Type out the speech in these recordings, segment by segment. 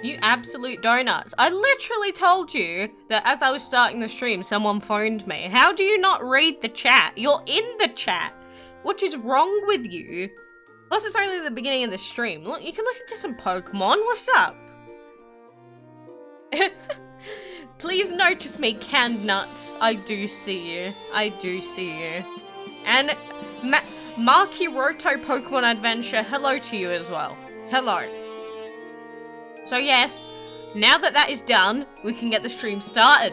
You absolute donuts. I literally told you that as I was starting the stream, someone phoned me. How do you not read the chat? You're in the chat. What is wrong with you? Plus, it's only the beginning of the stream. Look, you can listen to some Pokemon. What's up? Please notice me, canned nuts. I do see you. I do see you. And Makiroto Pokemon Adventure, hello to you as well. Hello. So yes, now that that is done, we can get the stream started.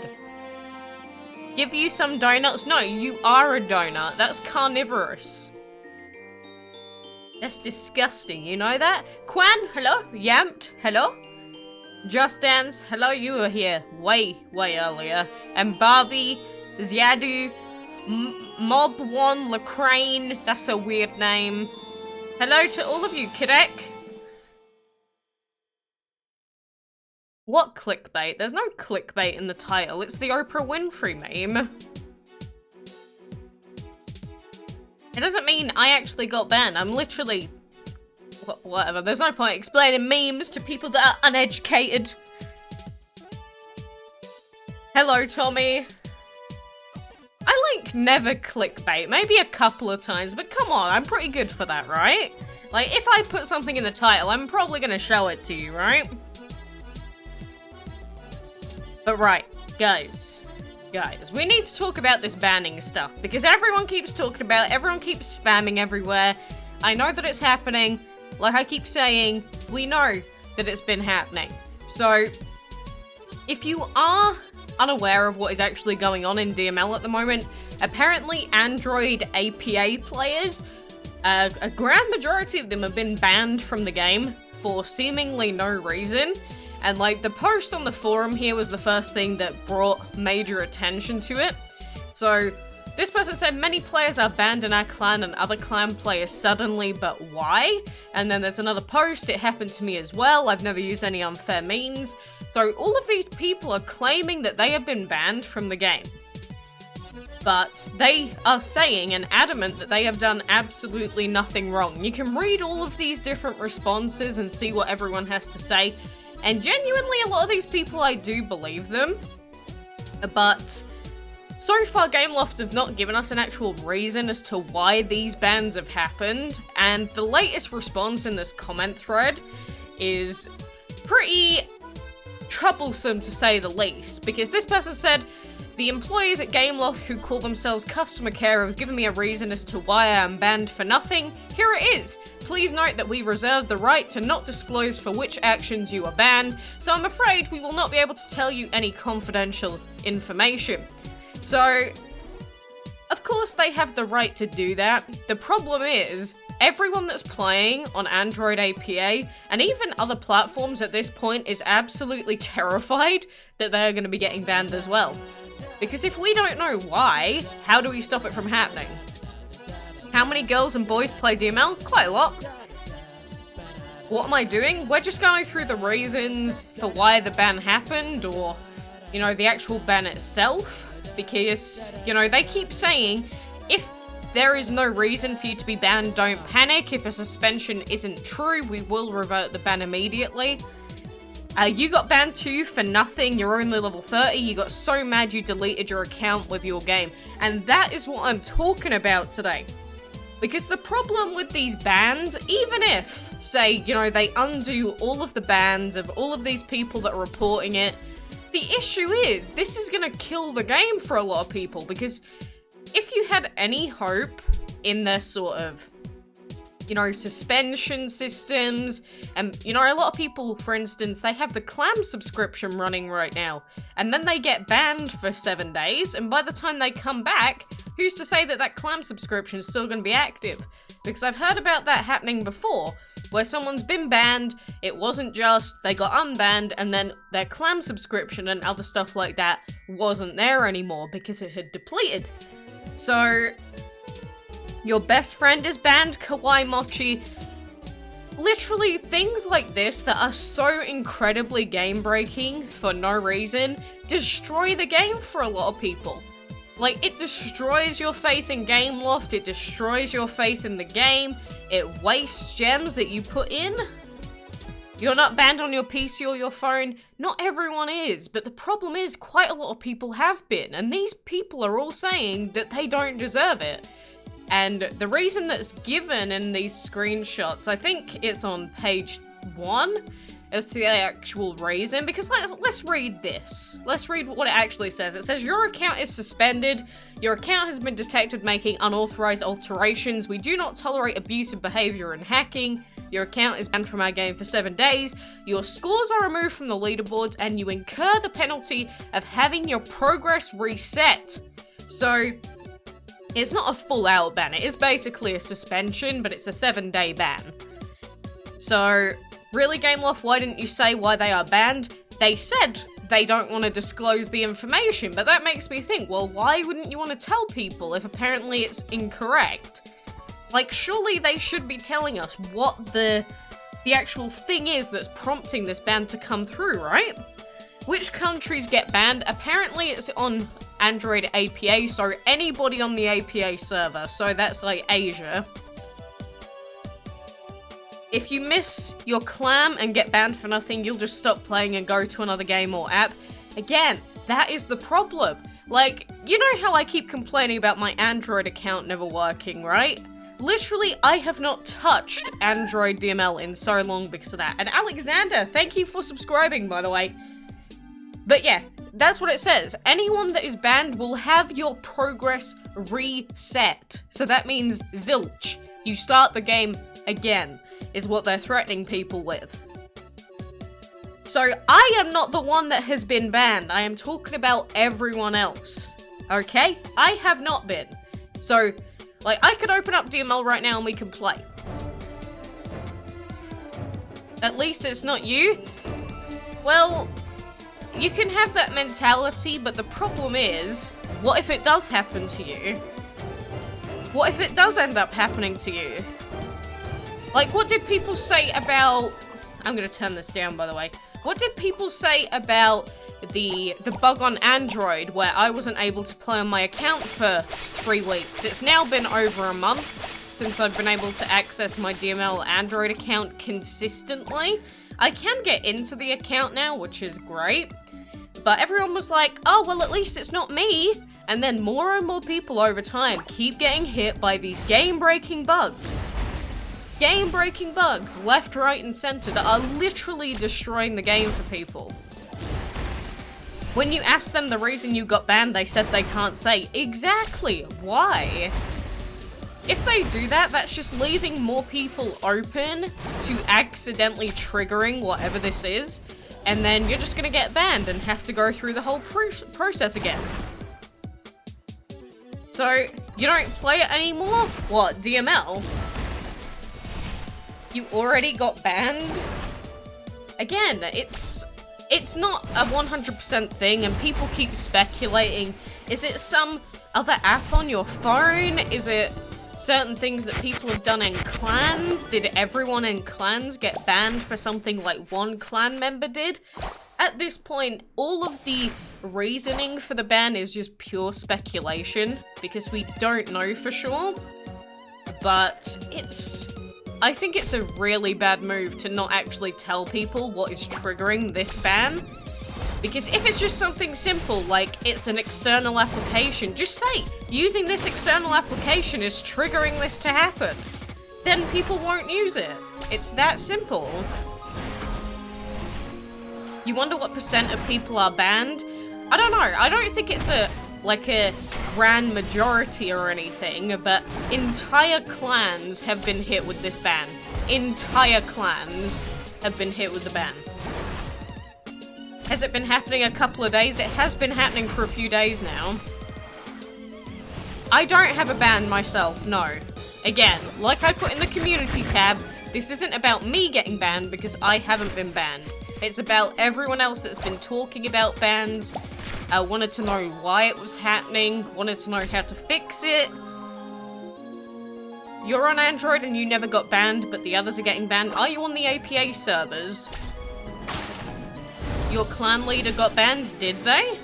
Give you some donuts? No, you are a donut. That's carnivorous. That's disgusting, you know that? Quan, hello? Yamped, hello? Just Dance, hello, you were here way earlier. And Barbie, Zyadu, Mob1 Lacrane, that's a weird name. Hello to all of you, Kidek. What clickbait? There's no clickbait in the title. It's the Oprah Winfrey meme. It doesn't mean I actually got banned. I'm literally... whatever. There's no point explaining memes to people that are uneducated. Hello, Tommy. I, like, never clickbait. Maybe a couple of times, but come on. I'm pretty good for that, right? Like, if I put something in the title, I'm probably gonna show it to you, right? But right, guys, we need to talk about this banning stuff, because everyone keeps talking about it, everyone keeps spamming everywhere. I know that it's happening. Like I keep saying, we know that it's been happening. So, if you are unaware of what is actually going on in DML at the moment, apparently Android APA players, a grand majority of them have been banned from the game for seemingly no reason. And like the post on the forum here was the first thing that brought major attention to it. So this person said, many players are banned in our clan and other clan players suddenly, but why? And then there's another post, it happened to me as well, I've never used any unfair means. So all of these people are claiming that they have been banned from the game. But they are saying and adamant that they have done absolutely nothing wrong. You can read all of these different responses and see what everyone has to say. And genuinely, a lot of these people, I do believe them. But so far, Gameloft have not given us an actual reason as to why these bans have happened. And the latest response in this comment thread is pretty troublesome to say the least. Because this person said, the employees at Gameloft who call themselves customer care have given me a reason as to why I am banned for nothing. Here it is. Please note that we reserve the right to not disclose for which actions you are banned, so I'm afraid we will not be able to tell you any confidential information. So, of course they have the right to do that. The problem is, everyone that's playing on Android APA, and even other platforms at this point, is absolutely terrified that they're going to be getting banned as well. Because if we don't know why, how do we stop it from happening? How many girls and boys play DML? Quite a lot. What am I doing? We're just going through the reasons for why the ban happened, or, you know, the actual ban itself. Because, you know, they keep saying, if there is no reason for you to be banned, don't panic. If a suspension isn't true, we will revert the ban immediately. You got banned too for nothing, you're only level 30, you got so mad you deleted your account with your game. And that is what I'm talking about today. Because the problem with these bans, even if, say, you know, they undo all of the bans of all of these people that are reporting it, the issue is, this is gonna kill the game for a lot of people. Because if you had any hope in their sort of, you know, suspension systems, and, you know, a lot of people, for instance, they have the clam subscription running right now, and then they get banned for 7 days, and by the time they come back, who's to say that that clam subscription is still going to be active? Because I've heard about that happening before, where someone's been banned, it wasn't just they got unbanned, and then their clam subscription and other stuff like that wasn't there anymore because it had depleted. So your best friend is banned, Kawaii Mochi. Literally, things like this that are so incredibly game-breaking for no reason destroy the game for a lot of people. Like, it destroys your faith in Gameloft, it destroys your faith in the game, it wastes gems that you put in. You're not banned on your PC or your phone. Not everyone is, but the problem is quite a lot of people have been, and these people are all saying that they don't deserve it. And the reason that's given in these screenshots, I think it's on page 1, as to the actual reason, because let's read this. Let's read what it actually says. It says, your account is suspended. Your account has been detected making unauthorized alterations. We do not tolerate abusive behavior and hacking. Your account is banned from our game for 7 days. Your scores are removed from the leaderboards, and you incur the penalty of having your progress reset. So it's not a full-out ban. It is basically a suspension, but it's a 7-day ban. So really, Gameloft, why didn't you say why they are banned? They said they don't want to disclose the information, but that makes me think, well, why wouldn't you want to tell people if apparently it's incorrect? Like, surely they should be telling us what the actual thing is that's prompting this ban to come through, right? Which countries get banned? Apparently it's on Android APA, so anybody on the APA server, so that's like Asia. If you miss your clam and get banned for nothing, you'll just stop playing and go to another game or app. Again, that is the problem. Like, you know how I keep complaining about my Android account never working, right? Literally, I have not touched Android DML in so long because of that. And Alexander, thank you for subscribing, by the way. But yeah, that's what it says. Anyone that is banned will have your progress reset. So that means zilch. You start the game again. is what they're threatening people with. So I am not the one that has been banned. I am talking about everyone else. Okay? I have not been. So, like, I could open up DML right now and we can play. At least it's not you. Well, you can have that mentality, but the problem is, what if it does happen to you? What if it does end up happening to you? Like, what did people say about... I'm gonna turn this down, by the way. What did people say about the bug on Android where I wasn't able to play on my account for 3 weeks? It's now been over a month since I've been able to access my DML Android account consistently. I can get into the account now, which is great. But everyone was like, oh, well, at least it's not me. And then more and more people over time keep getting hit by these game-breaking bugs. Game-breaking bugs, left, right, and center, that are literally destroying the game for people. When you ask them the reason you got banned, they said they can't say. Exactly, why? If they do that, that's just leaving more people open to accidentally triggering whatever this is, and then you're just gonna get banned and have to go through the whole process again. So, you don't play it anymore? What, DML? You already got banned? Again, it's not a 100% thing, and people keep speculating. Is it some other app on your phone? Is it certain things that people have done in clans? Did everyone in clans get banned for something like one clan member did? At this point, all of the reasoning for the ban is just pure speculation, because we don't know for sure. But I think it's a really bad move to not actually tell people what is triggering this ban. Because if it's just something simple, like it's an external application, just say, using this external application is triggering this to happen. Then people won't use it. It's that simple. You wonder what % of people are banned? I don't know. I don't think it's a grand majority or anything, but entire clans have been hit with this ban. Entire clans have been hit with the ban. Has it been happening a couple of days? It has been happening for a few days now. I don't have a ban myself, no. Again, like I put in the community tab, this isn't about me getting banned because I haven't been banned. It's about everyone else that's been talking about bans, wanted to know why it was happening, wanted to know how to fix it. You're on Android and you never got banned, but the others are getting banned. Are you on the APA servers? Your clan leader got banned, did they?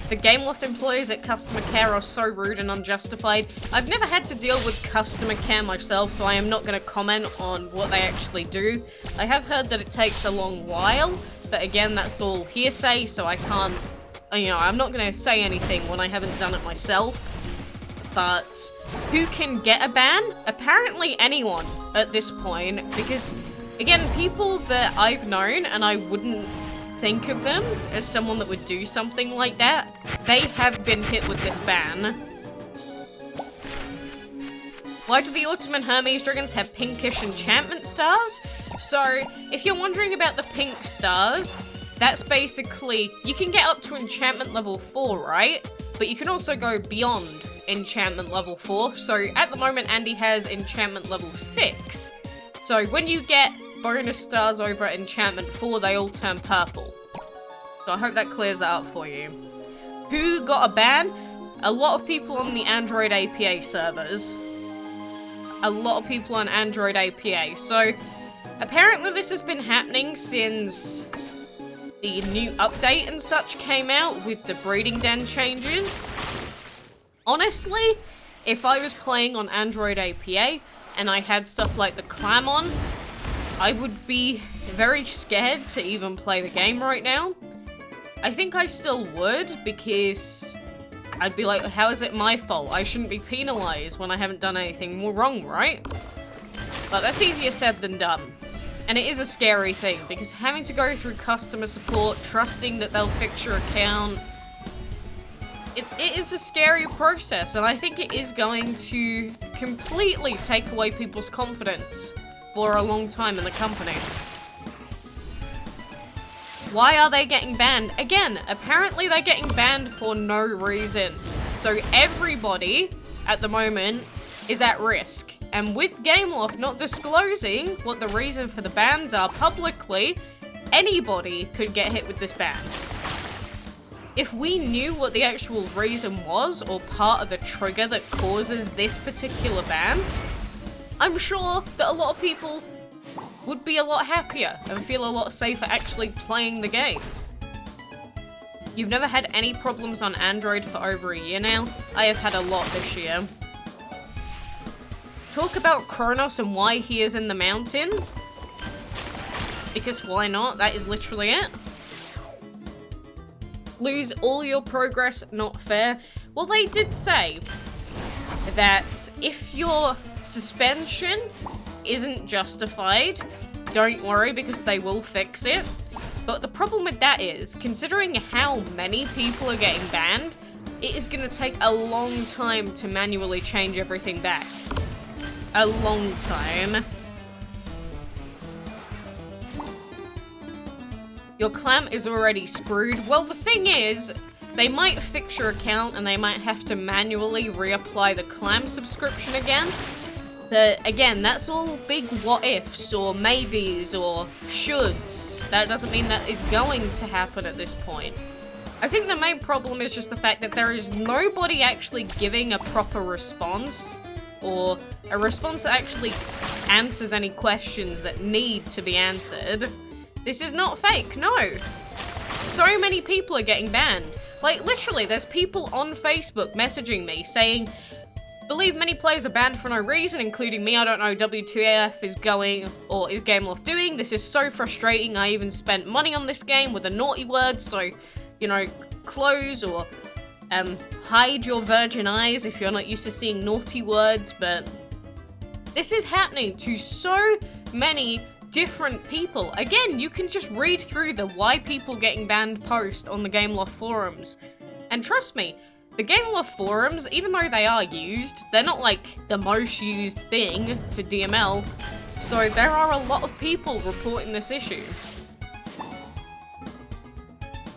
The Gameloft employees at customer care are so rude and unjustified. I've never had to deal with customer care myself, so I am not going to comment on what they actually do. I have heard that it takes a long while, but again, that's all hearsay, so I can't, I'm not going to say anything when I haven't done it myself. But who can get a ban? Apparently anyone at this point, because again, people that I've known, and I wouldn't think of them as someone that would do something like that, they have been hit with this ban. Why do the Autumn and Hermes dragons have pinkish enchantment stars? So, if you're wondering about the pink stars, that's basically, you can get up to enchantment level 4, right? But you can also go beyond enchantment level 4. So, at the moment, Andy has enchantment level 6. So, when you get bonus stars over at enchantment 4, they all turn purple. So I hope that clears that up for you. Who got a ban? A lot of people on the Android APA servers. A lot of people on Android APA. So apparently this has been happening since the new update and such came out with the breeding den changes. Honestly, if I was playing on Android APA and I had stuff like the clam on, I would be very scared to even play the game right now. I think I still would, because I'd be like, how is it my fault? I shouldn't be penalized when I haven't done anything more wrong, right? But that's easier said than done. And it is a scary thing, because having to go through customer support, trusting that they'll fix your account, it is a scary process, and I think it is going to completely take away people's confidence for a long time in the company. Why are they getting banned? Again, apparently they're getting banned for no reason. So everybody at the moment is at risk. And with Gameloft not disclosing what the reason for the bans are publicly, anybody could get hit with this ban. If we knew what the actual reason was, or part of the trigger that causes this particular ban, I'm sure that a lot of people would be a lot happier and feel a lot safer actually playing the game. You've never had any problems on Android for over a year now? I have had a lot this year. Talk about Kronos and why he is in the mountain. Because why not? That is literally it. Lose all your progress, not fair. Well, they did say that if your suspension isn't justified, don't worry because they will fix it. But the problem with that is, considering how many people are getting banned, it is going to take a long time to manually change everything back. A long time. Your clam is already screwed. Well, the thing is, they might fix your account and they might have to manually reapply the clam subscription again. But again, that's all big what ifs or maybes or shoulds. That doesn't mean that is going to happen at this point. I think the main problem is just the fact that there is nobody actually giving a proper response, or a response that actually answers any questions that need to be answered. This is not fake, no. So many people are getting banned. Like, literally, there's people on Facebook messaging me saying, believe many players are banned for no reason, including me. I don't know WTF is going, or is Gameloft doing. This is so frustrating. I even spent money on this game with a naughty word, so, you know, close or hide your virgin eyes if you're not used to seeing naughty words. But this is happening to so many different people. Again, you can just read through the why people getting banned post on the Gameloft forums. And trust me, the Gameloft forums, even though they are used, they're not like the most used thing for DML. So there are a lot of people reporting this issue.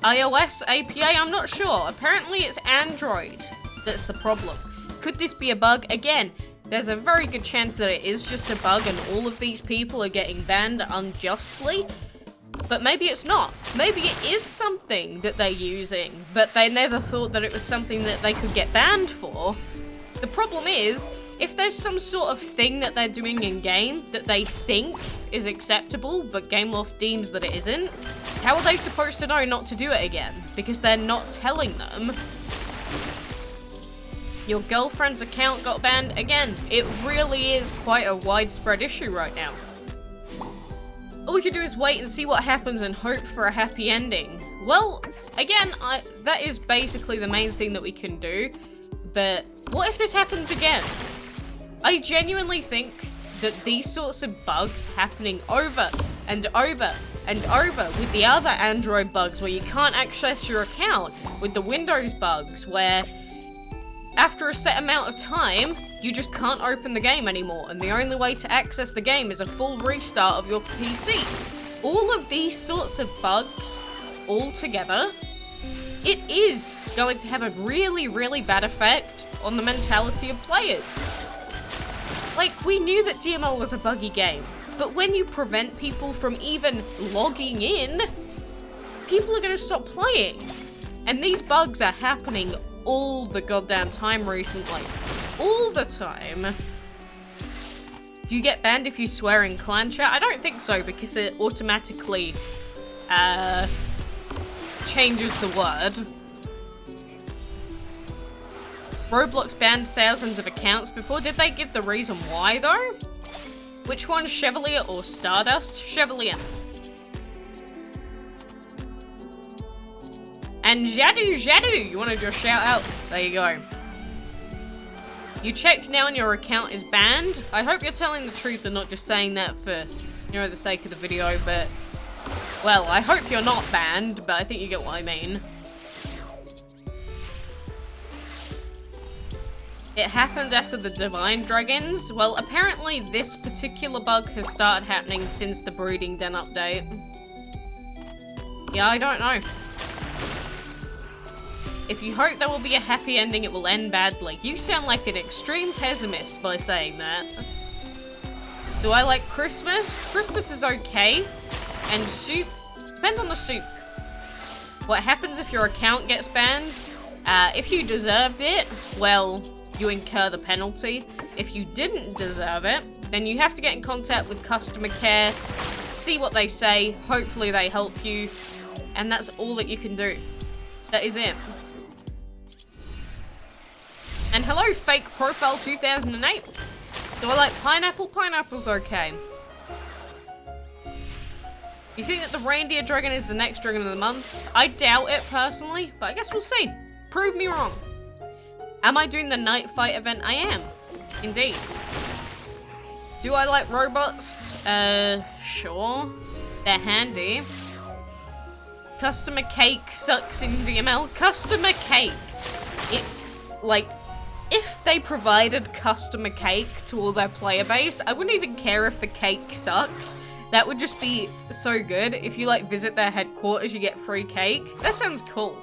iOS APA, I'm not sure. Apparently it's Android that's the problem. Could this be a bug? Again, there's a very good chance that it is just a bug and all of these people are getting banned unjustly. But maybe it's not. Maybe it is something that they're using, but they never thought that it was something that they could get banned for. The problem is, if there's some sort of thing that they're doing in-game that they think is acceptable, but Gameloft deems that it isn't, how are they supposed to know not to do it again? Because they're not telling them. Your girlfriend's account got banned. Again, it really is quite a widespread issue right now. All we can do is wait and see what happens and hope for a happy ending. Well, again, that is basically the main thing that we can do. But what if this happens again? I genuinely think that these sorts of bugs happening over and over and over with the other Android bugs where you can't access your account, with the Windows bugs where after a set amount of time, you just can't open the game anymore, and the only way to access the game is a full restart of your PC. All of these sorts of bugs, all together, it is going to have a really, really bad effect on the mentality of players. Like, we knew that DML was a buggy game, but when you prevent people from even logging in, people are going to stop playing. And these bugs are happening all the goddamn time recently. All the time. Do you get banned if you swear in clan chat? I don't think so, because it automatically changes the word. Roblox banned thousands of accounts before. Did they give the reason why, though? Which one, Chevalier or Stardust? Chevalier. And Jadu, you wanted your shout out? There you go. You checked now and your account is banned. I hope you're telling the truth and not just saying that for, you know, the sake of the video, but, well, I hope you're not banned, but I think you get what I mean. It happened after the Divine Dragons. Well, apparently this particular bug has started happening since the Breeding Den update. Yeah, I don't know. If you hope there will be a happy ending, it will end badly. You sound like an extreme pessimist by saying that. Do I like Christmas? Christmas is okay. And soup? Depends on the soup. What happens if your account gets banned? If you deserved it, well, you incur the penalty. If you didn't deserve it, then you have to get in contact with customer care, see what they say, hopefully they help you, and that's all that you can do. That is it. And hello, fake profile 2008. Do I like pineapple? Pineapple's okay. You think that the reindeer dragon is the next dragon of the month? I doubt it personally, but I guess we'll see. Prove me wrong. Am I doing the night fight event? I am. Indeed. Do I like robots? Sure. They're handy. Customer cake sucks in DML. Customer cake. If they provided customer cake to all their player base, I wouldn't even care if the cake sucked. That would just be so good. If you visit their headquarters, you get free cake. That sounds cool.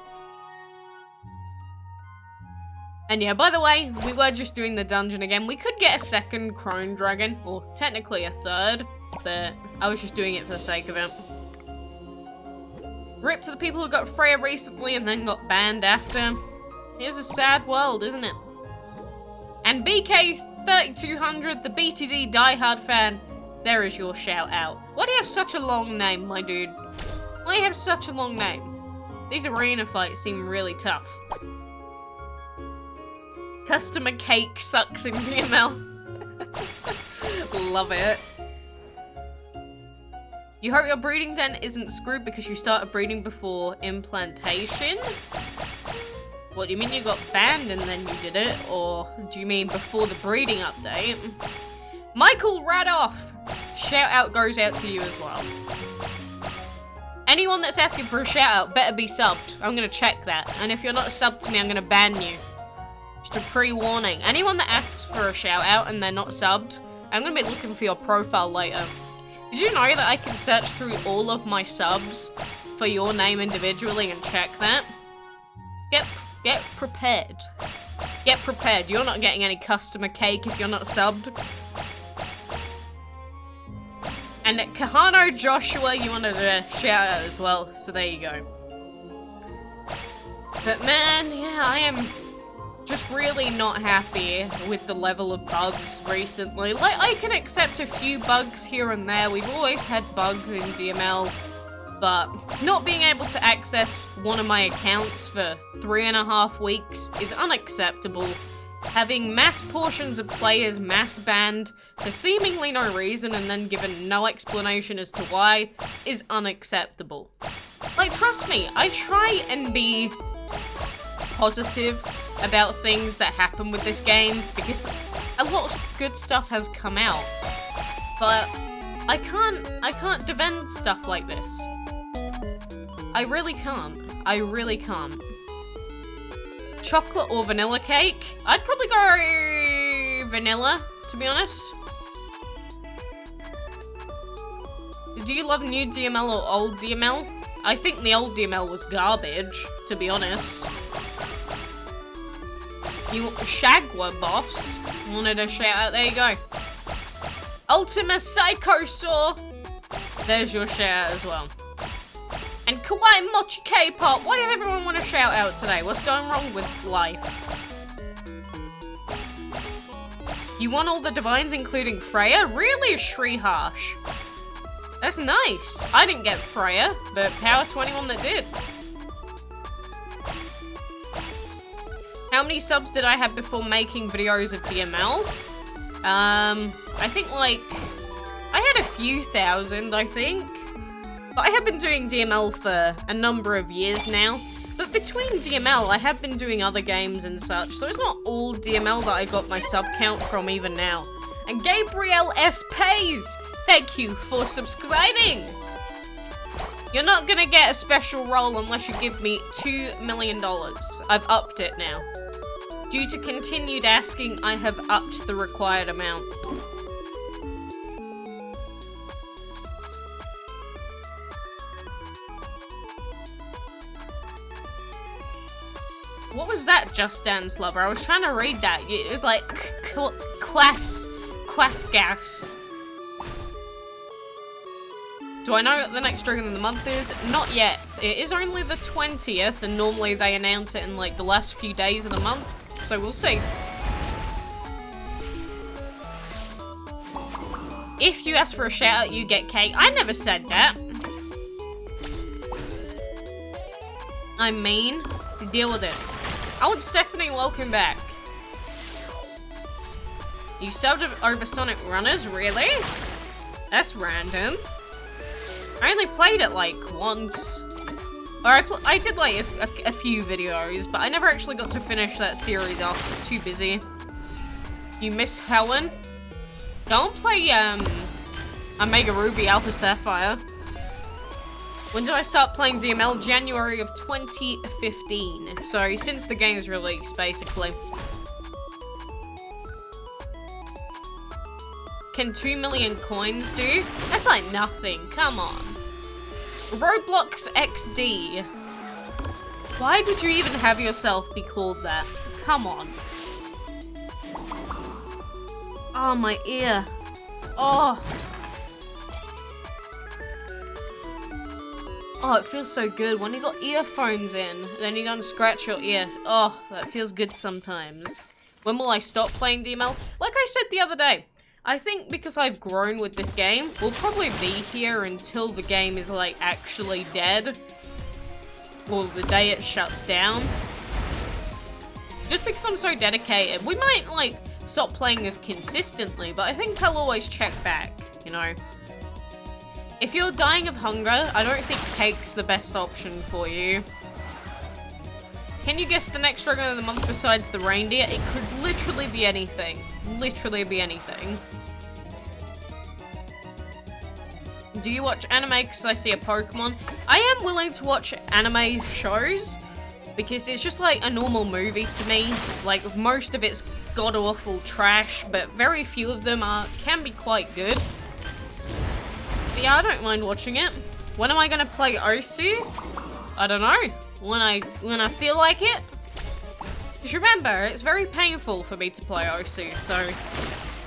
And yeah, by the way, we were just doing the dungeon again. We could get a second Crone Dragon, or technically a third, but I was just doing it for the sake of it. Rip to the people who got Freya recently and then got banned after. Here's a sad world, isn't it? And BK3200, the BTD diehard fan, there is your shout out. Why do you have such a long name, my dude? Why do you have such a long name? These arena fights seem really tough. Customer cake sucks in DML. Love it. You hope your breeding den isn't screwed because you started breeding before implantation? What, do you mean you got banned and then you did it? Or do you mean before the breeding update? Michael Radoff! Shout out goes out to you as well. Anyone that's asking for a shout out better be subbed. I'm gonna check that. And if you're not subbed to me, I'm gonna ban you. Just a pre-warning. Anyone that asks for a shout out and they're not subbed, I'm gonna be looking for your profile later. Did you know that I can search through all of my subs for your name individually and check that? Get prepared. Get prepared. You're not getting any customer cake if you're not subbed. And Kahano Joshua, you wanted a shout out as well, so there you go. But man, yeah, I am just really not happy with the level of bugs recently. I can accept a few bugs here and there. We've always had bugs in DML, but not being able to access one of my accounts for 3.5 weeks is unacceptable. Having mass portions of players mass banned for seemingly no reason and then given no explanation as to why is unacceptable. Trust me, I try and be positive about things that happen with this game because a lot of good stuff has come out, but I can't defend stuff like this. I really can't. I really can't. Chocolate or vanilla cake? I'd probably go vanilla, to be honest. Do you love new DML or old DML? I think the old DML was garbage, to be honest. You Shagwa boss wanted a shout out. There you go. Ultima Psycho Saw. There's your shout out as well. And Kawaii Mochi K-pop. Why does everyone want a shout out today? What's going wrong with life? You want all the divines, including Freya? Really, Shriharsh? That's nice. I didn't get Freya, but power to anyone that did. How many subs did I have before making videos of DML? I think I had a few thousand, I think. But I have been doing DML for a number of years now. But between DML, I have been doing other games and such, so it's not all DML that I got my sub count from even now. And Gabriel S. Pays, thank you for subscribing! You're not gonna get a special role unless you give me $2 million. I've upped it now. Due to continued asking, I have upped the required amount. What was that, Just Dance Lover? I was trying to read that. It was like quackalakes. Do I know what the next Dragon of the Month is? Not yet. It is only the 20th, and normally they announce it in like the last few days of the month. So we'll see. If you ask for a shout out, you get cake. I never said that. I mean, deal with it. Oh, it's Stephanie, welcome back. You subbed over Sonic Runners, really? That's random. I only played it like once. Or I did like a few videos, but I never actually got to finish that series off. Too busy. You miss Helen? Don't play Omega Ruby Alpha Sapphire. When did I start playing DML? January of 2015. So since the game's release, basically. Can 2 million coins do? That's like nothing, come on. Roblox XD. Why would you even have yourself be called that? Come on. Oh, my ear. Oh. Oh, it feels so good when you got earphones in, then you go and scratch your ear. Oh, that feels good sometimes. When will I stop playing DML? Like I said the other day, I think because I've grown with this game, we'll probably be here until the game is like actually dead. Or the day it shuts down. Just because I'm so dedicated. We might like stop playing this consistently, but I think I'll always check back, you know. If you're dying of hunger, I don't think cake's the best option for you. Can you guess the next Dragon of the Month besides the reindeer? It could literally be anything. Literally be anything. Do you watch anime because I see a Pokemon? I am willing to watch anime shows because it's just like a normal movie to me. Like most of it's god-awful trash, but very few of them can be quite good. But yeah, I don't mind watching it. When am I gonna play Osu? I don't know. When I feel like it. Just remember, it's very painful for me to play Osu, so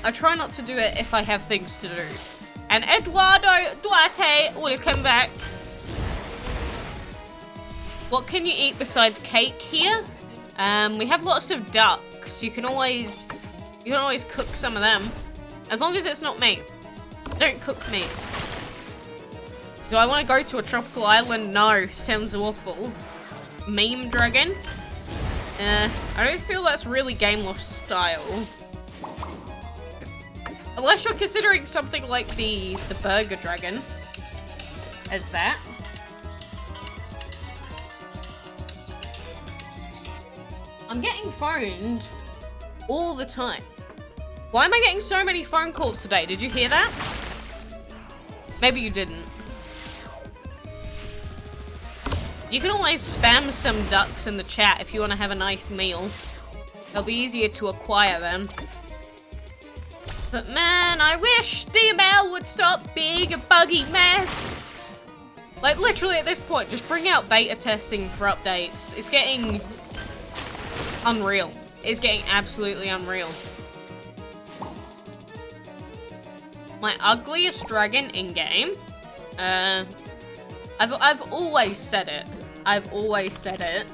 I try not to do it if I have things to do. And Eduardo Duarte, welcome back. What can you eat besides cake here? We have lots of ducks. You can always cook some of them, as long as it's not me. Don't cook me. Do I want to go to a tropical island? No, sounds awful. Meme dragon? I don't feel that's really Game Loft style. Unless you're considering something like the burger dragon as that. I'm getting phoned all the time. Why am I getting so many phone calls today? Did you hear that? Maybe you didn't. You can always spam some ducks in the chat if you want to have a nice meal. It'll be easier to acquire them. But man, I wish DML would stop being a buggy mess. Like literally at this point, just bring out beta testing for updates. It's getting unreal. It's getting absolutely unreal. My ugliest dragon in game? I've always said it. I've always said it.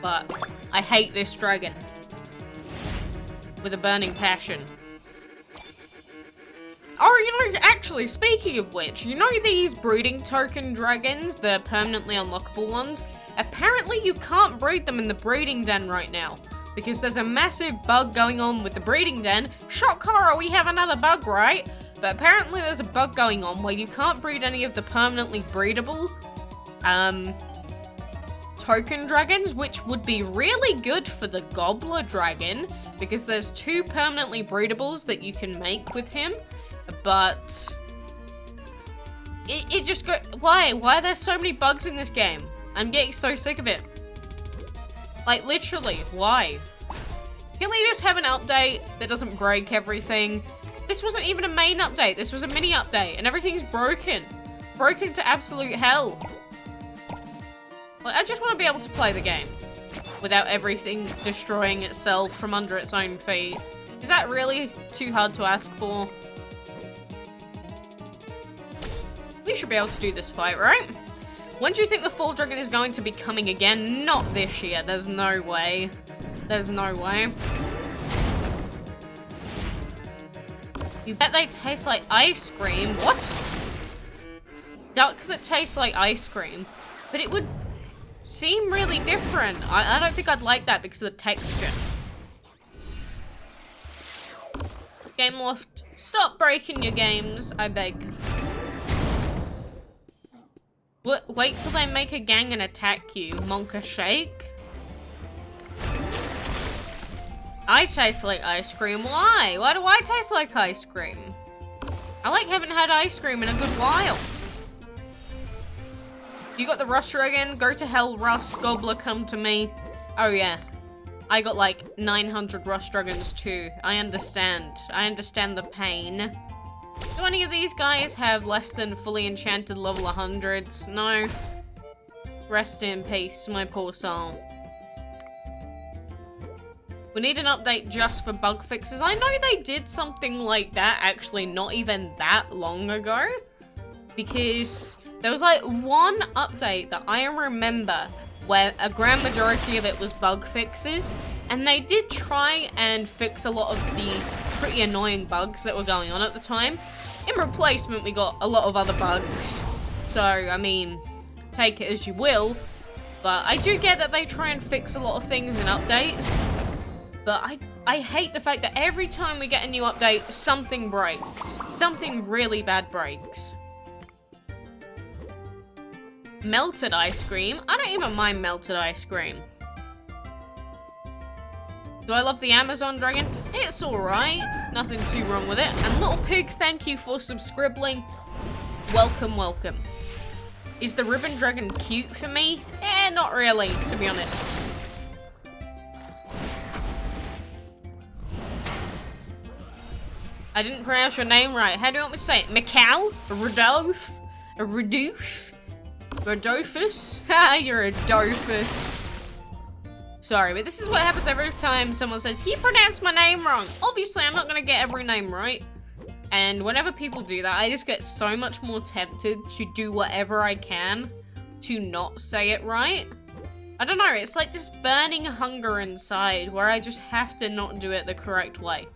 But I hate this dragon. With a burning passion. Oh, you know, actually, speaking of which, you know these breeding token dragons, the permanently unlockable ones? Apparently you can't breed them in the breeding den right now. Because there's a massive bug going on with the breeding den. Shock horror, we have another bug, right? But apparently there's a bug going on where you can't breed any of the permanently breedable token dragons, which would be really good for the gobbler dragon, because there's 2 permanently breedables that you can make with him, but it just why are there so many bugs in this game? I'm getting so sick of it. Like literally, why? Can we just have an update that doesn't break everything? This wasn't even a main update. This was a mini update and everything's broken. Broken to absolute hell. Like, I just want to be able to play the game without everything destroying itself from under its own feet. Is that really too hard to ask for? We should be able to do this fight, right? When do you think the Fall Dragon is going to be coming again? Not this year. There's no way. There's no way. You bet they taste like ice cream. What? Duck that tastes like ice cream. But it would seem really different. I don't think I'd like that because of the texture. Game Loft, stop breaking your games, I beg. Wait till they make a gang and attack you, Monka Shake. I taste like ice cream. Why? Why do I taste like ice cream? I haven't had ice cream in a good while. You got the Rust Dragon? Go to hell, Rust. Gobbler, come to me. Oh yeah. I got like 900 Rust Dragons too. I understand. I understand the pain. Do any of these guys have less than fully enchanted level 100s? No. Rest in peace, my poor soul. We need an update just for bug fixes. I know they did something like that actually not even that long ago. Because there was like one update that I remember where a grand majority of it was bug fixes. And they did try and fix a lot of the pretty annoying bugs that were going on at the time. In replacement, we got a lot of other bugs. So, I mean, take it as you will. But I do get that they try and fix a lot of things in updates. But I hate the fact that every time we get a new update, something breaks. Something really bad breaks. Melted ice cream? I don't even mind melted ice cream. Do I love the Amazon Dragon? It's alright. Nothing too wrong with it. And Little Pig, thank you for subscribing. Welcome, welcome. Is the Ribbon Dragon cute for me? Eh, not really, to be honest. I didn't pronounce your name right. How do you want me to say it? Mikal? Rodolphe? Rodolphe? Rodolphus? Ha, you're a dophus. Sorry, but this is what happens every time someone says, you pronounced my name wrong. Obviously, I'm not going to get every name right. And whenever people do that, I just get so much more tempted to do whatever I can to not say it right. I don't know, it's like this burning hunger inside where I just have to not do it the correct way.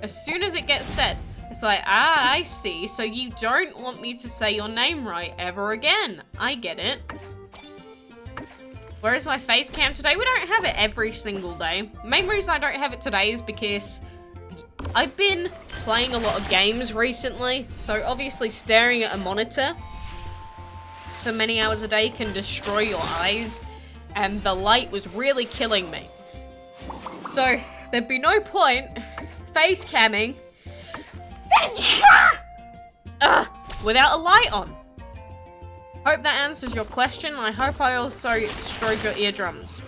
As soon as it gets said, it's like, ah, I see, so you don't want me to say your name right ever again. I get it. Where is my face cam today? We don't have it every single day. The main reason I don't have it today is because I've been playing a lot of games recently, so obviously staring at a monitor for many hours a day can destroy your eyes, and the light was really killing me. So there'd be no point face camming without a light on. Hope that answers your question. I hope I also stroke your eardrums.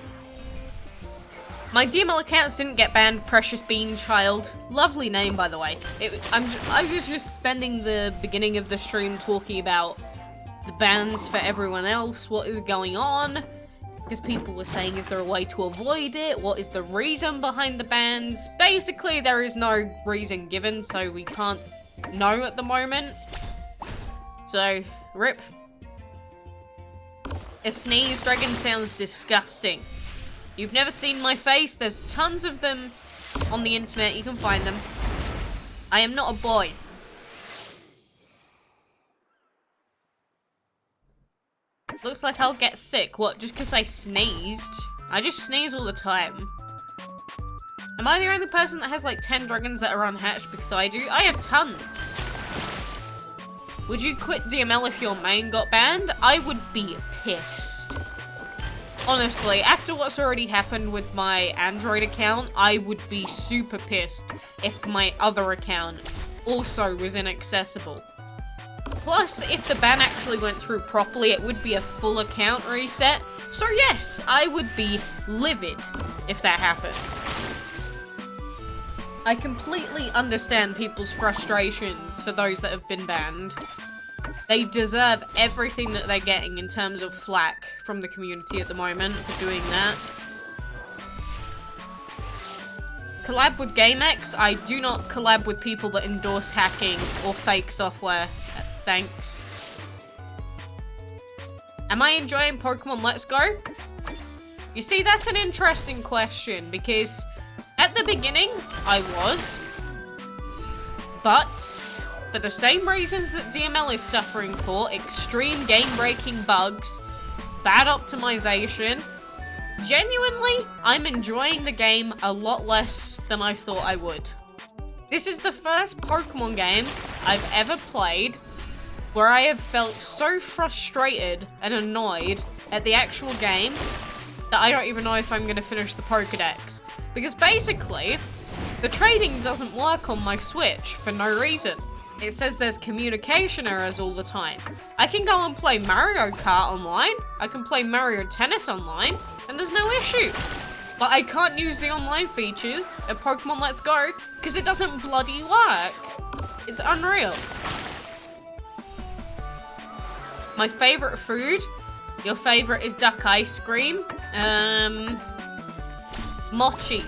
My DML accounts didn't get banned. Precious Bean Child. Lovely name, by the way. I was just spending the beginning of the stream talking about the bans for everyone else. What is going on? Because people were saying, is there a way to avoid it? What is the reason behind the bans? Basically, there is no reason given, so we can't know at the moment. So, rip. A sneeze dragon sounds disgusting. You've never seen my face? There's tons of them on the internet. You can find them. I am not a boy. Looks like I'll get sick. What, just because I sneezed? I just sneeze all the time. Am I the only person that has like 10 dragons that are unhatched? Because I do. I have tons. Would you quit DML if your main got banned? I would be pissed. Honestly, after what's already happened with my Android account, I would be super pissed if my other account also was inaccessible. Plus, if the ban actually went through properly, it would be a full account reset. So yes, I would be livid if that happened. I completely understand people's frustrations for those that have been banned. They deserve everything that they're getting in terms of flack from the community at the moment for doing that. Collab with GameX. I do not collab with people that endorse hacking or fake software. Thanks. Am I enjoying Pokemon Let's Go? You see, that's an interesting question because at the beginning, I was. But for the same reasons that DML is suffering for, extreme game-breaking bugs, bad optimization, genuinely, I'm enjoying the game a lot less than I thought I would. This is the first Pokemon game I've ever played where I have felt so frustrated and annoyed at the actual game that I don't even know if I'm going to finish the Pokedex. Because basically, the trading doesn't work on my Switch for no reason. It says there's communication errors all the time. I can go and play Mario Kart online, I can play Mario Tennis online, and there's no issue. But I can't use the online features at Pokemon Let's Go because it doesn't bloody work. It's unreal. My favorite food? Your favorite is duck ice cream? Mochi.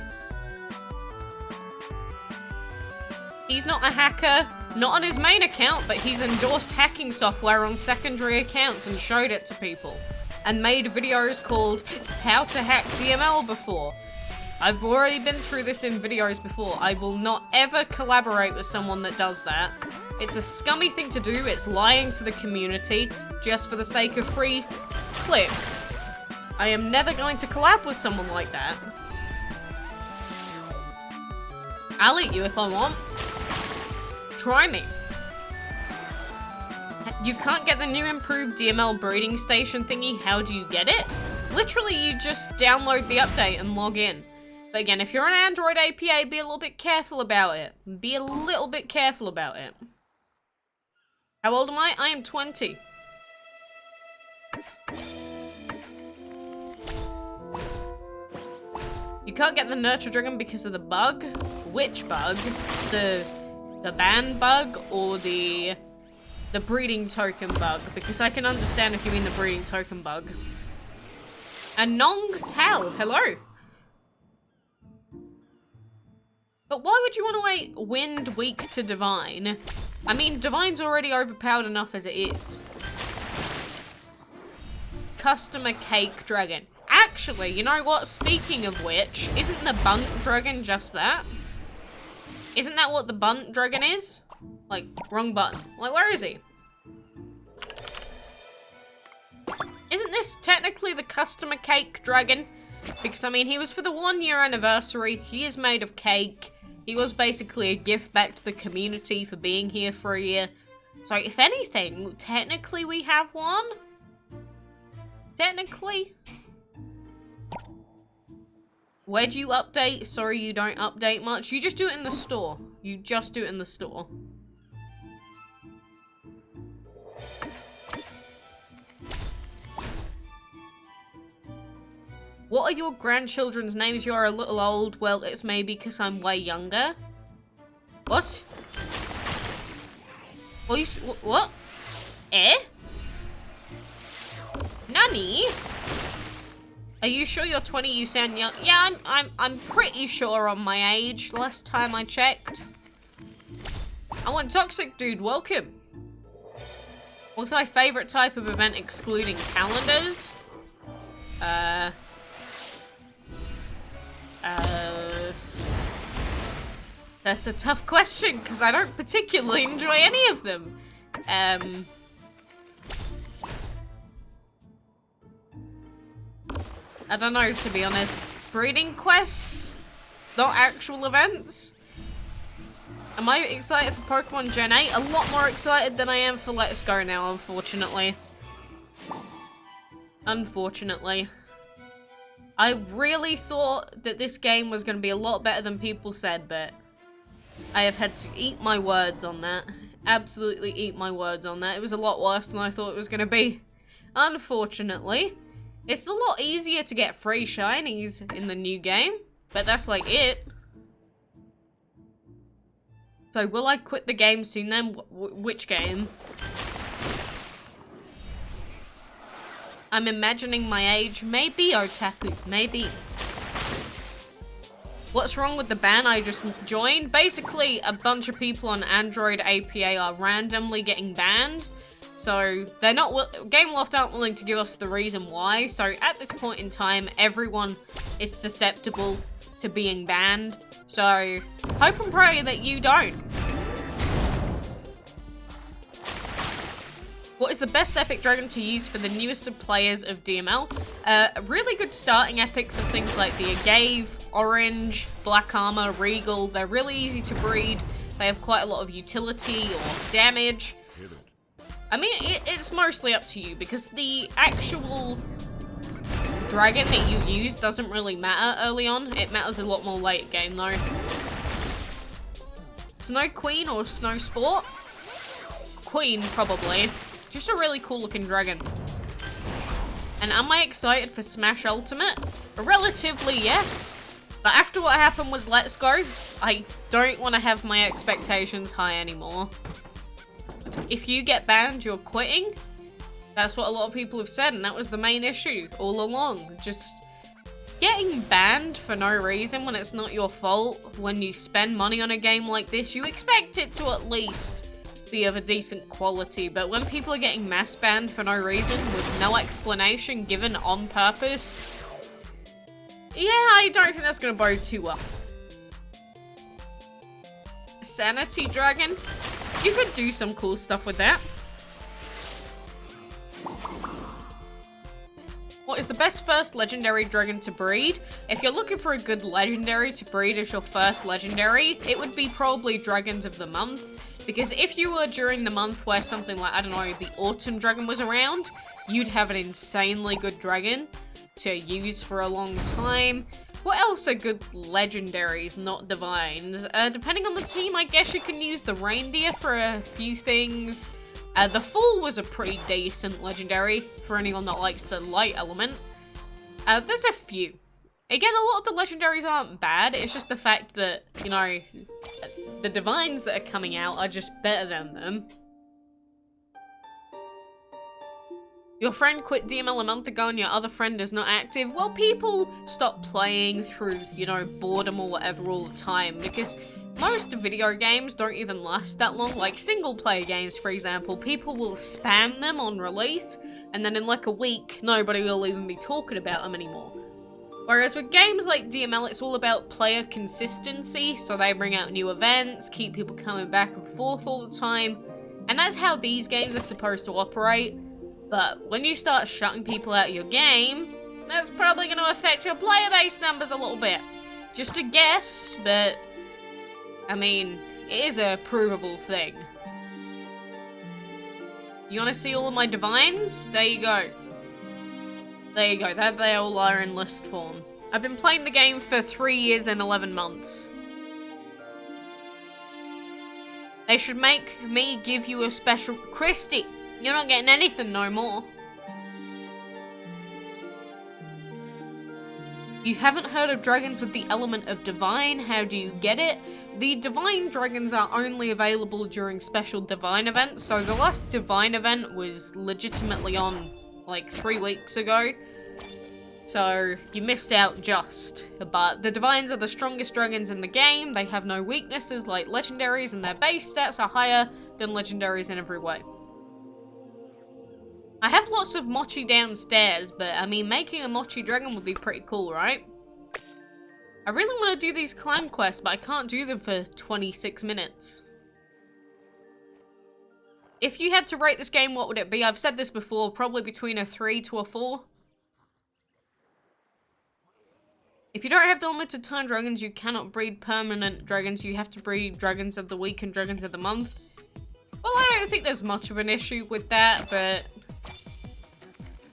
He's not a hacker, not on his main account, but he's endorsed hacking software on secondary accounts and showed it to people. And made videos called How to Hack DML before. I've already been through this in videos before. I will not ever collaborate with someone that does that. It's a scummy thing to do. It's lying to the community just for the sake of free clicks. I am never going to collab with someone like that. I'll eat you if I want. Try me. You can't get the new improved DML breeding station thingy. How do you get it? Literally, you just download the update and log in. But again, if you're an Android APA, be a little bit careful about it. Be a little bit careful about it. How old am I? I am 20. You can't get the Nurture Dragon because of the bug. Which bug? The ban bug or the breeding token bug? Because I can understand if you mean the breeding token bug. And Nong Tao, hello. But why would you want to wait Wind weak to Divine? I mean, Divine's already overpowered enough as it is. Customer Cake Dragon. Actually, you know what? Speaking of which, isn't the Bunt Dragon just that? Isn't that what the Bunt Dragon is? Like, wrong button. Like, where is he? Isn't this technically the Customer Cake Dragon? Because, I mean, he was for the 1 year anniversary. He is made of cake. He was basically a gift back to the community for being here for a year. So, if anything, technically we have one? Technically? Where do you update? Sorry, you don't update much. You just do it in the store. You just do it in the store. What are your grandchildren's names? You are a little old. Well, it's maybe because I'm way younger. What? What? Eh? Nani? Are you sure you're 20? You sound young. Yeah, I'm pretty sure on my age. Last time I checked. I want Toxic Dude. Welcome. What's my favorite type of event excluding calendars? That's a tough question because I don't particularly enjoy any of them. I don't know, to be honest. Breeding quests? Not actual events? Am I excited for Pokemon Gen 8? A lot more excited than I am for Let's Go now, unfortunately. Unfortunately. I really thought that this game was going to be a lot better than people said, but I have had to eat my words on that. Absolutely eat my words on that. It was a lot worse than I thought it was going to be. Unfortunately. It's a lot easier to get free shinies in the new game, but that's like it. So will I quit the game soon then? Which game? I'm imagining my age. Maybe otaku. Maybe. What's wrong with the ban I just joined? Basically, a bunch of people on Android APA are randomly getting banned. So, they're not Gameloft aren't willing to give us the reason why. So, at this point in time, everyone is susceptible to being banned. So, hope and pray that you don't. What is the best epic dragon to use for the newest of players of DML? Really good starting epics are things like the Agave, Orange, Black Armor, Regal. They're really easy to breed. They have quite a lot of utility or damage. I mean, it's mostly up to you because the actual dragon that you use doesn't really matter early on. It matters a lot more late game though. Snow Queen or Snow Sport? Queen, probably. Just a really cool looking dragon. And am I excited for Smash Ultimate? Relatively, yes. But after what happened with Let's Go, I don't want to have my expectations high anymore. If you get banned, you're quitting. That's what a lot of people have said, and that was the main issue all along. Just getting banned for no reason when it's not your fault. When you spend money on a game like this, you expect it to at least be of a decent quality, but when people are getting mass banned for no reason with no explanation given on purpose, yeah, I don't think that's gonna bode too well. Sanity Dragon? You could do some cool stuff with that. What is the best first legendary dragon to breed? If you're looking for a good legendary to breed as your first legendary, it would be probably Dragons of the Month. Because if you were during the month where something like, I don't know, the Autumn Dragon was around, you'd have an insanely good dragon to use for a long time. What else are good legendaries, not divines? Depending on the team, I guess you can use the reindeer for a few things. The Fool was a pretty decent legendary for anyone that likes the light element. There's a few. Again, a lot of the legendaries aren't bad, it's just the fact that, you know, the divines that are coming out are just better than them. Your friend quit DML a month ago and your other friend is not active. Well, people stop playing through, you know, boredom or whatever all the time because most video games don't even last that long. Like single player games, for example, people will spam them on release and then in like a week, nobody will even be talking about them anymore. Whereas with games like DML, it's all about player consistency, so they bring out new events, keep people coming back and forth all the time, and that's how these games are supposed to operate. But when you start shutting people out of your game, that's probably going to affect your player base numbers a little bit. Just a guess, but I mean, it is a provable thing. You want to see all of my divines? There you go. There you go, there they all are in list form. I've been playing the game for 3 years and 11 months. They should make me give you a special... Christy, you're not getting anything no more. You haven't heard of dragons with the element of divine? How do you get it? The divine dragons are only available during special divine events, so the last divine event was legitimately on like 3 weeks ago, so you missed out just. But the divines are the strongest dragons in the game. They have no weaknesses like legendaries and their base stats are higher than legendaries in every way. I have lots of mochi downstairs, but I mean making a mochi dragon would be pretty cool, right? I really want to do these clan quests, but I can't do them for 26 minutes. If you had to rate this game, what would it be? I've said this before, probably between a 3 to a 4. If you don't have the limited time dragons, you cannot breed permanent dragons. You have to breed dragons of the week and dragons of the month. Well, I don't think there's much of an issue with that, but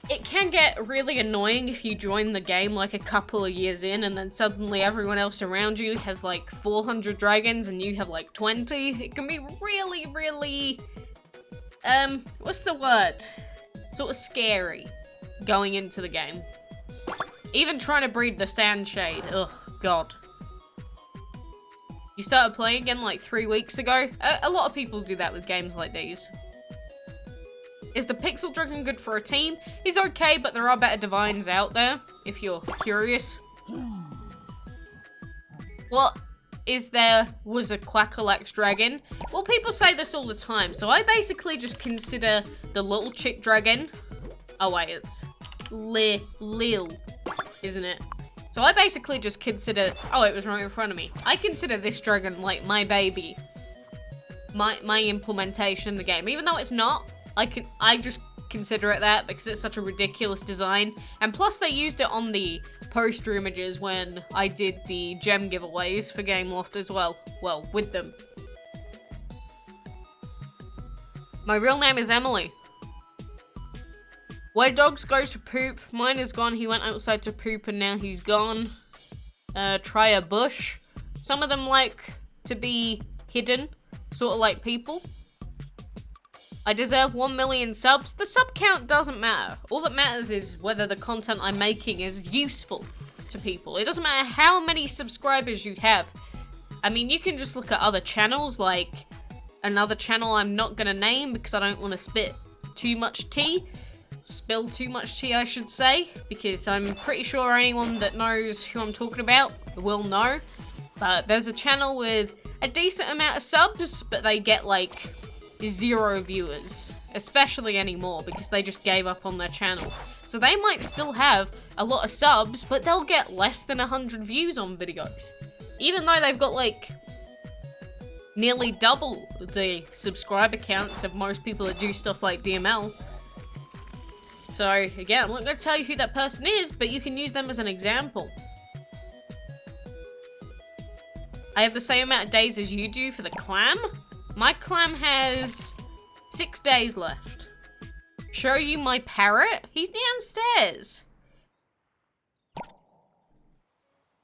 it can get really annoying if you join the game like a couple of years in and then suddenly everyone else around you has like 400 dragons and you have like 20. It can be really, really... what's the word? Sort of scary going into the game. Even trying to breed the Sandshade. Ugh, God. You started playing again like 3 weeks ago. A lot of people do that with games like these. Is the Pixel Dragon good for a team? He's okay, but there are better divines out there, if you're curious. What was a quackalakes dragon? Well, people say this all the time, so I basically just consider the little chick dragon. Oh wait, it's Lil, isn't it? So I basically just consider, oh, it was right in front of me. I consider this dragon like my baby. My implementation of the game. Even though it's not, I just consider it that because it's such a ridiculous design. And plus they used it on the poster images when I did the gem giveaways for Gameloft as well. Well, with them. My real name is Emily. Where dogs go to poop. Mine is gone. He went outside to poop and now he's gone. Try a bush. Some of them like to be hidden. Sort of like people. I deserve 1 million subs. The sub count doesn't matter. All that matters is whether the content I'm making is useful to people. It doesn't matter how many subscribers you have. I mean, you can just look at other channels, like another channel I'm not gonna name because I don't want to spill too much tea, I should say, because I'm pretty sure anyone that knows who I'm talking about will know. But there's a channel with a decent amount of subs, but they get like 0 viewers, especially anymore because they just gave up on their channel. So they might still have a lot of subs, but they'll get less than 100 views on videos. Even though they've got like nearly double the subscriber counts of most people that do stuff like DML. So again, I'm not going to tell you who that person is, but you can use them as an example. I have the same amount of days as you do for the clam. My clam has 6 days left. Show you my parrot? He's downstairs.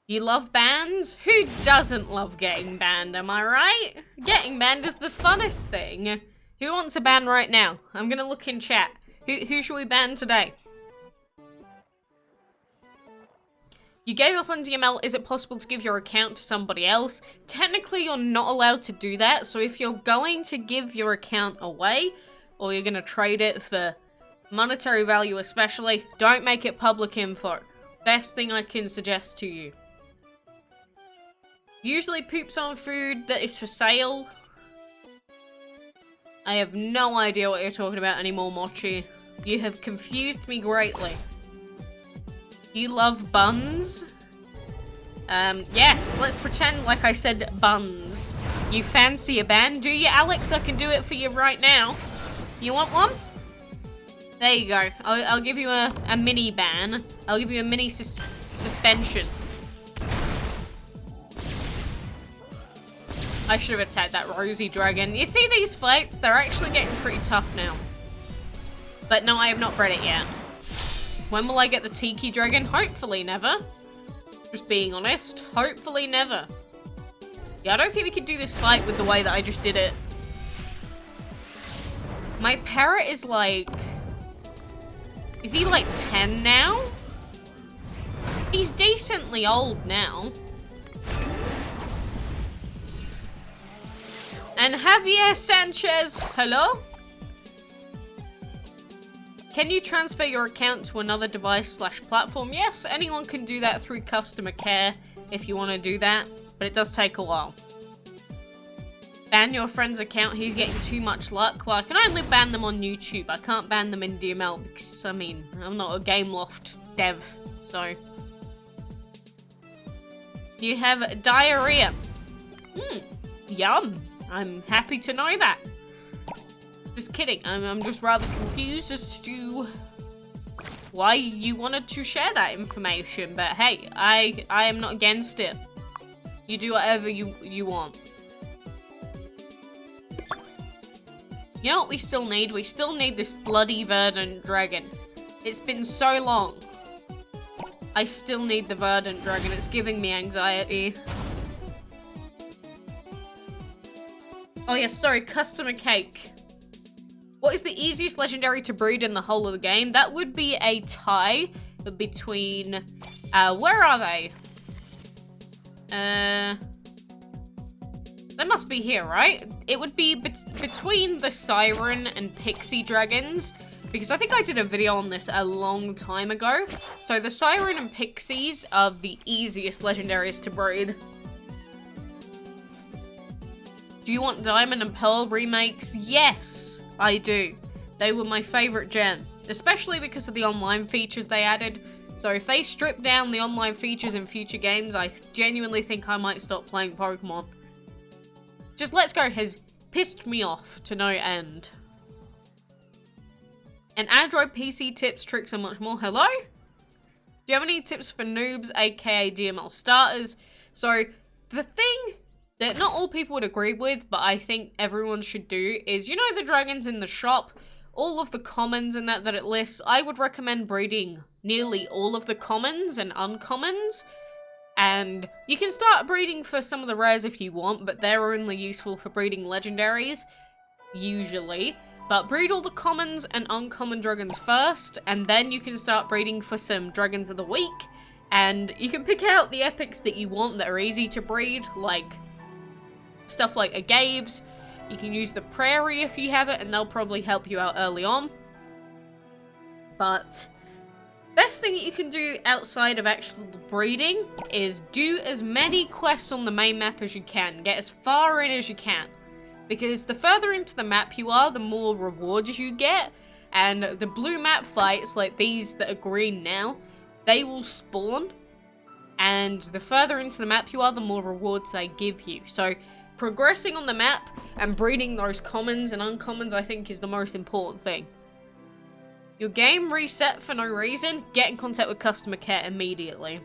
You love bans? Who doesn't love getting banned, am I right? Getting banned is the funnest thing. Who wants a ban right now? I'm gonna look in chat. Who should we ban today? You gave up on DML, is it possible to give your account to somebody else? Technically, you're not allowed to do that, so if you're going to give your account away, or you're gonna trade it for monetary value especially, don't make it public info. Best thing I can suggest to you. Usually poops on food that is for sale. I have no idea what you're talking about anymore, Mochi. You have confused me greatly. You love buns? Yes, let's pretend like I said buns. You fancy a ban? Do you, Alex? I can do it for you right now. You want one? There you go. I'll give you a mini ban. I'll give you a mini suspension. I should have attacked that rosy dragon. You see these fights? They're actually getting pretty tough now. But no, I have not bred it yet. When will I get the tiki dragon? Hopefully never. Just being honest. Hopefully never. Yeah, I don't think we can do this fight with the way that I just did it. My parrot is like... Is he like 10 now? He's decently old now. And Javier Sanchez, hello? Can you transfer your account to another device/platform? Yes, anyone can do that through customer care if you want to do that, but it does take a while. Ban your friend's account, he's getting too much luck. Well, I can only ban them on YouTube. I can't ban them in DML because, I mean, I'm not a Gameloft dev, so. You have diarrhea. Yum. I'm happy to know that. Just kidding. I'm just rather confused as to why you wanted to share that information. But hey, I am not against it. You do whatever you want. You know what we still need? We still need this bloody verdant dragon. It's been so long. I still need the verdant dragon. It's giving me anxiety. Oh yeah, sorry, customer cake. What is the easiest legendary to breed in the whole of the game? That would be a tie between, where are they? They must be here, right? It would be between the Siren and Pixie Dragons, because I think I did a video on this a long time ago. So the Siren and Pixies are the easiest legendaries to breed. Do you want Diamond and Pearl remakes? Yes, I do. They were my favorite gen, especially because of the online features they added. So if they strip down the online features in future games, I genuinely think I might stop playing Pokemon. Just Let's Go has pissed me off to no end. And Android PC tips, tricks, and much more. Hello? Do you have any tips for noobs, aka DML starters? So, the thing that not all people would agree with, but I think everyone should do, is, you know the dragons in the shop? All of the commons and that it lists, I would recommend breeding nearly all of the commons and uncommons. And you can start breeding for some of the rares if you want, but they're only useful for breeding legendaries, usually. But breed all the commons and uncommon dragons first, and then you can start breeding for some dragons of the week. And you can pick out the epics that you want that are easy to breed, like stuff like Agaves. You can use the Prairie if you have it, and they'll probably help you out early on. But best thing that you can do outside of actual breeding is do as many quests on the main map as you can. Get as far in as you can. Because the further into the map you are, the more rewards you get. And the blue map fights, like these that are green now, they will spawn. And the further into the map you are, the more rewards they give you. So progressing on the map and breeding those commons and uncommons, I think, is the most important thing. Your game reset for no reason, get in contact with customer care immediately.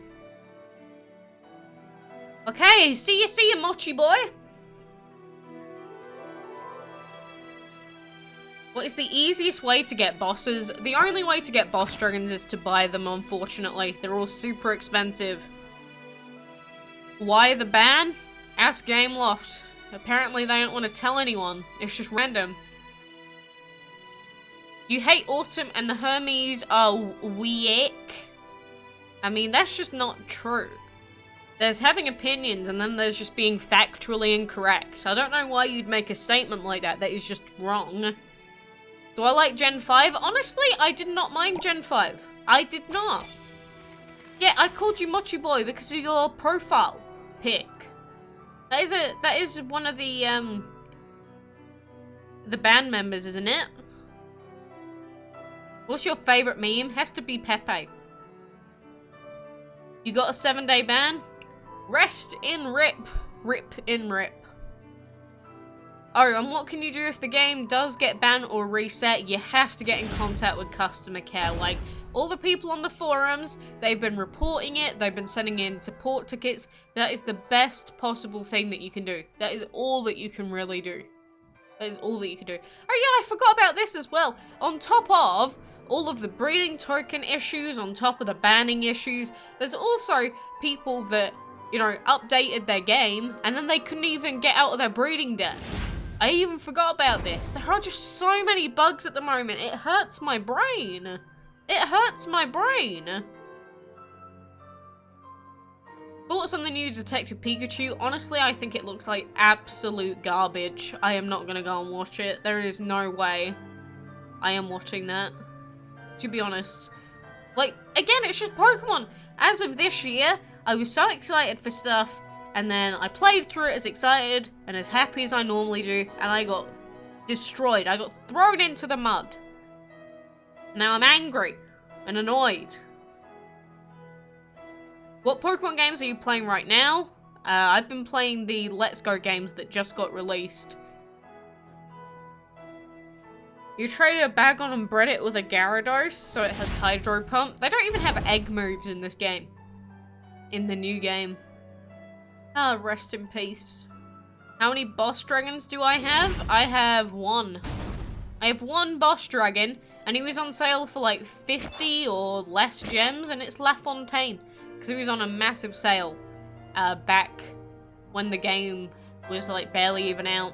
Okay, see you, Mochi boy. What is the easiest way to get bosses? The only way to get boss dragons is to buy them, unfortunately. They're all super expensive. Why the ban? Ask Gameloft. Apparently they don't want to tell anyone. It's just random. You hate Autumn and the Hermes are weak. I mean, that's just not true. There's having opinions and then there's just being factually incorrect. I don't know why you'd make a statement like that. That is just wrong. Do I like Gen 5? Honestly, I did not mind Gen 5. I did not. Yeah, I called you Mochi Boy because of your profile pic. That is one of the band members, isn't it? What's your favorite meme? Has to be Pepe. You got a 7-day ban? Rest in rip. Rip in rip. Oh, and what can you do if the game does get banned or reset? You have to get in contact with customer care. Like, all the people on the forums, they've been reporting it, they've been sending in support tickets. That is the best possible thing that you can do. That is all that you can really do. That is all that you can do. Oh yeah, I forgot about this as well. On top of all of the breeding token issues, on top of the banning issues, there's also people that, you know, updated their game and then they couldn't even get out of their breeding desk. I even forgot about this. There are just so many bugs at the moment. It hurts my brain. It hurts my brain. Thoughts on the new Detective Pikachu? Honestly, I think it looks like absolute garbage. I am not going to go and watch it. There is no way I am watching that. To be honest. Like, again, it's just Pokemon. As of this year, I was so excited for stuff. And then I played through it as excited and as happy as I normally do. And I got destroyed. I got thrown into the mud. Now I'm angry and annoyed. What Pokemon games are you playing right now? I've been playing the Let's Go games that just got released. You traded a Bagon and bred it with a Gyarados, so it has Hydro Pump. They don't even have egg moves in this game. In the new game. Ah, rest in peace. How many boss dragons do I have? I have one. I have one boss dragon, and he was on sale for like 50 or less gems, and it's LaFontaine. Because he was on a massive sale back when the game was like barely even out.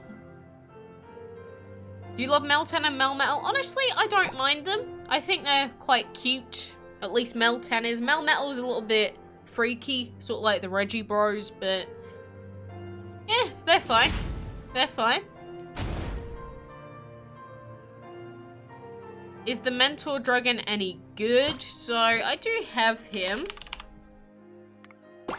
Do you love Meltan and Melmetal? Honestly, I don't mind them. I think they're quite cute. At least Meltan is. Melmetal's a little bit freaky, sort of like the Reggie Bros, but yeah, they're fine. They're fine. Is the Mentor Dragon any good? So, I do have him.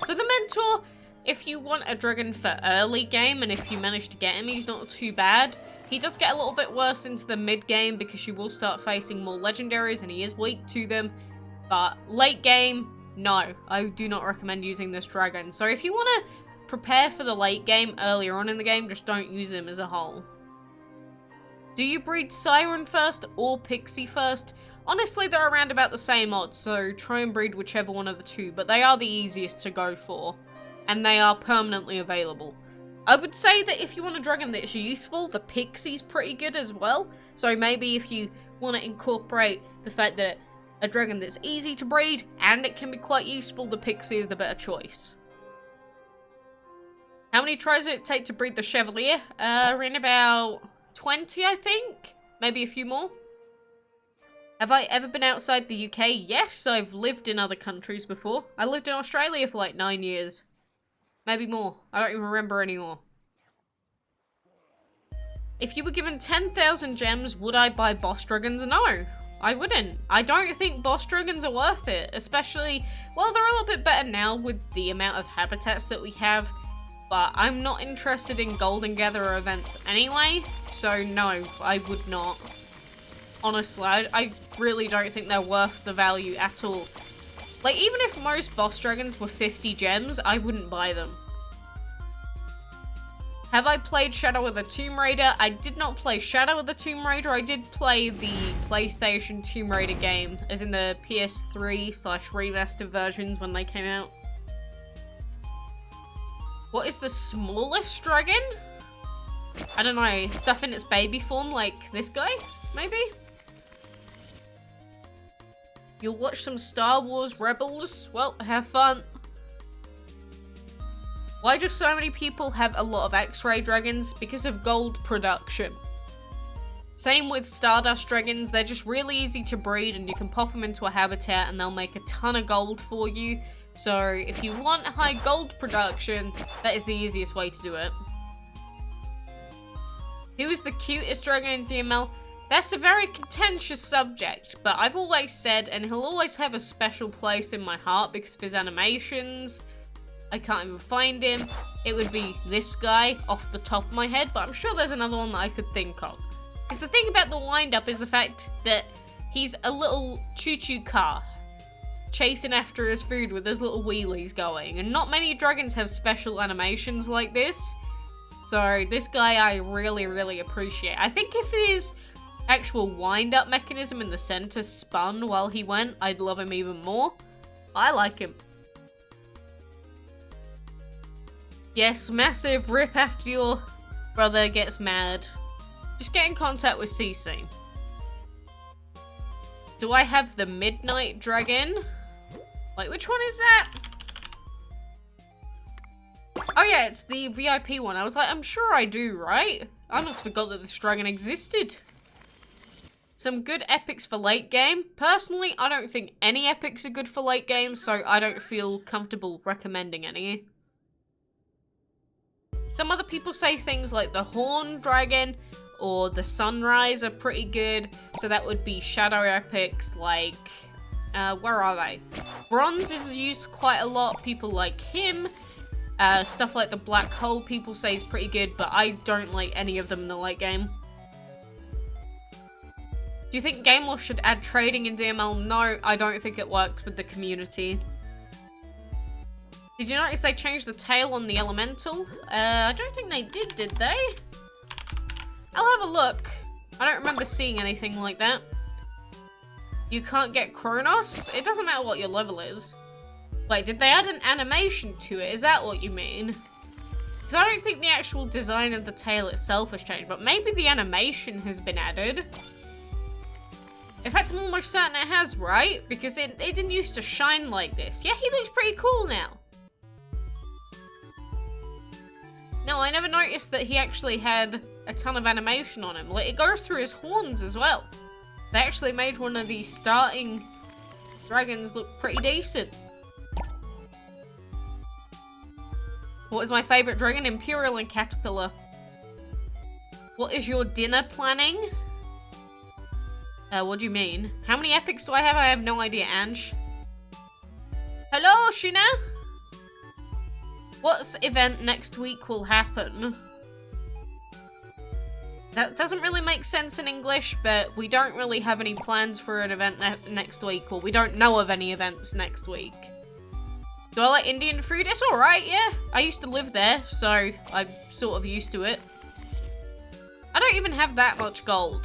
So the Mentor, if you want a dragon for early game, and if you manage to get him, he's not too bad. He does get a little bit worse into the mid game because you will start facing more legendaries and he is weak to them. But late game, no, I do not recommend using this dragon. So if you want to prepare for the late game earlier on in the game, just don't use him as a whole. Do you breed Siren first or Pixie first? Honestly, they're around about the same odds, so try and breed whichever one of the two, but they are the easiest to go for, and they are permanently available. I would say that if you want a dragon that's useful, the Pixie's pretty good as well, so maybe if you want to incorporate the fact that a dragon that's easy to breed, and it can be quite useful, the Pixie is the better choice. How many tries did it take to breed the Chevalier? Around about 20, I think? Maybe a few more? Have I ever been outside the UK? Yes, I've lived in other countries before. I lived in Australia for like 9 years. Maybe more. I don't even remember anymore. If you were given 10,000 gems, would I buy boss dragons? No, I wouldn't. I don't think boss dragons are worth it, especially, well, they're a little bit better now with the amount of habitats that we have, but I'm not interested in Golden Gatherer events anyway, so no, I would not. Honestly, I really don't think they're worth the value at all. Like, even if most boss dragons were 50 gems, I wouldn't buy them. Have I played Shadow of the Tomb Raider? I did not play Shadow of the Tomb Raider. I did play the PlayStation Tomb Raider game, as in the PS3/remastered versions when they came out. What is the smallest dragon? I don't know, stuff in its baby form like this guy, maybe? You'll watch some Star Wars Rebels? Well, have fun. Why do so many people have a lot of X-ray dragons? Because of gold production. Same with Stardust dragons, they're just really easy to breed and you can pop them into a habitat and they'll make a ton of gold for you. So if you want high gold production, that is the easiest way to do it. Who is the cutest dragon in DML? That's a very contentious subject, but I've always said, and he'll always have a special place in my heart because of his animations. I can't even find him. It would be this guy off the top of my head, but I'm sure there's another one that I could think of. Because the thing about the wind-up is the fact that he's a little choo-choo car chasing after his food with his little wheelies going, and not many dragons have special animations like this. So this guy I really, really appreciate. I think if his actual wind-up mechanism in the center spun while he went, I'd love him even more. I like him. Yes, massive rip after your brother gets mad. Just get in contact with CC. Do I have the Midnight Dragon? Wait, which one is that? Oh yeah, it's the VIP one. I was like, I'm sure I do, right? I almost forgot that this dragon existed. Some good epics for late game. Personally, I don't think any epics are good for late game, so I don't feel comfortable recommending any. Some other people say things like the Horn Dragon or the Sunrise are pretty good, so that would be shadow epics like, where are they? Bronze is used quite a lot, people like him. Stuff like the Black Hole people say is pretty good, but I don't like any of them in the late game. Do you think Game Loft should add trading in DML? No, I don't think it works with the community. Did you notice they changed the tail on the Elemental? I don't think they did they? I'll have a look. I don't remember seeing anything like that. You can't get Kronos? It doesn't matter what your level is. Wait, did they add an animation to it? Is that what you mean? Because I don't think the actual design of the tail itself has changed, but maybe the animation has been added. In fact, I'm almost certain it has, right? Because it didn't used to shine like this. Yeah, he looks pretty cool now. No, I never noticed that he actually had a ton of animation on him. Like, it goes through his horns as well. They actually made one of the starting dragons look pretty decent. What is my favourite dragon? Imperial and Caterpillar. What is your dinner planning? What do you mean? How many epics do I have? I have no idea, Ange. Hello, Shina? What event next week will happen? That doesn't really make sense in English, but we don't really have any plans for an event next week, or we don't know of any events next week. Do I like Indian food? It's alright, yeah. I used to live there, so I'm sort of used to it. I don't even have that much gold.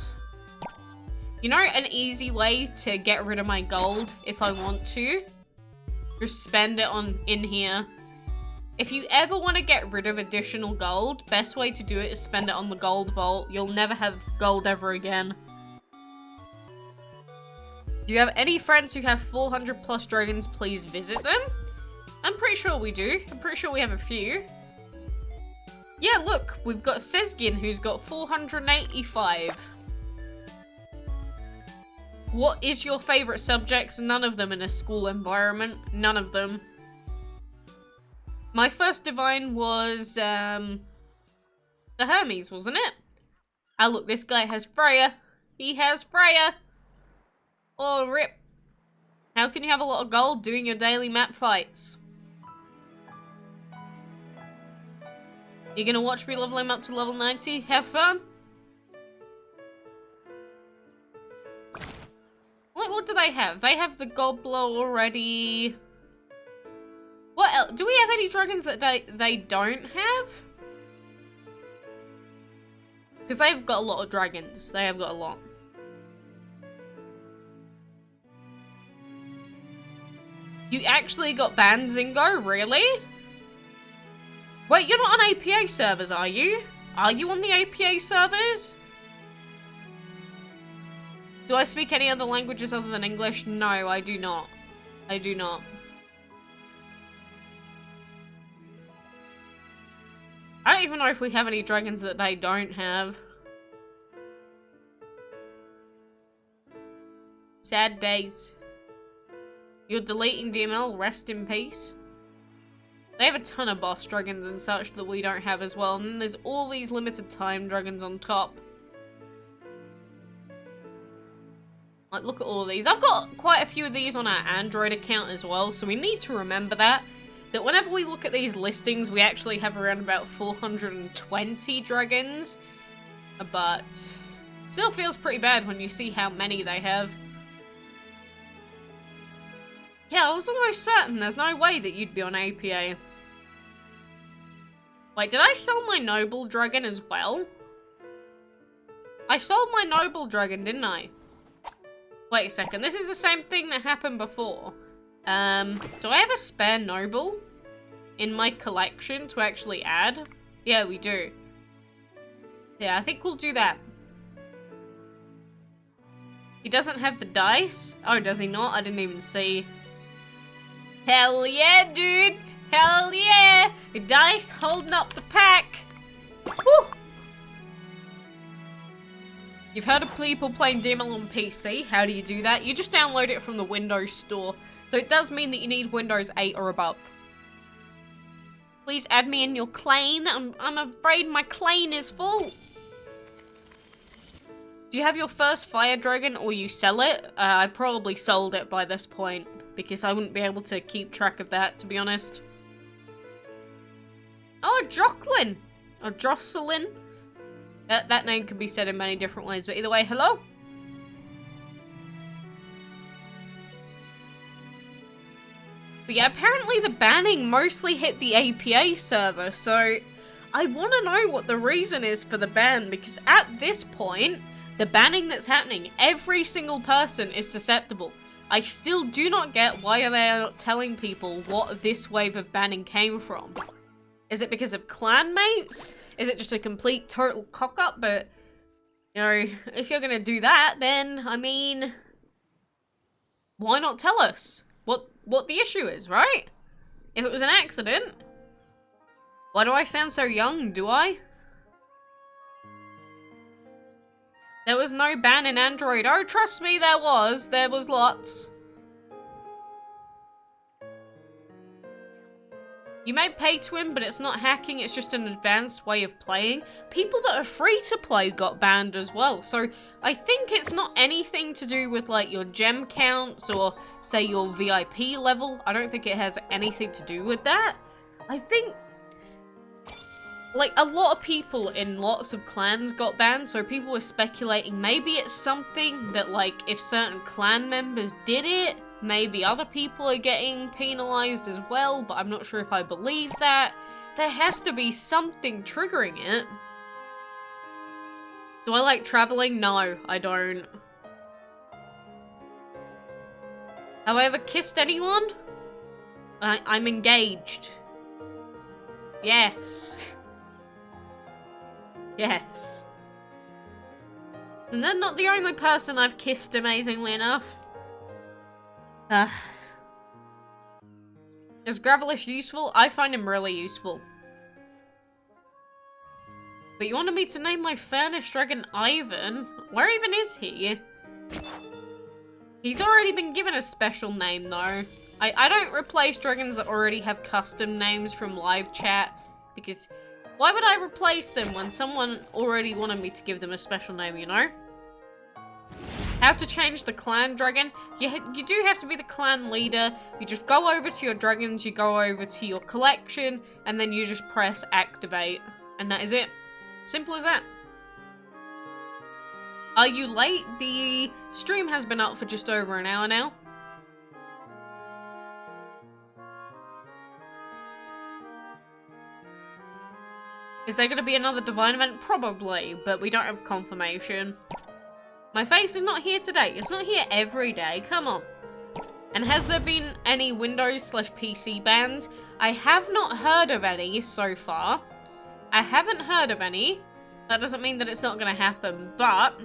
You know, an easy way to get rid of my gold, if I want to, just spend it on in here. If you ever want to get rid of additional gold, best way to do it is spend it on the gold vault. You'll never have gold ever again. Do you have any friends who have 400 plus dragons? Please visit them. I'm pretty sure we do. I'm pretty sure we have a few. Yeah, look, we've got Sezgin who's got 485. What is your favorite subjects? None of them in a school environment. None of them. My first divine was, the Hermes, wasn't it? Oh, look, this guy has Freya. He has Freya. Oh, rip. How can you have a lot of gold doing your daily map fights? You're gonna watch me level him up to level 90? Have fun? Like, what do they have? They have the Gobbler already. What else? Do we have any dragons that they don't have? Because they've got a lot of dragons. They have got a lot. You actually got banned, Zingo? Really? Wait, you're not on APA servers, are you? Are you on the APA servers? Do I speak any other languages other than English? No, I do not. I do not. I don't even know if we have any dragons that they don't have. Sad days. You're deleting DML, rest in peace. They have a ton of boss dragons and such that we don't have as well, and then there's all these limited time dragons on top. Like, look at all of these. I've got quite a few of these on our Android account as well, so we need to remember that whenever we look at these listings, we actually have around about 420 dragons, but still feels pretty bad when you see how many they have. Yeah, I was almost certain there's no way that you'd be on APA. Wait, did I sell my noble dragon as well? I sold my noble dragon, didn't I? Wait a second, this is the same thing that happened before. Do I have a spare noble in my collection to actually add? Yeah, we do. Yeah, I think we'll do that. He doesn't have the dice? Oh, does he not? I didn't even see. Hell yeah, dude! Hell yeah! The dice holding up the pack! Woo! You've heard of people playing DML on PC. How do you do that? You just download it from the Windows Store. So it does mean that you need Windows 8 or above. Please add me in your clan. I'm afraid my clan is full. Do you have your first fire dragon or you sell it? I probably sold it by this point because I wouldn't be able to keep track of that, to be honest. Oh, Jocelyn. Or Jocelyn. That name can be said in many different ways, but either way, hello? But yeah, apparently the banning mostly hit the APA server, so I want to know what the reason is for the ban, because at this point, the banning that's happening, every single person is susceptible. I still do not get why they are not telling people what this wave of banning came from. Is it because of clanmates? Is it just a complete total cock-up? But, you know, if you're gonna do that, then, I mean, why not tell us what the issue is, right? If it was an accident, why do I sound so young, do I? There was no ban in Android. Oh, trust me, there was lots. You may pay to win, but it's not hacking, it's just an advanced way of playing. People that are free to play got banned as well, so I think it's not anything to do with like your gem counts or say your VIP level. I don't think it has anything to do with that. I think like a lot of people in lots of clans got banned, so people were speculating maybe it's something that like if certain clan members did it, maybe other people are getting penalized as well, but I'm not sure if I believe that. There has to be something triggering it. Do I like traveling? No, I don't. Have I ever kissed anyone? I'm engaged. Yes. Yes. And they're not the only person I've kissed, amazingly enough. Is Gravelish useful? I find him really useful. But you wanted me to name my furnace dragon Ivan? Where even is he? He's already been given a special name though. I don't replace dragons that already have custom names from live chat, because why would I replace them when someone already wanted me to give them a special name, you know? How to change the clan dragon? You do have to be the clan leader. You just go over to your dragons, you go over to your collection, and then you just press activate. And that is it. Simple as that. Are you late? The stream has been up for just over an hour now. Is there going to be another divine event? Probably, but we don't have confirmation. My face is not here today. It's not here every day. Come on. And has there been any Windows/PC bans? I have not heard of any so far. I haven't heard of any. That doesn't mean that it's not going to happen, but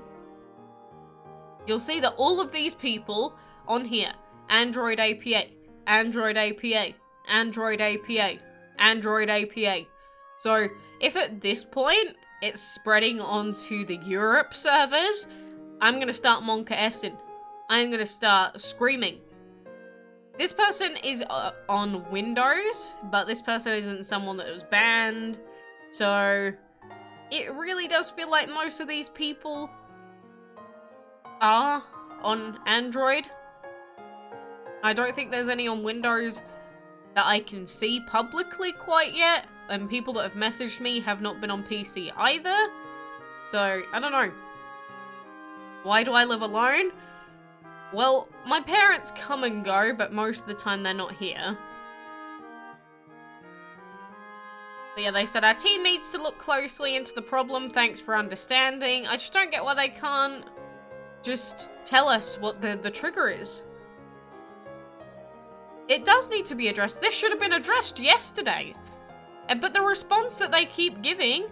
you'll see that all of these people on here, Android APA, Android APA, Android APA, Android APA. So if at this point it's spreading onto the Europe servers, I'm going to start Monka Essen. I'm going to start screaming. This person is on Windows, but this person isn't someone that was banned. So it really does feel like most of these people are on Android. I don't think there's any on Windows that I can see publicly quite yet. And people that have messaged me have not been on PC either. So, I don't know. Why do I live alone? Well, my parents come and go, but most of the time they're not here. But yeah, they said our team needs to look closely into the problem. Thanks for understanding. I just don't get why they can't just tell us what the trigger is. It does need to be addressed. This should have been addressed yesterday. But the response that they keep giving,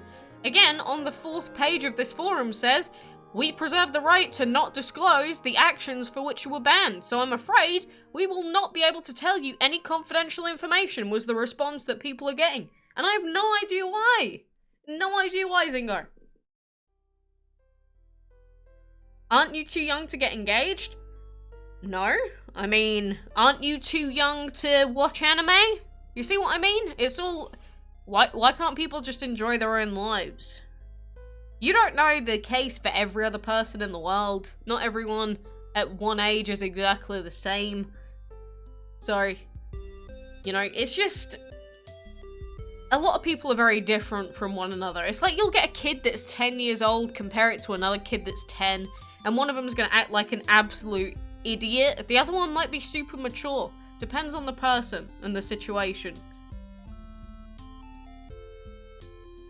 again, on the 4th page of this forum says, we preserve the right to not disclose the actions for which you were banned, so I'm afraid we will not be able to tell you any confidential information, was the response that people are getting. And I have no idea why. No idea why, Zingo. Aren't you too young to get engaged? No. I mean, aren't you too young to watch anime? You see what I mean? It's all... Why can't people just enjoy their own lives? You don't know the case for every other person in the world. Not everyone at one age is exactly the same. So, you know, it's just... A lot of people are very different from one another. It's like you'll get a kid that's 10 years old, compare it to another kid that's 10, and one of them's gonna act like an absolute idiot. The other one might be super mature. Depends on the person and the situation.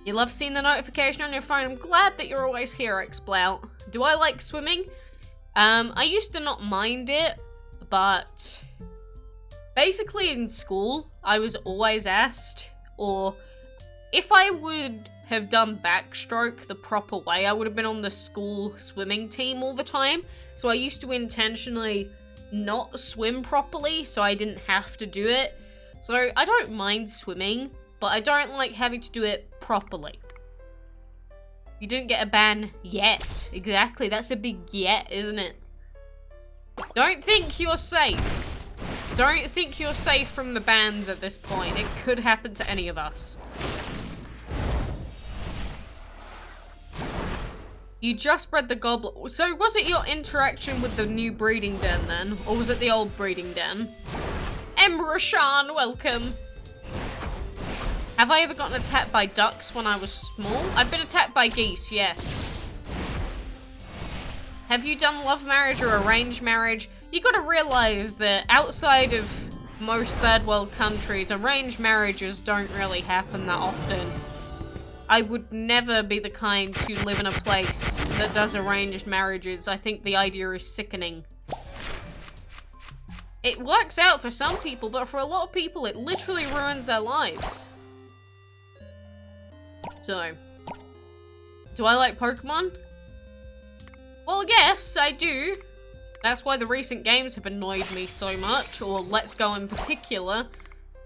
You love seeing the notification on your phone. I'm glad that you're always here, Xblout. Do I like swimming? I used to not mind it, but basically in school, I was always asked, or if I would have done backstroke the proper way, I would have been on the school swimming team all the time. So I used to intentionally not swim properly, so I didn't have to do it. So I don't mind swimming, but I don't like having to do it properly. You didn't get a ban yet. Exactly, that's a big yet, isn't it? Don't think you're safe. don't think you're safe from the bans at this point. It could happen to any of us. You just bred the goblet. So was it your interaction with the new breeding den then? Or was it the old breeding den? Emrashan, welcome. Have I ever gotten attacked by ducks when I was small? I've been attacked by geese, yes. Have you done love marriage or arranged marriage? You gotta realize that outside of most third world countries, arranged marriages don't really happen that often. I would never be the kind to live in a place that does arranged marriages. I think the idea is sickening. It works out for some people, but for a lot of people, it literally ruins their lives. So, do I like Pokemon? Well, yes, I do. That's why the recent games have annoyed me so much, or Let's Go in particular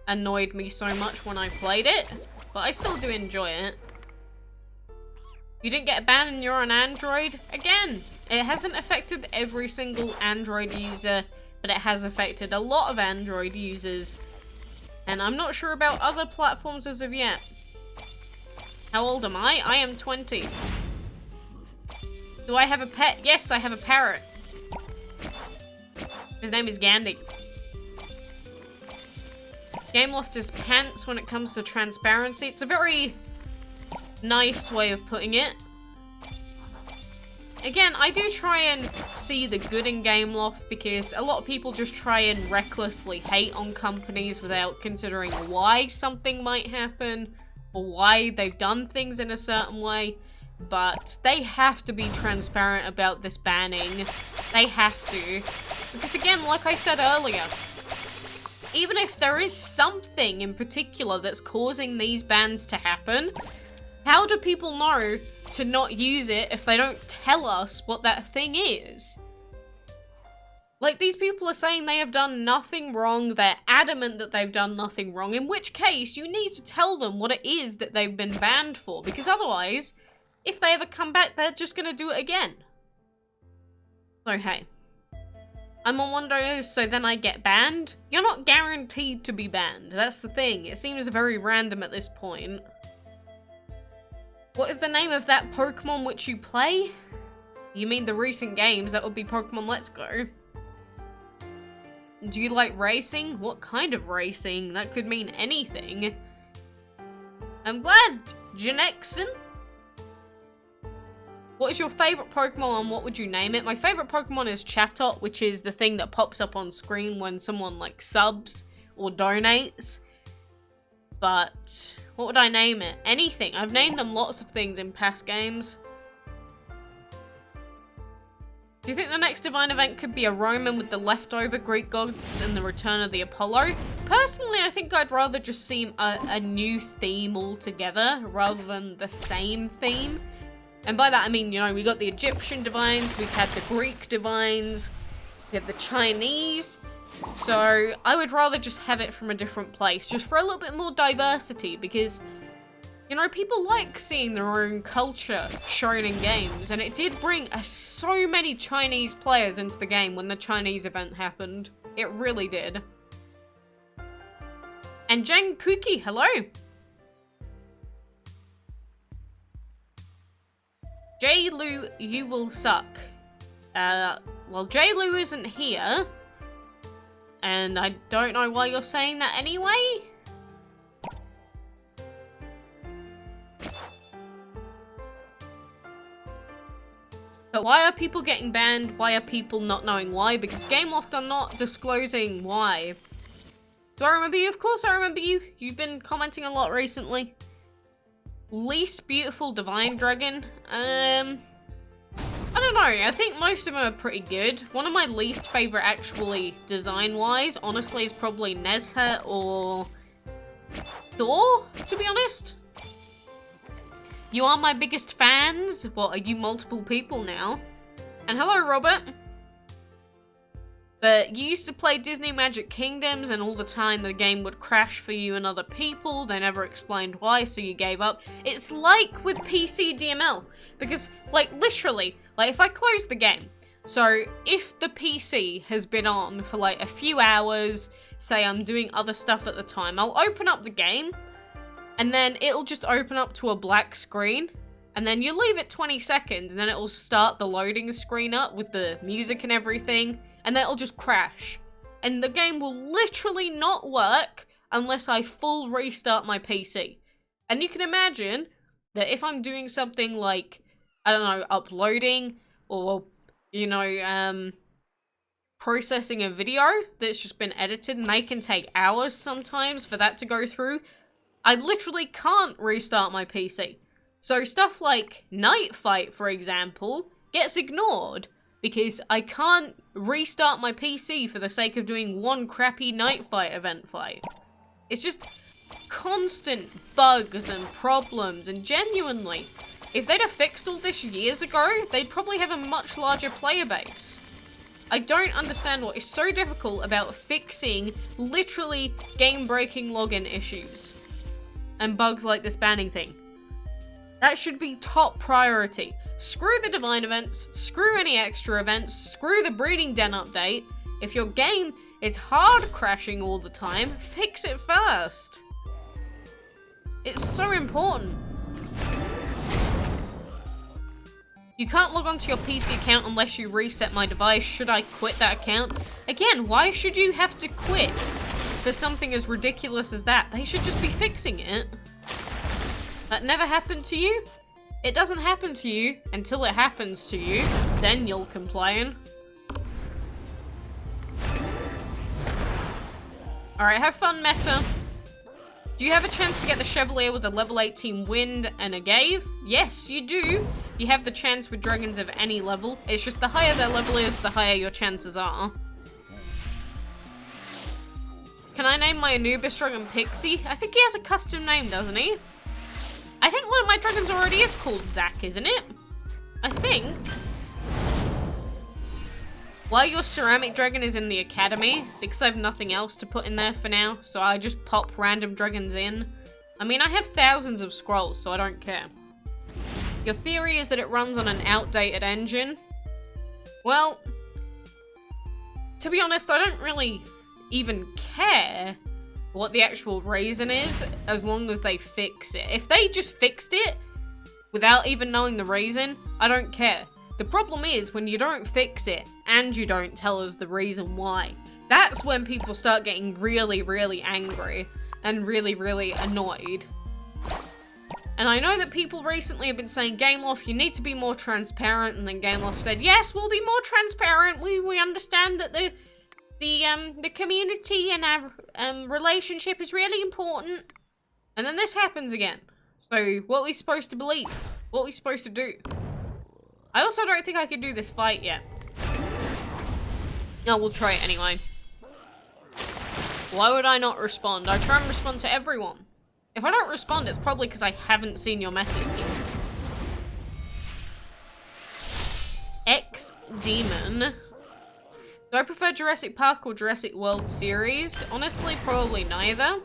annoyed me so much when I played it, but I still do enjoy it. You didn't get banned and you're on Android? Again, it hasn't affected every single Android user, but it has affected a lot of Android users, and I'm not sure about other platforms as of yet. How old am I? I am 20. Do I have a pet? Yes, I have a parrot. His name is Gandhi. Gameloft is pants when it comes to transparency. It's a very nice way of putting it. Again, I do try and see the good in Gameloft because a lot of people just try and recklessly hate on companies without considering why something might happen or why they've done things in a certain way. But they have to be transparent about this banning. They have to. Because again, like I said earlier, even if there is something in particular that's causing these bans to happen, how do people know to not use it if they don't tell us what that thing is? Like, these people are saying they have done nothing wrong, they're adamant that they've done nothing wrong, in which case you need to tell them what it is that they've been banned for, because otherwise, if they ever come back, they're just gonna do it again. So hey, I'm on Windows, so then I get banned? You're not guaranteed to be banned, that's the thing. It seems very random at this point. What is the name of that Pokemon which you play? You mean the recent games? That would be Pokemon Let's Go. Do you like racing? What kind of racing? That could mean anything. I'm glad, Janexon. What is your favourite Pokemon and what would you name it? My favourite Pokemon is Chatot, which is the thing that pops up on screen when someone like subs or donates. But what would I name it? Anything. I've named them lots of things in past games. Do you think the next Divine event could be a Roman with the leftover Greek gods and the return of the Apollo? Personally, I think I'd rather just see a new theme altogether rather than the same theme. And by that I mean, you know, we got the Egyptian divines, we've had the Greek divines, we have the Chinese. So I would rather just have it from a different place, just for a little bit more diversity, because, you know, people like seeing their own culture shown in games, and it did bring so many Chinese players into the game when the Chinese event happened. It really did. And Jang Kuki, hello! J-Lu, you will suck. Well, J-Lu isn't here. And I don't know why you're saying that anyway. But why are people getting banned? Why are people not knowing why? Because Gameloft are not disclosing why. Do I remember you? Of course I remember you. You've been commenting a lot recently. Least beautiful Divine Dragon? I don't know. I think most of them are pretty good. One of my least favorite, actually, design-wise, honestly, is probably Nezha or Thor, to be honest. You are my biggest fans? What, are you multiple people now? And hello, Robert. But you used to play Disney Magic Kingdoms and all the time the game would crash for you and other people. They never explained why, so you gave up. It's like with PC DML. Because, like, literally, like, if I close the game, so if the PC has been on for, like, a few hours, say I'm doing other stuff at the time, I'll open up the game, and then it'll just open up to a black screen, and then you leave it 20 seconds, and then it'll start the loading screen up with the music and everything, and then it'll just crash. And the game will literally not work unless I full restart my PC. And you can imagine that if I'm doing something like, I don't know, uploading, or, you know, processing a video that's just been edited, and they can take hours sometimes for that to go through, I literally can't restart my PC. So stuff like Night Fight, for example, gets ignored because I can't restart my PC for the sake of doing one crappy Night Fight event fight. It's just constant bugs and problems, and genuinely, if they'd have fixed all this years ago, they'd probably have a much larger player base. I don't understand what is so difficult about fixing literally game-breaking login issues and bugs like this banning thing. That should be top priority. Screw the Divine events, screw any extra events, screw the Breeding Den update. If your game is hard crashing all the time, fix it first. It's so important. You can't log onto your PC account unless you reset my device. Should I quit that account? Again, why should you have to quit for something as ridiculous as that? They should just be fixing it. That never happened to you? It doesn't happen to you until it happens to you. Then you'll complain. Alright, have fun, Meta. Do you have a chance to get the Chevalier with a level 18 Wind and a Gave? Yes, you do. You have the chance with dragons of any level. It's just the higher their level is, the higher your chances are. Can I name my Anubis dragon Pixie? I think he has a custom name, doesn't he? I think one of my dragons already is called Zack, isn't it? I think. While your ceramic dragon is in the academy, because I have nothing else to put in there for now, so I just pop random dragons in. I mean, I have thousands of scrolls, so I don't care. Your theory is that it runs on an outdated engine. Well, to be honest, I don't really even care what the actual reason is, as long as they fix it. If they just fixed it without even knowing the reason, I don't care. The problem is when you don't fix it and you don't tell us the reason why. That's when people start getting really, really angry and really, really annoyed. And I know that people recently have been saying, Gameloft, you need to be more transparent, and then Gameloft said, yes, we'll be more transparent. We understand that the community and our relationship is really important. And then this happens again. So what are we supposed to believe? What are we supposed to do? I also don't think I can do this fight yet. No, we'll try it anyway. Why would I not respond? I try and respond to everyone. If I don't respond, it's probably because I haven't seen your message. X-Demon. Do I prefer Jurassic Park or Jurassic World series? Honestly, probably neither.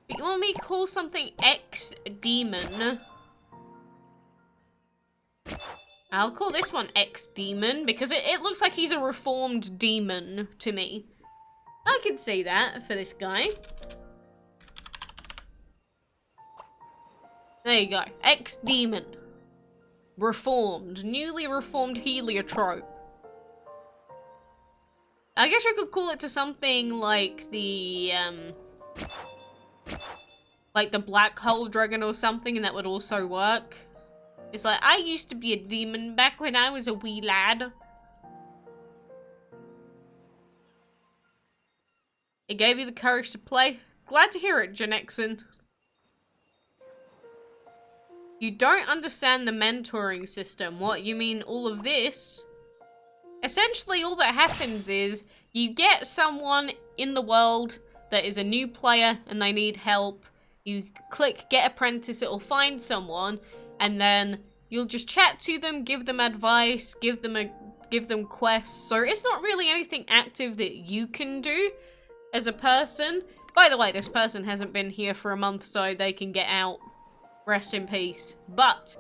But you want me to call something X-Demon? I'll call this one X-Demon because it looks like he's a reformed demon to me. I can see that for this guy. There you go. X-Demon. Reformed. Newly reformed heliotrope. I guess I could call it to something like the black hole dragon or something, and that would also work. It's like, I used to be a demon back when I was a wee lad. It gave you the courage to play. Glad to hear it, Janexon. You don't understand the mentoring system. What, you mean all of this? Essentially, all that happens is you get someone in the world that is a new player and they need help. You click Get Apprentice, it'll find someone, and then you'll just chat to them, give them advice, give them quests. So it's not really anything active that you can do as a person. By the way, this person hasn't been here for a month, so they can get out. Rest in peace. But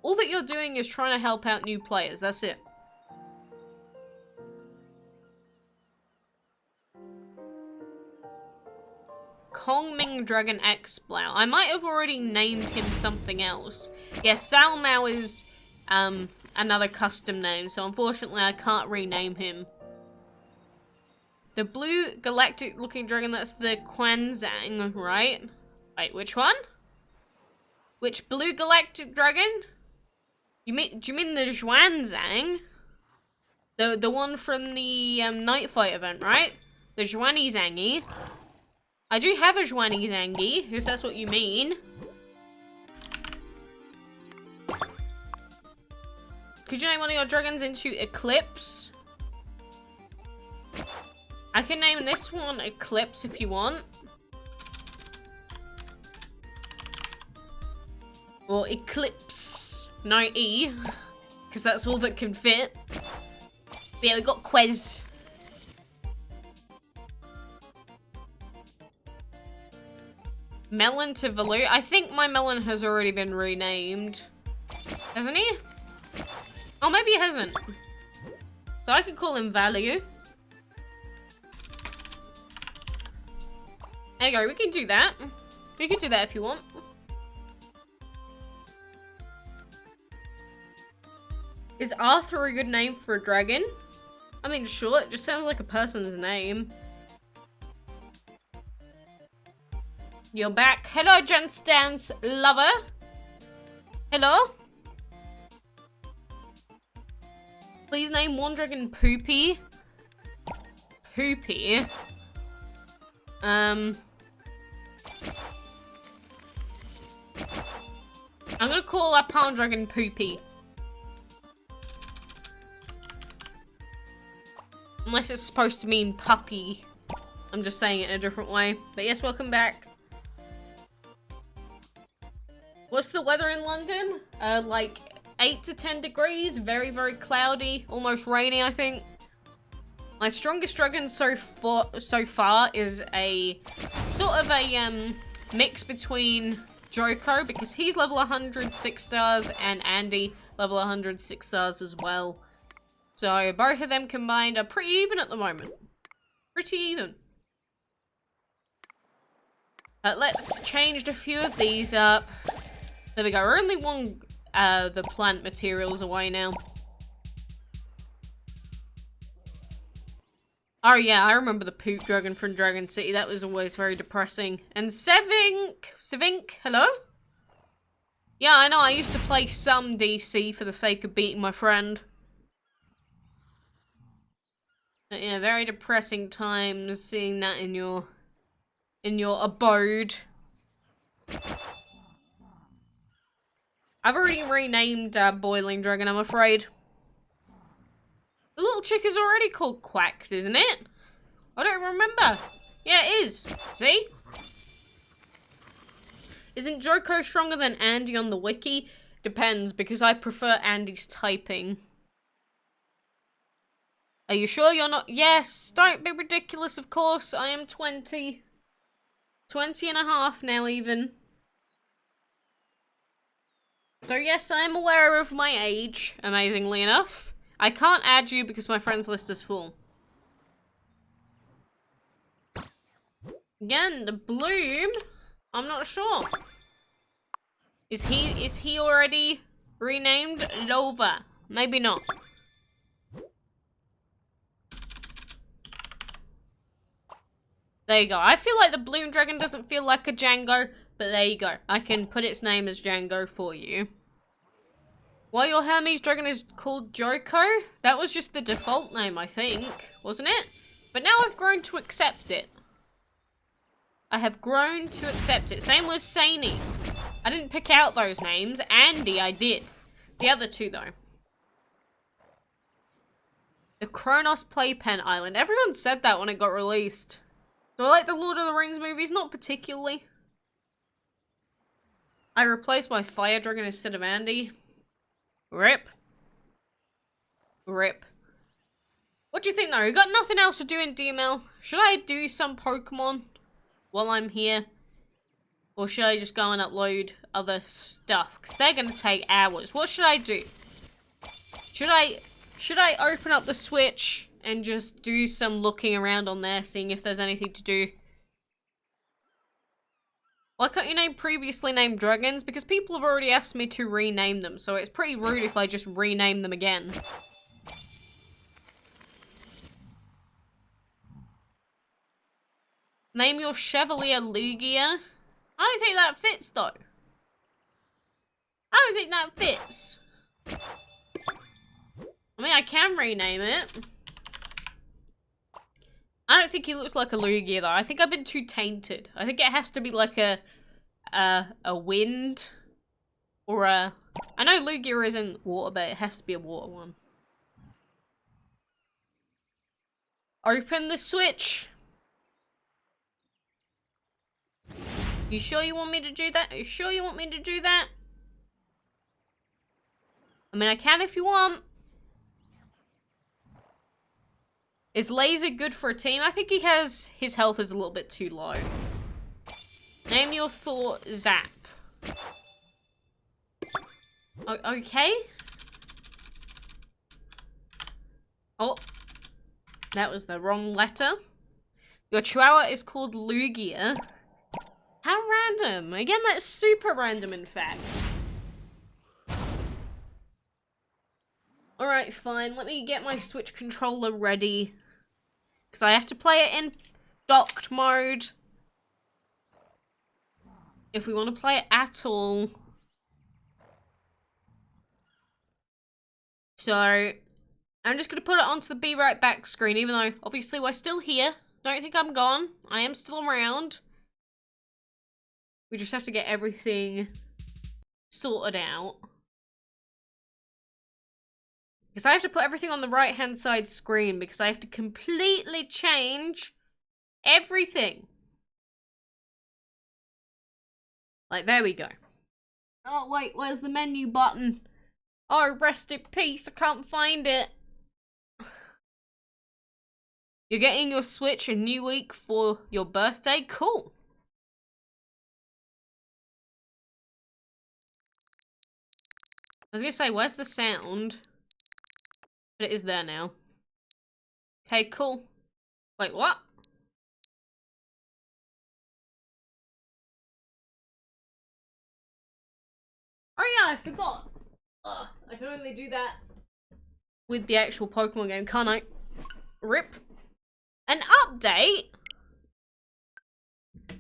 all that you're doing is trying to help out new players. That's it. Long Dragon X Blau. I might have already named him something else. Yes, Salmao is another custom name, so unfortunately I can't rename him. The blue galactic looking dragon, that's the Quanzang, right? Wait, which one? Which blue galactic dragon? Do you mean the Zhuanzang? The one from the Night Fight event, right? The Zhuani Zangi. I do have a Zhuani Zangi, if that's what you mean. Could you name one of your dragons into Eclipse? I can name this one Eclipse if you want. Or Eclipse. No E. Because that's all that can fit. But yeah, we got Quez. Melon to Valoo. I think my melon has already been renamed. Hasn't he? Oh, maybe he hasn't. So I could call him Value. There you go, we can do that. We can do that if you want. Is Arthur a good name for a dragon? I mean, sure, it just sounds like a person's name. You're back. Hello, Jenstan's lover. Hello? Please name one dragon Poopy. Poopy. I'm gonna call our palm dragon Poopy. Unless it's supposed to mean puppy. I'm just saying it in a different way. But yes, welcome back. What's the weather in London? Like 8 to 10 degrees. Very, very cloudy. Almost rainy, I think. My strongest dragon so far is a sort of a mix between Joko, because he's level 100 6 stars, and Andy level 100 6 stars as well. So both of them combined are pretty even at the moment. Pretty even. Let's change a few of these up. There we go. We're only one the plant materials away now. Oh yeah, I remember the poop dragon from Dragon City. That was always very depressing. And Sevink, hello? Yeah, I know, I used to play some DC for the sake of beating my friend. But yeah, very depressing times seeing that in your abode. I've already renamed Boiling Dragon, I'm afraid. The little chick is already called Quacks, isn't it? I don't remember. Yeah, it is. See? Isn't Joko stronger than Andy on the wiki? Depends, because I prefer Andy's typing. Are you sure you're not? Yes, don't be ridiculous, of course. I am 20. 20 and a half now, even. So yes, I am aware of my age, amazingly enough. I can't add you because my friends list is full. Again, the Bloom, I'm not sure. Is he already renamed Lova? Maybe not. There you go. I feel like the Bloom Dragon doesn't feel like a Django, but there you go. I can put its name as Django for you. Why your Hermes Dragon is called Joko? That was just the default name, I think. Wasn't it? But now I've grown to accept it. I have grown to accept it. Same with Saini. I didn't pick out those names. Andy, I did. The other two, though. The Kronos Playpen Island. Everyone said that when it got released. Do I like the Lord of the Rings movies? Not particularly. I replaced my Fire Dragon instead of Andy. Rip. Rip. What do you think though? We got nothing else to do in DML. Should I do some Pokemon while I'm here? Or should I just go and upload other stuff? Because they're going to take hours. What should I do? Should I open up the Switch and just do some looking around on there, seeing if there's anything to do? Why can't you name previously named dragons? Because people have already asked me to rename them, so it's pretty rude if I just rename them again. Name your Chevalier Lugia. I don't think that fits, though. I don't think that fits. I mean, I can rename it. I don't think he looks like a Lugia, though. I think I've been too tainted. I think it has to be like a wind. Or a... I know Lugia isn't water, but it has to be a water one. Open the switch. You sure you want me to do that? Are you sure you want me to do that? I mean, I can if you want. Is Laser good for a team? I think his health is a little bit too low. Name your Thor Zap. Okay. Oh. That was the wrong letter. Your Chihuahua is called Lugia. How random. Again, that's super random, in fact. Alright, fine. Let me get my Switch controller ready. Because I have to play it in docked mode. If we want to play it at all. So, I'm just going to put it onto the Be Right Back screen, even though, obviously, we're still here. Don't think I'm gone. I am still around. We just have to get everything sorted out. Because I have to put everything on the right-hand side screen because I have to completely change everything. Like, there we go. Oh, wait, where's the menu button? Oh, rest in peace, I can't find it. You're getting your Switch a new week for your birthday? Cool. I was gonna say, where's the sound? But it is there now. Okay, cool. Wait, what? Oh yeah, I forgot. I can only do that with the actual Pokemon game, can't I? Rip. An update?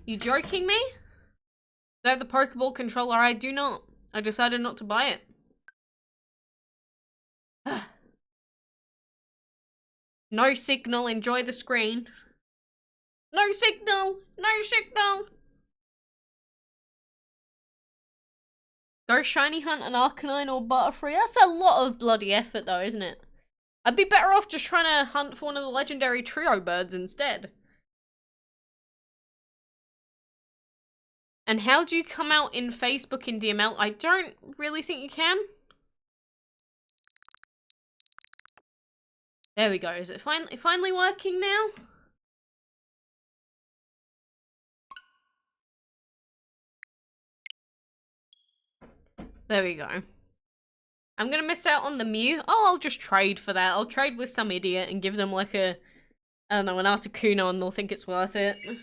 You joking me? Do I have the Pokeball controller? I do not. I decided not to buy it. No signal, enjoy the screen. No signal! No signal! Go shiny hunt an Arcanine or Butterfree. That's a lot of bloody effort though, isn't it? I'd be better off just trying to hunt for one of the legendary trio birds instead. And how do you come out in Facebook in DML? I don't really think you can. There we go. Is it finally working now? There we go. I'm gonna miss out on the Mew. Oh, I'll just trade for that. I'll trade with some idiot and give them like a, I don't know, an Articuno and they'll think it's worth it. And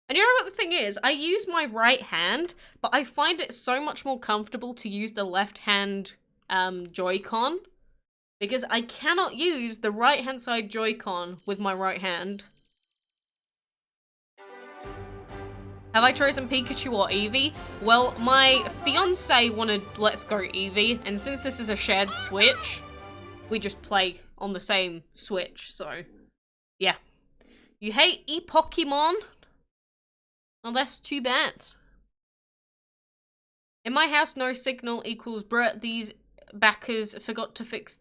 you know what the thing is? I use my right hand, but I find it so much more comfortable to use the left hand Joy-Con. Because I cannot use the right hand side Joy-Con with my right hand. Have I chosen Pikachu or Eevee? Well, my fiance wanted Let's Go Eevee, and since this is a shared Switch, we just play on the same Switch, so yeah. You hate Pokemon? Well, that's too bad. In my house, no signal equals bruh, these backers forgot to fix...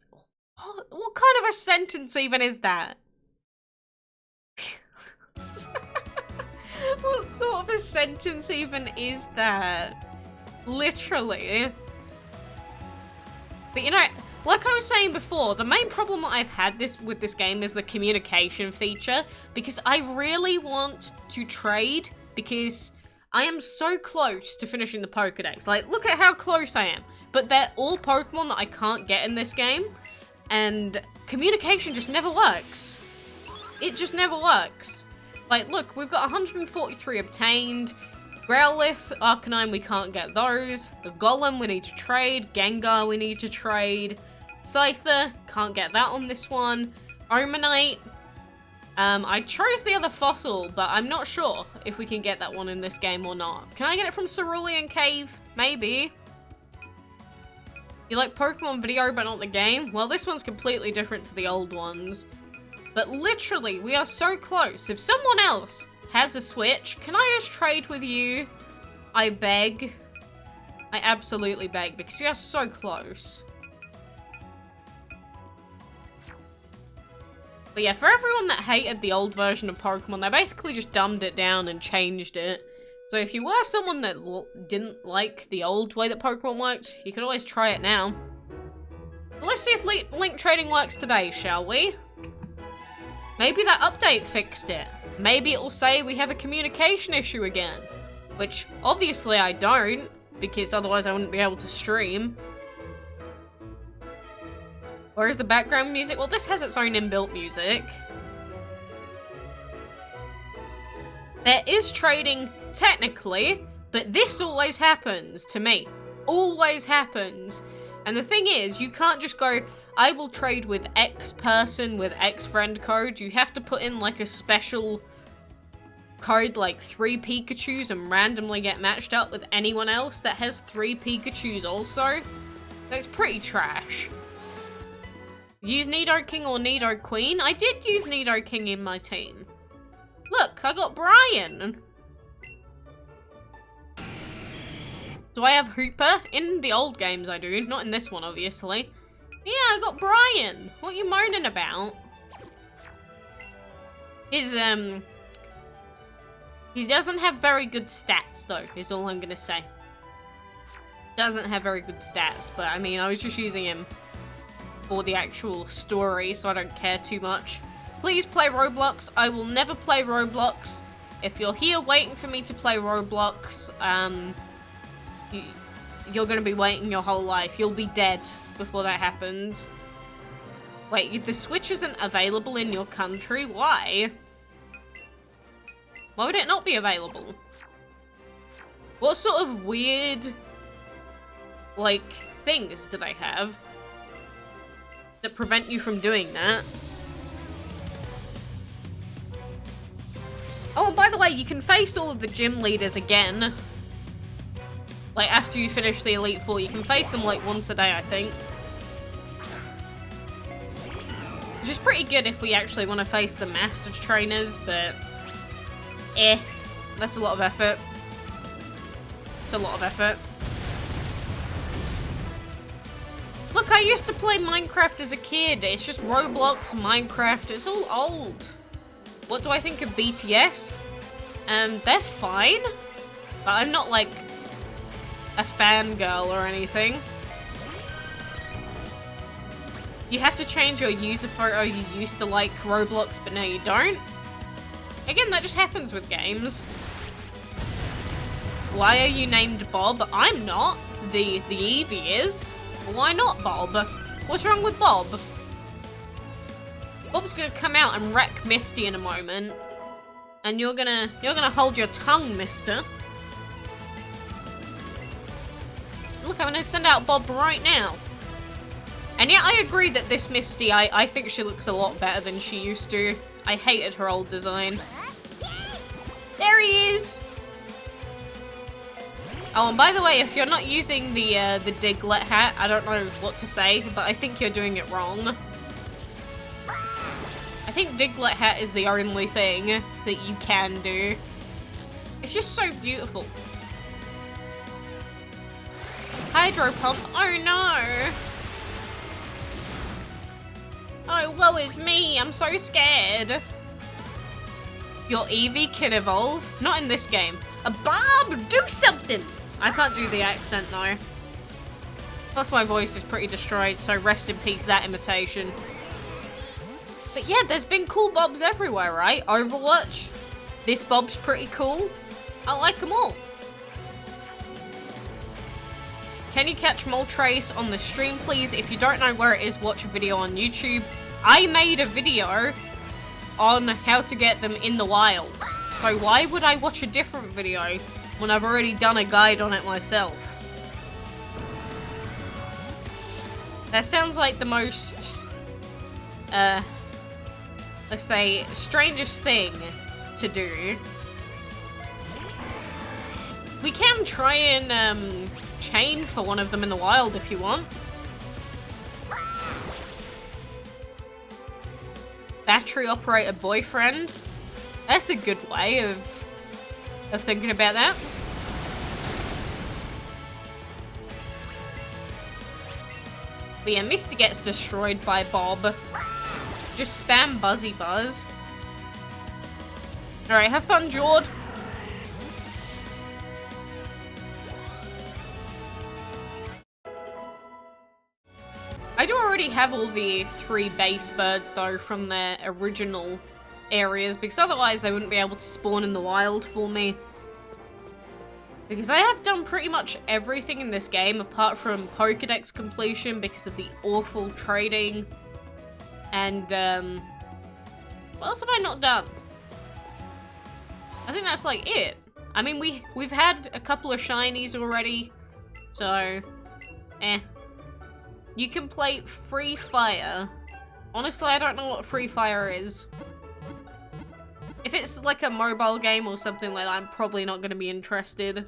What kind of a sentence even is that? What sort of a sentence even is that? Literally. But you know, like I was saying before, the main problem that I've had with this game is the communication feature, because I really want to trade, because I am so close to finishing the Pokedex. Like, look at how close I am. But they're all Pokemon that I can't get in this game, and communication just never works. It just never works. Like, look, we've got 143 obtained. Growlithe, Arcanine, we can't get those. The Golem, we need to trade. Gengar, we need to trade. Scyther, can't get that on this one. Omanite. I chose the other fossil, but I'm not sure if we can get that one in this game or not. Can I get it from Cerulean Cave? Maybe. You like Pokemon video but not the game? Well, this one's completely different to the old ones. But literally, we are so close. If someone else has a Switch, can I just trade with you? I beg. I absolutely beg, because we are so close. But yeah, for everyone that hated the old version of Pokemon, they basically just dumbed it down and changed it. So if you were someone that didn't like the old way that Pokemon worked, you could always try it now. But let's see if link trading works today, shall we? Maybe that update fixed it. Maybe it will say we have a communication issue again. Which, obviously I don't, because otherwise I wouldn't be able to stream. Where is the background music? Well, this has its own inbuilt music. There is trading, technically, but this always happens to me. Always happens. And the thing is, you can't just go, I will trade with X person with X friend code. You have to put in like a special code, like 3 Pikachus, and randomly get matched up with anyone else that has 3 Pikachus also. So it's pretty trash. Use Nidoking or Nidoqueen? I did use Nidoking in my team. Look, I got Brian. Do I have Hooper? In the old games I do, not in this one obviously. Yeah, I got Brian. What are you moaning about? He doesn't have very good stats though, is all I'm gonna say. Doesn't have very good stats, but I mean, I was just using him for the actual story, so I don't care too much. Please play Roblox. I will never play Roblox. If you're here waiting for me to play Roblox, you're gonna be waiting your whole life. You'll be dead before that happens. Wait, the Switch isn't available in your country? Why? Why would it not be available? What sort of weird, like, things do they have that prevent you from doing that? Oh, and by the way, you can face all of the gym leaders again. Like, after you finish the Elite Four, you can face them, like, once a day, I think. Which is pretty good if we actually want to face the Master Trainers, but... that's a lot of effort. It's a lot of effort. Look, I used to play Minecraft as a kid. It's just Roblox, Minecraft. It's all old. What do I think of BTS? They're fine. But I'm not, like, a fangirl or anything. You have to change your user photo. You used to like Roblox, but now you don't. Again, that just happens with games. Why are you named Bob? I'm not. The Eevee is. Why not Bob? What's wrong with Bob? Bob's gonna come out and wreck Misty in a moment. And you're gonna hold your tongue, mister. Look, I'm gonna send out Bob right now. And yeah, I agree that this Misty, I think she looks a lot better than she used to. I hated her old design. There he is! Oh, and by the way, if you're not using the Diglett hat, I don't know what to say, but I think you're doing it wrong. I think Diglett hat is the only thing that you can do. It's just so beautiful. Hydro Pump, oh no! Oh, woe is me, I'm so scared. Your Eevee can evolve? Not in this game. Bob, do something! I can't do the accent though. Plus my voice is pretty destroyed, so rest in peace that imitation. But yeah, there's been cool Bobs everywhere, right? Overwatch. This Bob's pretty cool. I like them all. Can you catch Moltres on the stream, please? If you don't know where it is, watch a video on YouTube. I made a video on how to get them in the wild. So why would I watch a different video when I've already done a guide on it myself? That sounds like the most, let's say, strangest thing to do. We can try and chain for one of them in the wild if you want. Battery operator boyfriend. That's a good way of thinking about that. But yeah, Misty gets destroyed by Bob. Just spam Buzzy Buzz. Alright, have fun, Jord. I do already have all the 3 base birds though from their original areas, because otherwise they wouldn't be able to spawn in the wild for me. Because I have done pretty much everything in this game apart from Pokédex completion because of the awful trading. And what else have I not done? I think that's like it. I mean, we've had a couple of shinies already, so You can play Free Fire. Honestly, I don't know what Free Fire is. If it's like a mobile game or something like that, I'm probably not going to be interested.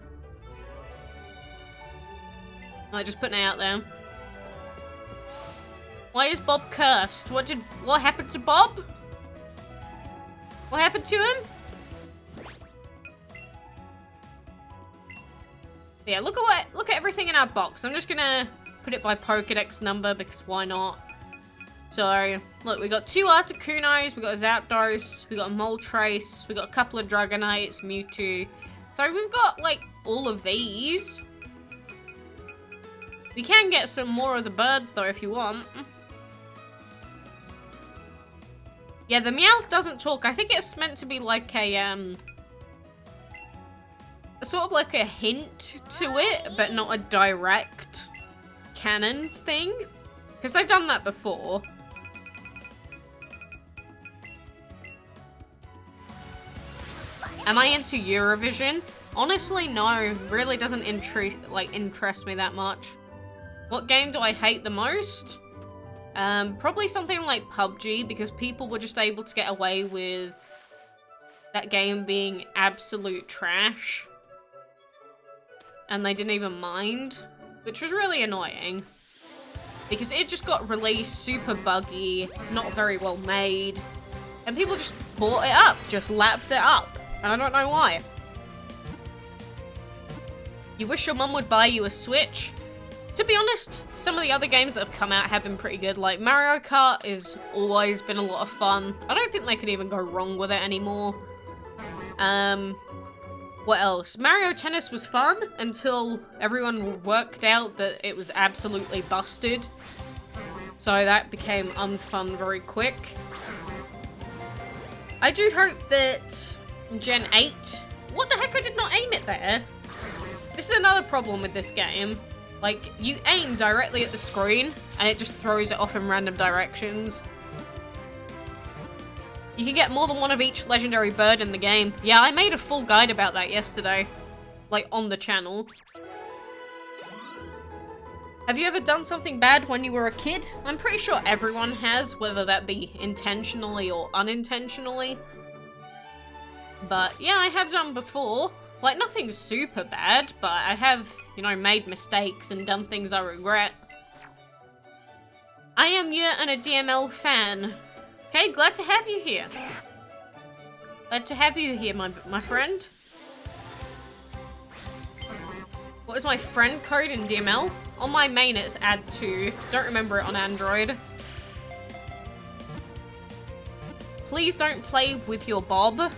Like, just putting it out there. Why is Bob cursed? What happened to Bob? What happened to him? Yeah, look at everything in our box. I'm just gonna put it by Pokédex number because why not? So, look, we got 2 Articunos, we got a Zapdos, we got a Moltres, we got a couple of Dragonites, Mewtwo. So we've got, like, all of these. We can get some more of the birds, though, if you want. Yeah, the Meowth doesn't talk. I think it's meant to be like a, sort of like a hint to it, but not a direct canon thing. Because they've done that before. Am I into Eurovision? Honestly, no. Really doesn't interest me that much. What game do I hate the most? Probably something like PUBG, because people were just able to get away with that game being absolute trash. And they didn't even mind, which was really annoying. Because it just got released super buggy, not very well made, and people just bought it up, just lapped it up. And I don't know why. You wish your mum would buy you a Switch? To be honest, some of the other games that have come out have been pretty good. Like, Mario Kart has always been a lot of fun. I don't think they could even go wrong with it anymore. What else? Mario Tennis was fun until everyone worked out that it was absolutely busted. So that became unfun very quick. I do hope that Gen 8... What the heck? I did not aim it there. This is another problem with this game. Like, you aim directly at the screen, and it just throws it off in random directions. You can get more than one of each legendary bird in the game. Yeah, I made a full guide about that yesterday. Like, on the channel. Have you ever done something bad when you were a kid? I'm pretty sure everyone has, whether that be intentionally or unintentionally. But, yeah, I have done before. Like, nothing super bad, but I have, you know, made mistakes and done things I regret. I am Yurt and a DML fan. Okay, glad to have you here. Glad to have you here, my friend. What is my friend code in DML? On my main it's add2. Don't remember it on Android. Please don't play with your Bob.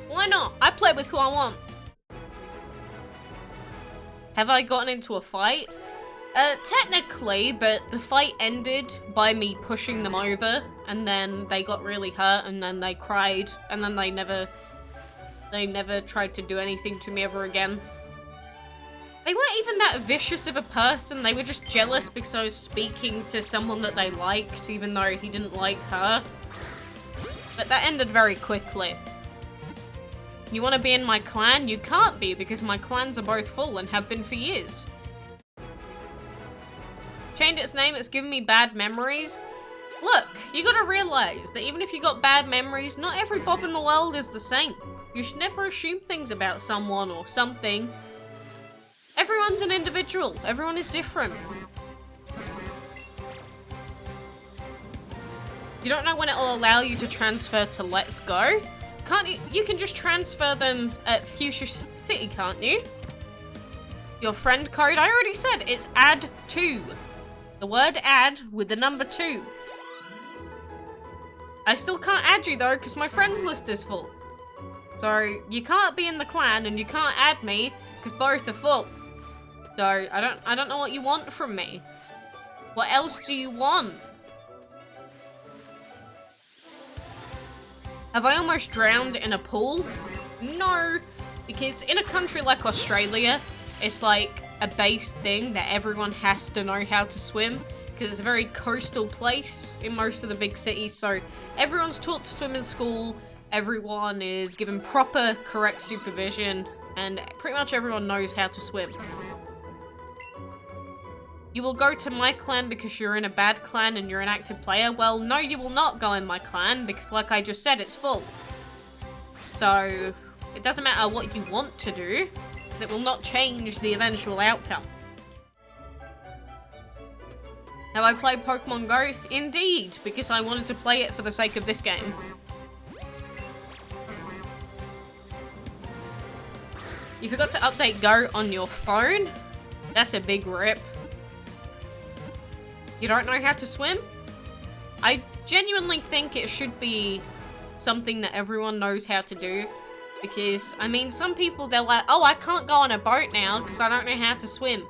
Why not? I play with who I want. Have I gotten into a fight? Technically, but the fight ended by me pushing them over, and then they got really hurt, and then they cried, and then they never tried to do anything to me ever again. They weren't even that vicious of a person, they were just jealous because I was speaking to someone that they liked, even though he didn't like her. But that ended very quickly. You want to be in my clan? You can't be, because my clans are both full and have been for years. Changed its name, it's given me bad memories. Look, you gotta realize that even if you got bad memories, not every Bob in the world is the same. You should never assume things about someone or something. Everyone's an individual. Everyone is different. You don't know when it will allow you to transfer to Let's Go? Can't you? You can just transfer them at Fuchsia City, can't you? Your friend code, I already said, it's add 2. The word add with the number 2. I still can't add you though, because my friends list is full. So, you can't be in the clan and you can't add me, because both are full. So, I don't know what you want from me. What else do you want? Have I almost drowned in a pool? No, because in a country like Australia, it's like a base thing that everyone has to know how to swim, because it's a very coastal place in most of the big cities, so everyone's taught to swim in school, everyone is given proper, correct supervision, and pretty much everyone knows how to swim. You will go to my clan because you're in a bad clan and you're an active player? Well, no, you will not go in my clan because, like I just said, it's full. So, it doesn't matter what you want to do, because it will not change the eventual outcome. Have I played Pokemon Go? Indeed, because I wanted to play it for the sake of this game. You forgot to update Go on your phone? That's a big rip. You don't know how to swim? I genuinely think it should be something that everyone knows how to do. Because, I mean, some people, they're like, oh, I can't go on a boat now because I don't know how to swim.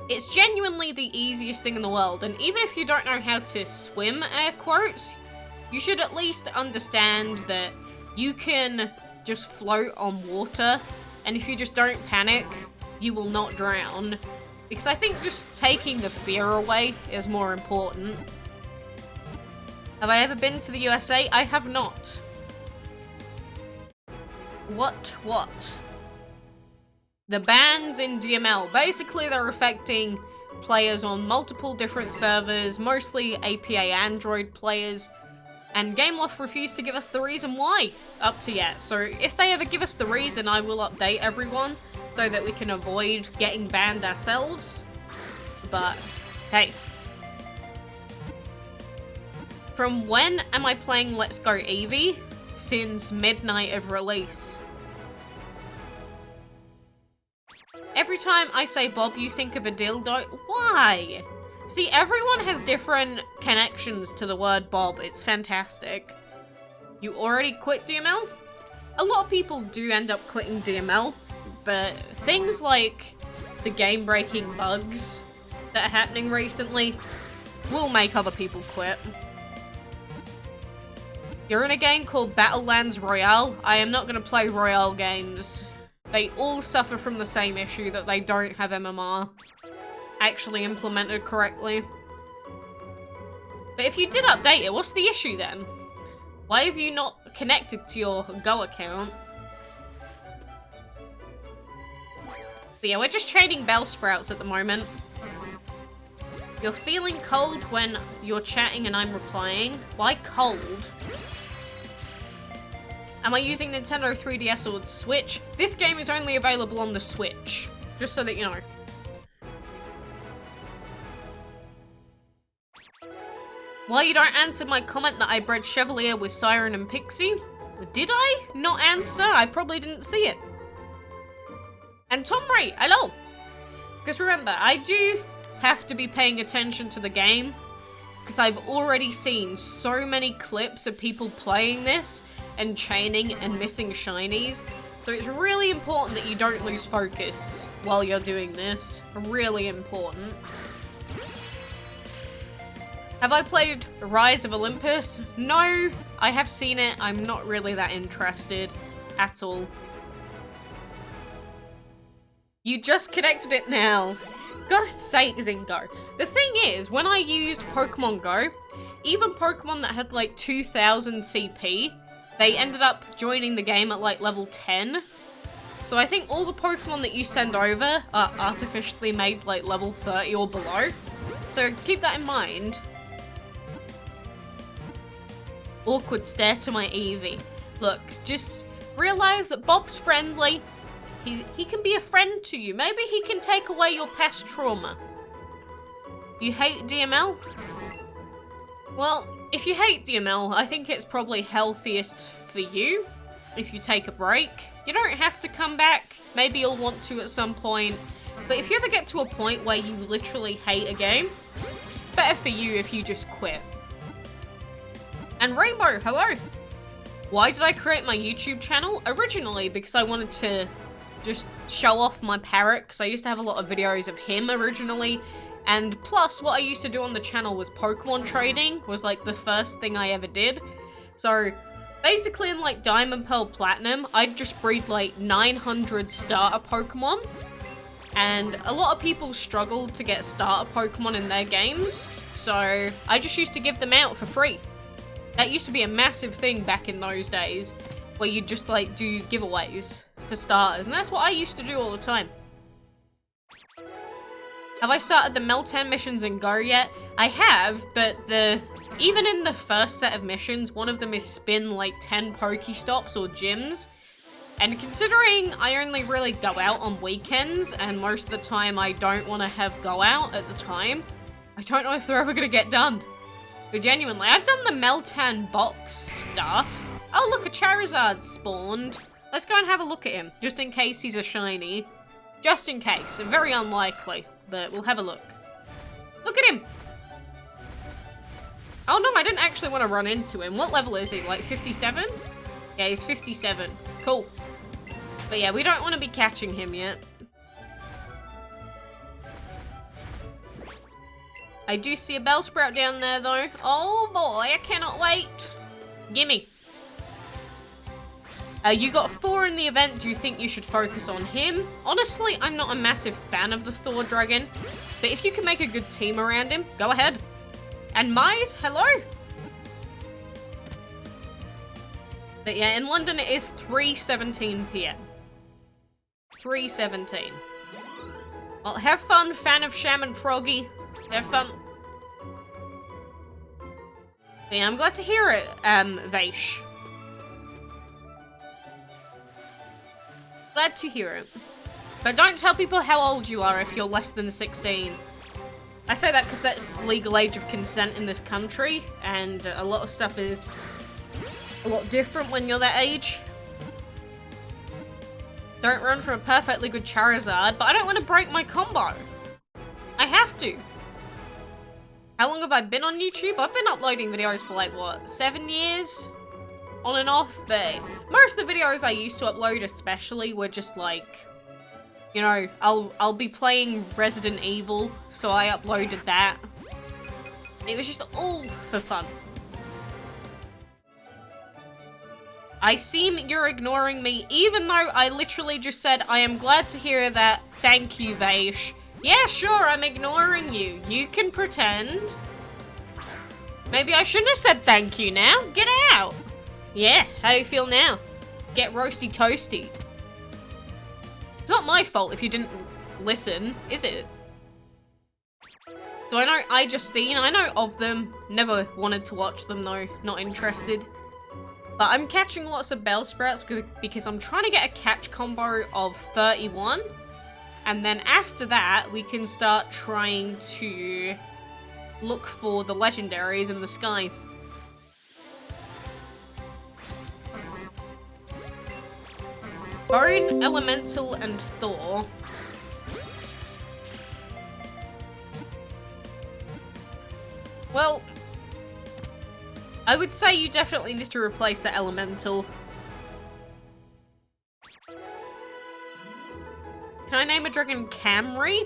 It's genuinely the easiest thing in the world. And even if you don't know how to swim, air quotes, you should at least understand that you can just float on water. And if you just don't panic, you will not drown. Because I think just taking the fear away is more important. Have I ever been to the USA? I have not. What? The bans in DML. Basically, they're affecting players on multiple different servers, mostly APA Android players. And Gameloft refused to give us the reason why up to yet. So if they ever give us the reason, I will update everyone so that we can avoid getting banned ourselves. But, hey. From when am I playing Let's Go Eevee? Since midnight of release. Every time I say Bob, you think of a dildo. Why? See, everyone has different connections to the word Bob. It's fantastic. You already quit DML? A lot of people do end up quitting DML, but things like the game-breaking bugs that are happening recently will make other people quit. You're in a game called Battlelands Royale. I am not going to play Royale games. They all suffer from the same issue, that they don't have MMR actually implemented correctly. But if you did update it, what's the issue then? Why have you not connected to your Go account? But yeah, we're just trading Bellsprouts at the moment. You're feeling cold when you're chatting and I'm replying. Why cold? Am I using Nintendo 3DS or Switch? This game is only available on the Switch. Just so that you know. Why you don't answer my comment that I bred Chevalier with Siren and Pixie? Did I not answer? I probably didn't see it. And Tom Ray, hello! Because remember, I do have to be paying attention to the game, because I've already seen so many clips of people playing this and chaining and missing shinies, so it's really important that you don't lose focus while you're doing this. Really important. Have I played Rise of Olympus? No, I have seen it. I'm not really that interested at all. You just connected it now. God's sake, Zingo. The thing is, when I used Pokemon Go, even Pokemon that had like 2000 CP they ended up joining the game at like level 10. So I think all the Pokemon that you send over are artificially made like level 30 or below. So keep that in mind. Awkward stare to my Eevee. Look, just realize that Bob's friendly. He can be a friend to you. Maybe he can take away your past trauma. You hate DML? Well, if you hate DML, I think it's probably healthiest for you if you take a break. You don't have to come back. Maybe you'll want to at some point. But if you ever get to a point where you literally hate a game, it's better for you if you just quit. And Rainbow, hello! Why did I create my YouTube channel? Originally, because I wanted to just show off my parrot, because I used to have a lot of videos of him originally. And plus, what I used to do on the channel was Pokemon trading, was like the first thing I ever did. So basically in like Diamond, Pearl, Platinum, I'd just breed like 900 starter Pokemon. And a lot of people struggled to get starter Pokemon in their games. So I just used to give them out for free. That used to be a massive thing back in those days, where you'd just like do giveaways for starters. And that's what I used to do all the time. Have I started the Meltan missions in Go yet? I have, but even in the first set of missions, one of them is spin like 10 Pokestops or gyms. And considering I only really go out on weekends, and most of the time I don't want to have go out at the time, I don't know if they're ever going to get done. But genuinely, I've done the Meltan box stuff. Oh look, a Charizard spawned. Let's go and have a look at him, just in case he's a shiny. Just in case, very unlikely, but we'll have a look. Look at him! Oh no, I didn't actually want to run into him. What level is he, like 57? Yeah, he's 57. Cool. But yeah, we don't want to be catching him yet. I do see a Bellsprout down there though. Oh boy, I cannot wait. Gimme. You got Thor in the event. Do you think you should focus on him? Honestly, I'm not a massive fan of the Thor Dragon. But if you can make a good team around him, go ahead. And Mize, hello. But yeah, in London it is 3:17 PM. 3:17. Well, have fun, fan of Sham and Froggy. Have fun. Yeah, I'm glad to hear it, Vaish. Glad to hear it. But don't tell people how old you are if you're less than 16. I say that because that's legal age of consent in this country, and a lot of stuff is a lot different when you're that age. Don't run for a perfectly good Charizard, but I don't want to break my combo. I have to. How long have I been on YouTube? I've been uploading videos for like, what, 7 years? On and off, but most of the videos I used to upload especially were just like, you know, I'll be playing Resident Evil, so I uploaded that. It was just all for fun. I seem you're ignoring me, even though I literally just said, I am glad to hear that. Thank you, Vaish. Yeah, sure, I'm ignoring you. You can pretend. Maybe I shouldn't have said thank you now. Get out. Yeah, how do you feel now? Get roasty toasty. It's not my fault if you didn't listen, is it? Do I know iJustine? I know of them. Never wanted to watch them though. Not interested. But I'm catching lots of Bellsprouts because I'm trying to get a catch combo of 31. And then after that, we can start trying to look for the legendaries in the sky. Bone, Elemental, and Thor. Well, I would say you definitely need to replace the Elemental. Can I name a dragon Camry?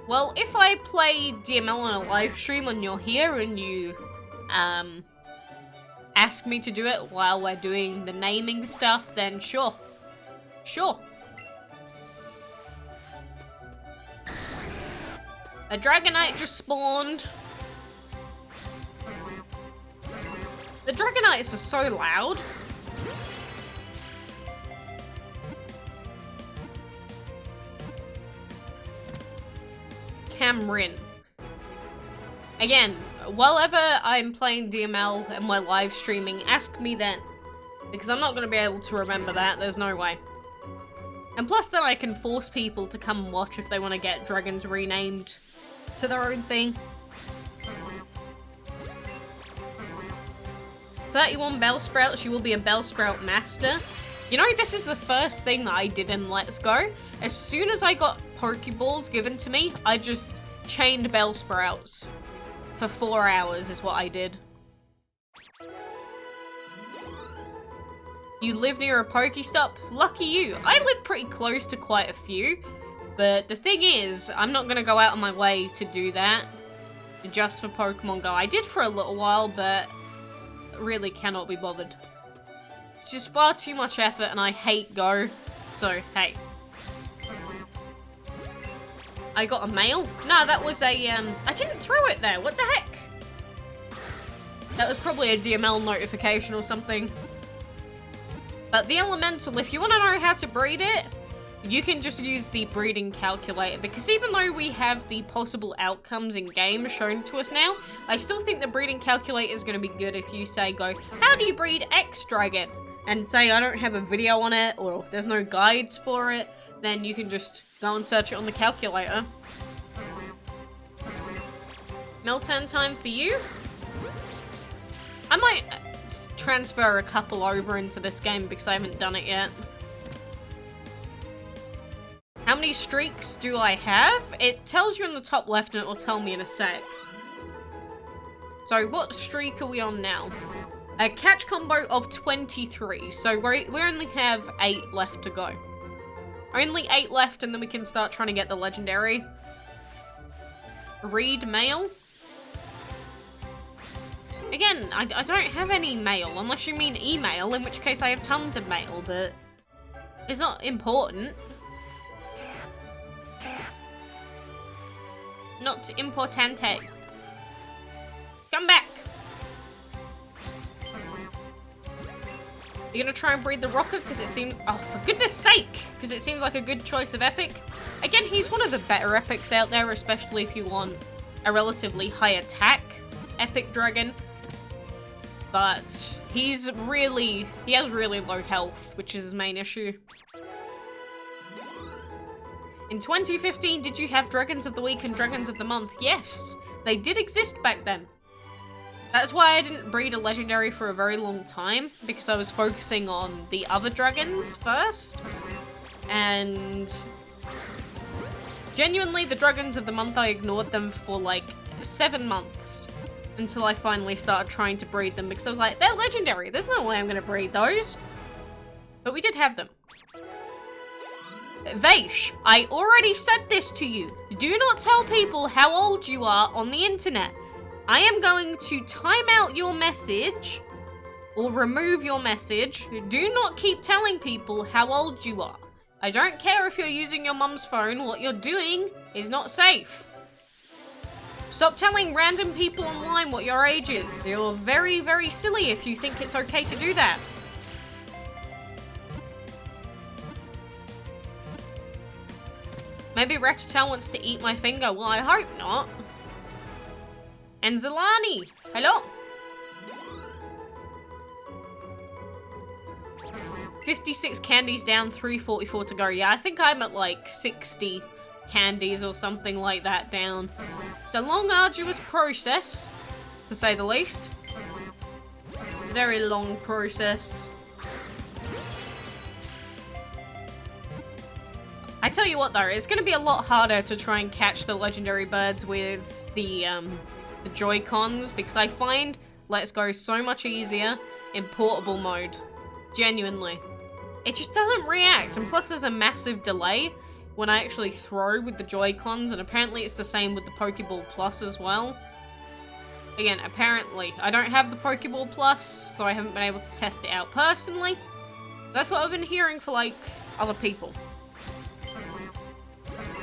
Well, if I play DML on a live stream and you're here and you ask me to do it while we're doing the naming stuff, then sure. Sure. A Dragonite just spawned. The Dragonites are so loud. Cameron. Again, while ever I'm playing DML and we're live streaming, ask me then. Because I'm not going to be able to remember that, there's no way. And plus then I can force people to come and watch if they want to get dragons renamed to their own thing. 31 Bellsprouts, you will be a Bellsprout master. You know, this is the first thing that I did in Let's Go. As soon as I got Pokeballs given to me, I just chained Bellsprouts. For 4 hours is what I did. You live near a Pokestop? Lucky you. I live pretty close to quite a few. But the thing is, I'm not going to go out of my way to do that. Just for Pokemon Go. I did for a little while, but really cannot be bothered. It's just far too much effort and I hate Go. So, hey. I got a mail? No, that was a, I didn't throw it there. What the heck? That was probably a DML notification or something. But the elemental, if you want to know how to breed it, you can just use the breeding calculator, because even though we have the possible outcomes in game shown to us now, I still think the breeding calculator is going to be good if you say, go, how do you breed X dragon? And say I don't have a video on it, or there's no guides for it, then you can just go and search it on the calculator. Meltan time for you. I might transfer a couple over into this game because I haven't done it yet. How many streaks do I have? It tells you in the top left and it will tell me in a sec. So what streak are we on now? A catch combo of 23, so we only have 8 left to go. Only 8 left and then we can start trying to get the legendary. Read mail. Again, I don't have any mail, unless you mean email, in which case I have tons of mail, but it's not important. Not importante. Come back! You're gonna try and breed the rocket because it seems, oh for goodness sake, because it seems like a good choice of epic. Again, he's one of the better epics out there, especially if you want a relatively high attack epic dragon. But he has really low health, which is his main issue. In 2015, did you have Dragons of the Week and Dragons of the Month? Yes, they did exist back then. That's why I didn't breed a legendary for a very long time, because I was focusing on the other dragons first. And genuinely, the Dragons of the Month, I ignored them for like 7 months until I finally started trying to breed them, because I was like, they're legendary, there's no way I'm going to breed those. But we did have them. Vaish, I already said this to you. Do not tell people how old you are on the internet. I am going to time out your message or remove your message. Do not keep telling people how old you are. I don't care if you're using your mum's phone. What you're doing is not safe. Stop telling random people online what your age is. You're very, very silly if you think it's okay to do that. Maybe Rextel wants to eat my finger. Well, I hope not. And Zelani, hello. 56 candies down, 344 to go. Yeah, I think I'm at like 60 candies or something like that down. It's a long, arduous process, to say the least. Very long process. I tell you what though, it's going to be a lot harder to try and catch the legendary birds with the Joy-Cons, because I find Let's Go so much easier in portable mode. Genuinely. It just doesn't react, and plus there's a massive delay when I actually throw with the Joy-Cons, and apparently it's the same with the Pokeball Plus as well. Again, apparently. I don't have the Pokeball Plus, so I haven't been able to test it out personally. That's what I've been hearing for, like, other people.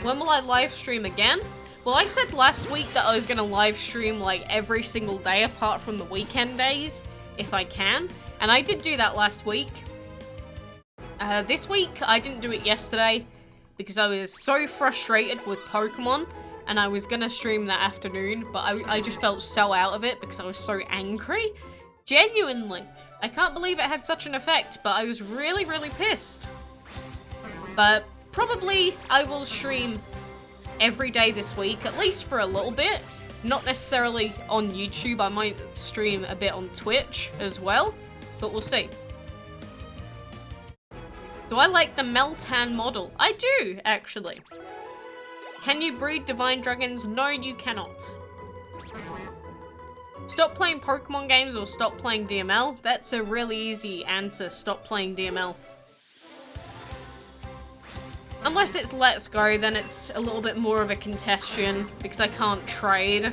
When will I live stream again? Well, I said last week that I was going to live stream, like, every single day apart from the weekend days, if I can. And I did do that last week. This week, I didn't do it yesterday because I was so frustrated with Pokemon, and I was gonna stream that afternoon, but I just felt so out of it because I was so angry. Genuinely. I can't believe it had such an effect, but I was really, really pissed. But probably I will stream every day this week, at least for a little bit. Not necessarily on YouTube, I might stream a bit on Twitch as well, but we'll see. Do I like the Meltan model? I do, actually. Can you breed divine dragons? No, you cannot. Stop playing Pokemon games or stop playing DML? That's a really easy answer, stop playing DML. Unless it's Let's Go, then it's a little bit more of a contestation, because I can't trade.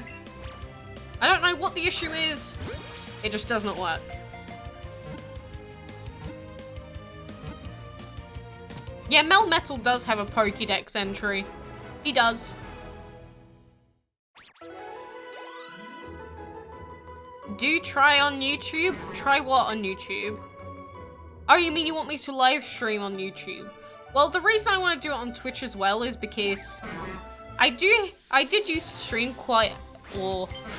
I don't know what the issue is, it just does not work. Yeah, Melmetal does have a Pokédex entry. He does. Do try on YouTube? Try what on YouTube? Oh, you mean you want me to live stream on YouTube? Well, the reason I want to do it on Twitch as well is because I did used to stream for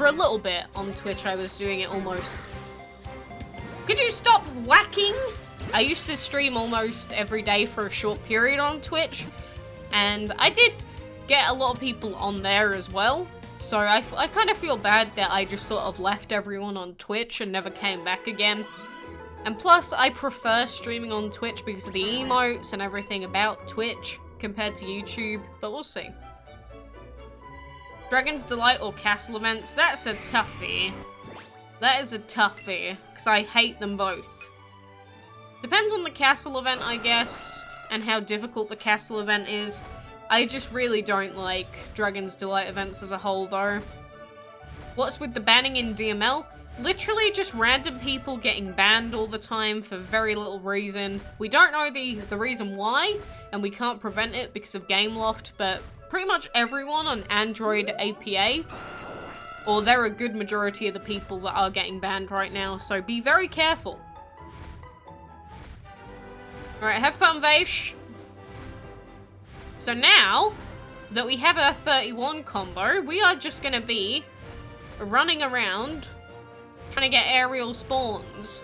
a little bit on Twitch. I was doing it almost. Could you stop whacking? I used to stream almost every day for a short period on Twitch, and I did get a lot of people on there as well. So I kind of feel bad that I just sort of left everyone on Twitch and never came back again. And plus, I prefer streaming on Twitch because of the emotes and everything about Twitch compared to YouTube, but we'll see. Dragon's Delight or Castle Events? That's a toughie. That is a toughie, because I hate them both. Depends on the castle event, I guess, and how difficult the castle event is. I just really don't like Dragon's Delight events as a whole, though. What's with the banning in DML? Literally just random people getting banned all the time for very little reason. We don't know the reason why, and we can't prevent it because of Gameloft, but pretty much everyone on Android APA, or they're a good majority of the people that are getting banned right now, so be very careful. Alright, have fun, Vaish. So now that we have our 31 combo, we are just gonna be running around trying to get aerial spawns.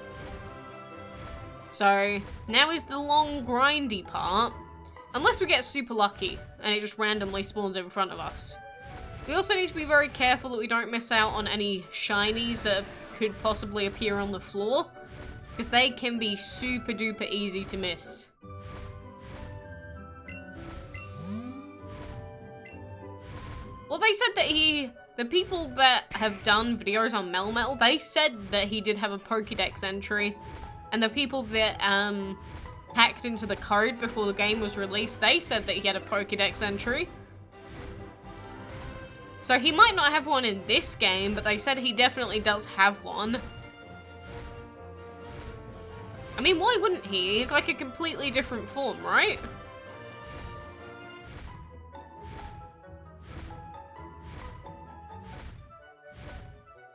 So now is the long grindy part, unless we get super lucky and it just randomly spawns in front of us. We also need to be very careful that we don't miss out on any shinies that could possibly appear on the floor, because they can be super duper easy to miss. Well, they said that the people that have done videos on Melmetal, they said that he did have a Pokédex entry. And the people that hacked into the code before the game was released, they said that he had a Pokédex entry. So he might not have one in this game, but they said he definitely does have one. I mean, why wouldn't he? He's like a completely different form, right?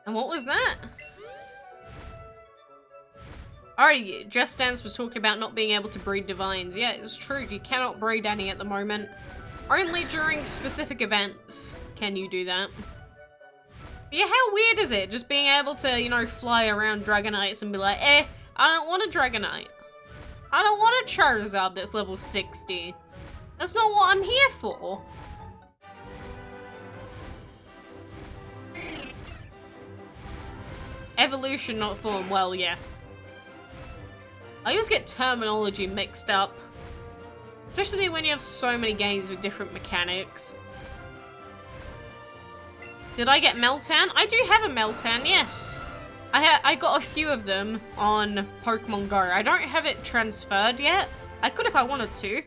And what was that? Alright, Just Dance was talking about not being able to breed divines. Yeah, it's true, you cannot breed any at the moment. Only during specific events can you do that. But yeah, how weird is it? Just being able to, you know, fly around Dragonites and be like, I don't want a Dragonite. I don't want a Charizard that's level 60. That's not what I'm here for. Evolution, not form. Well, yeah. I always get terminology mixed up. Especially when you have so many games with different mechanics. Did I get Meltan? I do have a Meltan, yes. I got a few of them on Pokemon Go. I don't have it transferred yet. I could if I wanted to.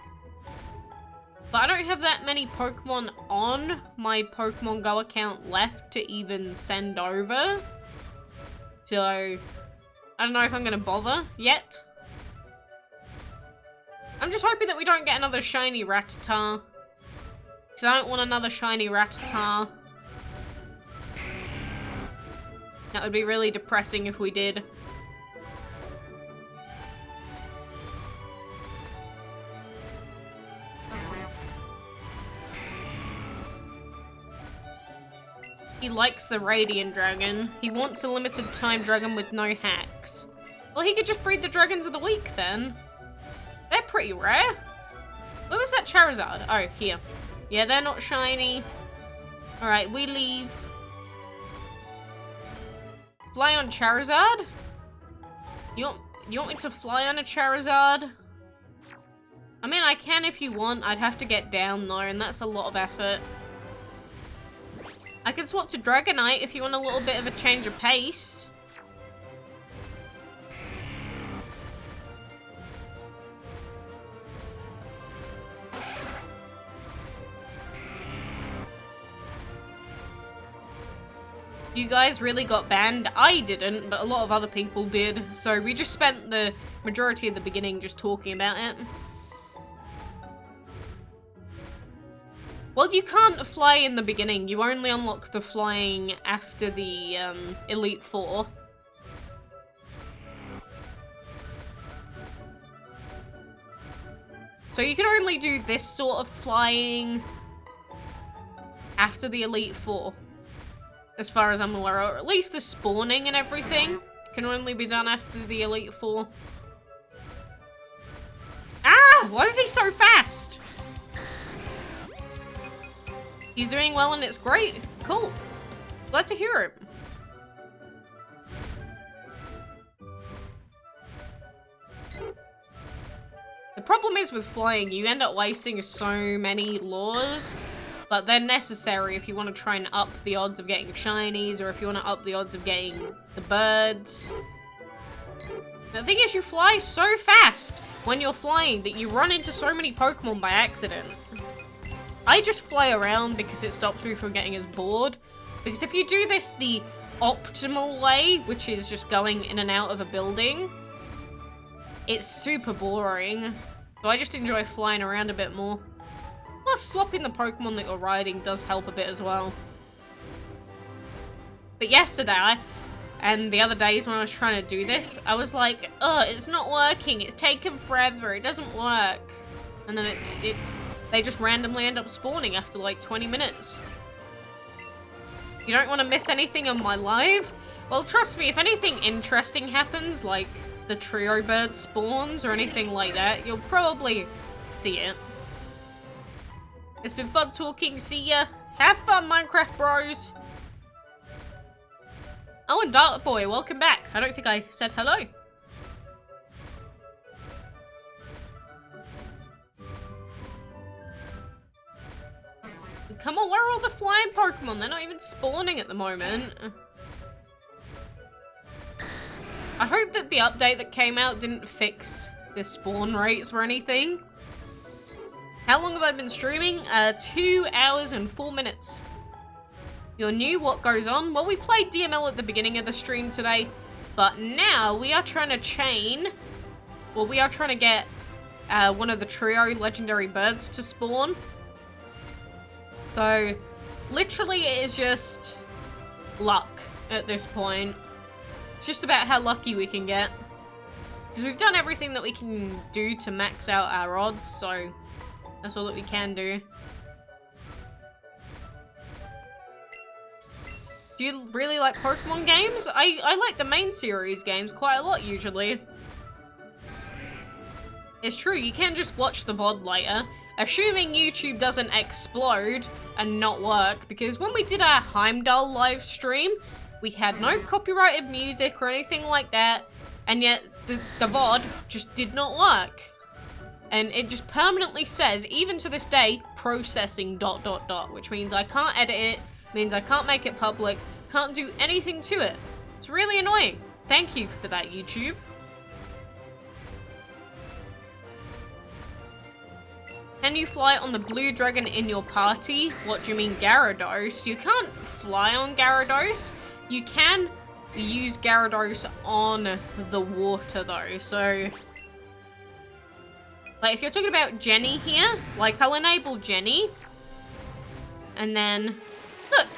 But I don't have that many Pokemon on my Pokemon Go account left to even send over. So, I don't know if I'm going to bother yet. I'm just hoping that we don't get another shiny Rattata. Because I don't want another shiny Rattata. That would be really depressing if we did. He likes the Radiant Dragon. He wants a limited time dragon with no hacks. Well, he could just breed the Dragons of the Week then. They're pretty rare. Where was that Charizard? Oh, here. Yeah, they're not shiny. Alright, we leave. Fly on Charizard? You want me to fly on a Charizard? I mean, I can if you want. I'd have to get down though, and that's a lot of effort. I can swap to Dragonite if you want a little bit of a change of pace. You guys really got banned? I didn't, but a lot of other people did. So we just spent the majority of the beginning just talking about it. Well, you can't fly in the beginning. You only unlock the flying after the Elite Four. So you can only do this sort of flying after the Elite Four. As far as I'm aware, or at least the spawning and everything can only be done after the Elite Four. Ah! Why is he so fast? He's doing well and it's great. Cool. Glad to hear it. The problem is with flying, you end up wasting so many lures. But they're necessary if you want to try and up the odds of getting shinies, or if you want to up the odds of getting the birds. The thing is, you fly so fast when you're flying that you run into so many Pokemon by accident. I just fly around because it stops me from getting as bored. Because if you do this the optimal way, which is just going in and out of a building, it's super boring. So I just enjoy flying around a bit more. Plus, swapping the Pokemon that you're riding does help a bit as well. But yesterday, and the other days when I was trying to do this, I was like, oh, it's not working, it's taken forever, it doesn't work. And then they just randomly end up spawning after like 20 minutes. You don't want to miss anything on my live? Well, trust me, if anything interesting happens, like the trio bird spawns or anything like that, you'll probably see it. It's been fun talking, see ya. Have fun, Minecraft bros. Oh, and Dark Boy, welcome back. I don't think I said hello. Come on, where are all the flying Pokemon? They're not even spawning at the moment. I hope that the update that came out didn't fix the spawn rates or anything. How long have I been streaming? 2 hours and 4 minutes. You're new, what goes on? Well, we played DML at the beginning of the stream today, but now we are trying to chain. Well, we are trying to get one of the trio legendary birds to spawn. So, literally it is just luck at this point. It's just about how lucky we can get. Because we've done everything that we can do to max out our odds, so that's all that we can do. Do you really like Pokemon games? I like the main series games quite a lot, usually. It's true, you can just watch the VOD later, assuming YouTube doesn't explode and not work, because when we did our Heimdall live stream, we had no copyrighted music or anything like that, and yet the VOD just did not work. And it just permanently says, even to this day, processing ... which means I can't edit it, means I can't make it public, can't do anything to it. It's really annoying. Thank you for that, YouTube. Can you fly on the blue dragon in your party? What do you mean, Gyarados? You can't fly on Gyarados. You can use Gyarados on the water though, so like if you're talking about Jenny here, like I'll enable Jenny and then look,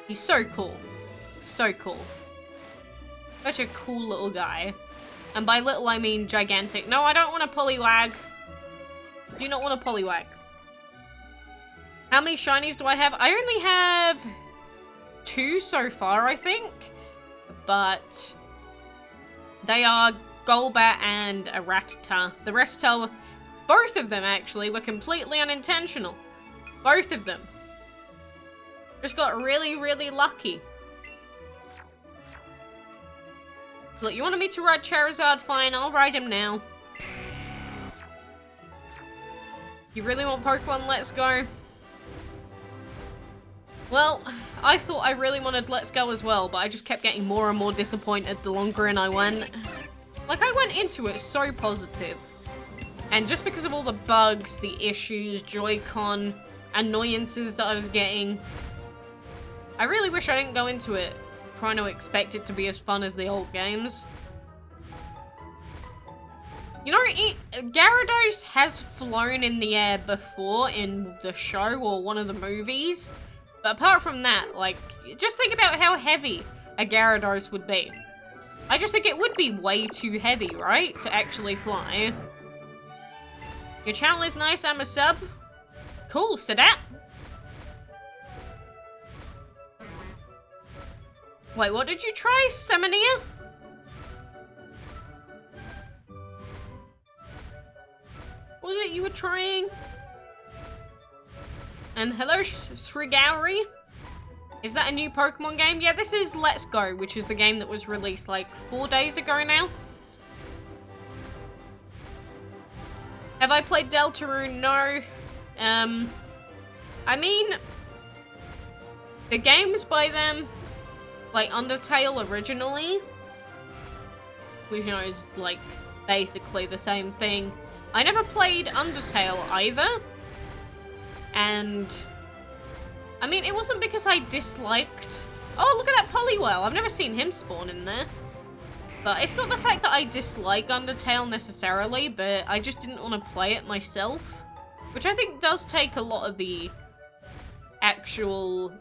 he's so cool, so cool, such a cool little guy. And by little I mean gigantic. No, I don't want a Poliwag. Do not want a Poliwag. How many shinies do I have? I only have 2 so far, I think. But they are Golbat and a Rattata. The Rattata, both of them actually, were completely unintentional. Both of them. Just got really, really lucky. Look, you wanted me to ride Charizard? Fine, I'll ride him now. You really want Pokemon Let's Go? Well, I thought I really wanted Let's Go as well, but I just kept getting more and more disappointed the longer in I went. Like, I went into it so positive. And just because of all the bugs, the issues, Joy-Con, annoyances that I was getting, I really wish I didn't go into it trying to expect it to be as fun as the old games. You know, Gyarados has flown in the air before in the show or one of the movies. But apart from that, like, just think about how heavy a Gyarados would be. I just think it would be way too heavy, right? To actually fly. Your channel is nice, I'm a sub. Cool, Sadat. Wait, what did you try, Semenia? What was it you were trying? And hello, Srigauri. Is that a new Pokemon game? Yeah, this is Let's Go, which is the game that was released like 4 days ago now. Have I played Deltarune? No. I mean, the games by them, like Undertale originally, which, you know, is like basically the same thing. I never played Undertale either. And I mean, it wasn't because I disliked... Oh, look at that Poliwhirl. I've never seen him spawn in there. But it's not the fact that I dislike Undertale necessarily, but I just didn't want to play it myself. Which I think does take a lot of the actual,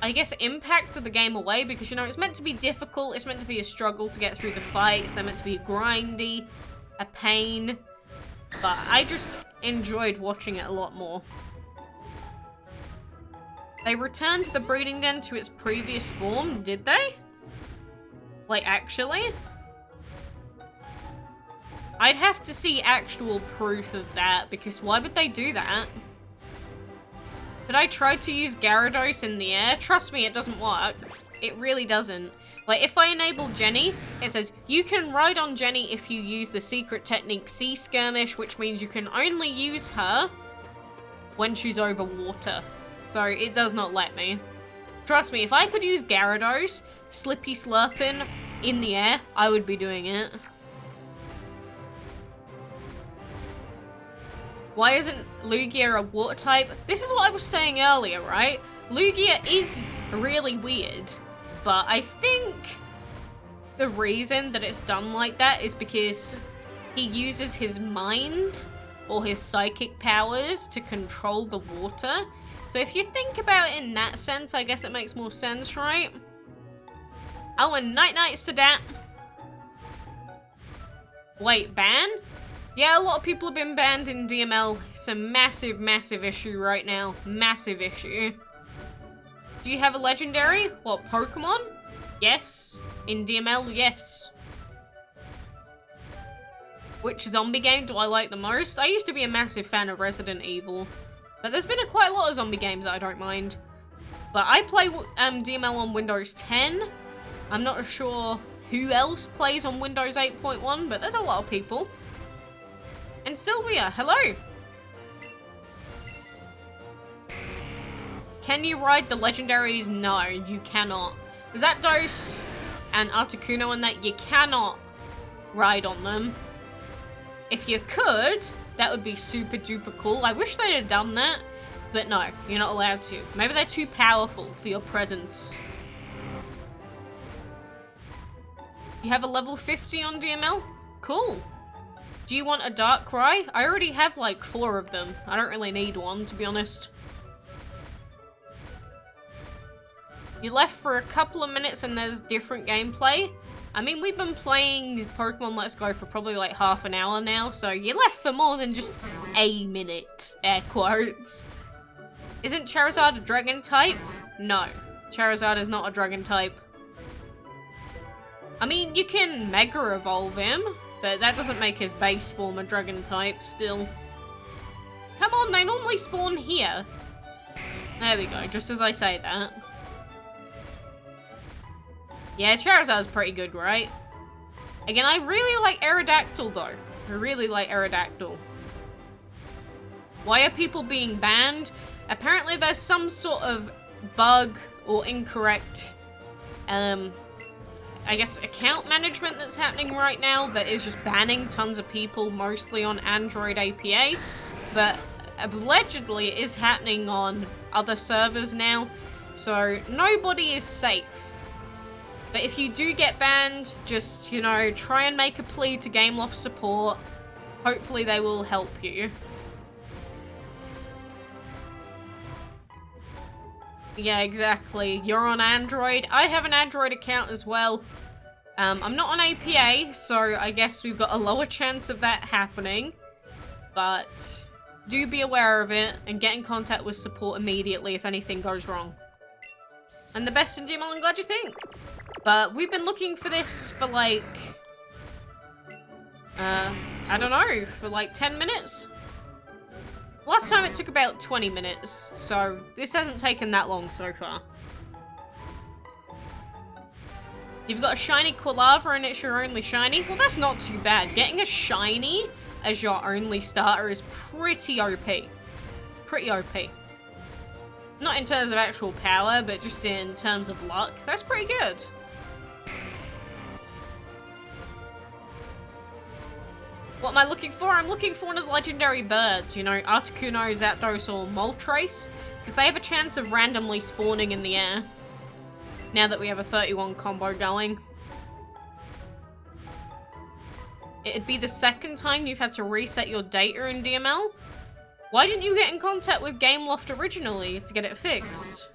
I guess, impact of the game away, because, you know, it's meant to be difficult, it's meant to be a struggle to get through the fights, they're meant to be grindy, a pain, but I just enjoyed watching it a lot more. They returned the breeding den to its previous form, did they? Like, actually? I'd have to see actual proof of that, because why would they do that? Did I try to use Gyarados in the air? Trust me, it doesn't work. It really doesn't. Like, if I enable Jenny, it says, you can ride on Jenny if you use the secret technique Sea Skirmish, which means you can only use her when she's over water. So, it does not let me. Trust me, if I could use Gyarados, Slippy Slurpin, in the air, I would be doing it. Why isn't Lugia a water type? This is what I was saying earlier, right? Lugia is really weird, but I think the reason that it's done like that is because he uses his mind or his psychic powers to control the water. So if you think about it in that sense, I guess it makes more sense, right? Oh, and night-night, Sadat. Wait, ban? Yeah, a lot of people have been banned in DML. It's a massive, massive issue right now. Massive issue. Do you have a legendary? What, Pokemon? Yes. In DML, yes. Which zombie game do I like the most? I used to be a massive fan of Resident Evil. But there's been quite a lot of zombie games that I don't mind. But I play DML on Windows 10. I'm not sure who else plays on Windows 8.1, but there's a lot of people. And Sylvia, hello! Can you ride the legendaries? No, you cannot. Zapdos and Articuno and that, you cannot ride on them. If you could, that would be super duper cool. I wish they'd have done that, but no, you're not allowed to. Maybe they're too powerful for your presence. You have a level 50 on DML? Cool. Do you want a Darkrai? I already have like 4 of them. I don't really need one, to be honest. You left for a couple of minutes and there's different gameplay. I mean, we've been playing Pokemon Let's Go for probably like half an hour now, so you left for more than just a minute, air quotes. Isn't Charizard a dragon type? No. Charizard is not a dragon type. I mean, you can Mega Evolve him, but that doesn't make his base form a dragon type still. Come on, they normally spawn here. There we go, just as I say that. Yeah, Charizard's pretty good, right? Again, I really like Aerodactyl though. I really like Aerodactyl. Why are people being banned? Apparently there's some sort of bug or incorrect, I guess, account management that's happening right now that is just banning tons of people, mostly on Android APA, but allegedly it is happening on other servers now, so nobody is safe. But if you do get banned, just, you know, try and make a plea to Gameloft support. Hopefully they will help you. Yeah, exactly. You're on Android. I have an Android account as well. I'm not on APA, so I guess we've got a lower chance of that happening. But do be aware of it and get in contact with support immediately if anything goes wrong. And the best in DML, I'm glad you think. But we've been looking for this for like, I don't know, for like 10 minutes? Last time it took about 20 minutes, so this hasn't taken that long so far. You've got a shiny Quilava and it's your only shiny? Well, that's not too bad. Getting a shiny as your only starter is pretty OP. Pretty OP. Not in terms of actual power, but just in terms of luck. That's pretty good. What am I looking for? I'm looking for one of the legendary birds, you know, Articuno, Zapdos, or Moltres, because they have a chance of randomly spawning in the air, now that we have a 31 combo going. It'd be the second time you've had to reset your data in DML? Why didn't you get in contact with Gameloft originally to get it fixed?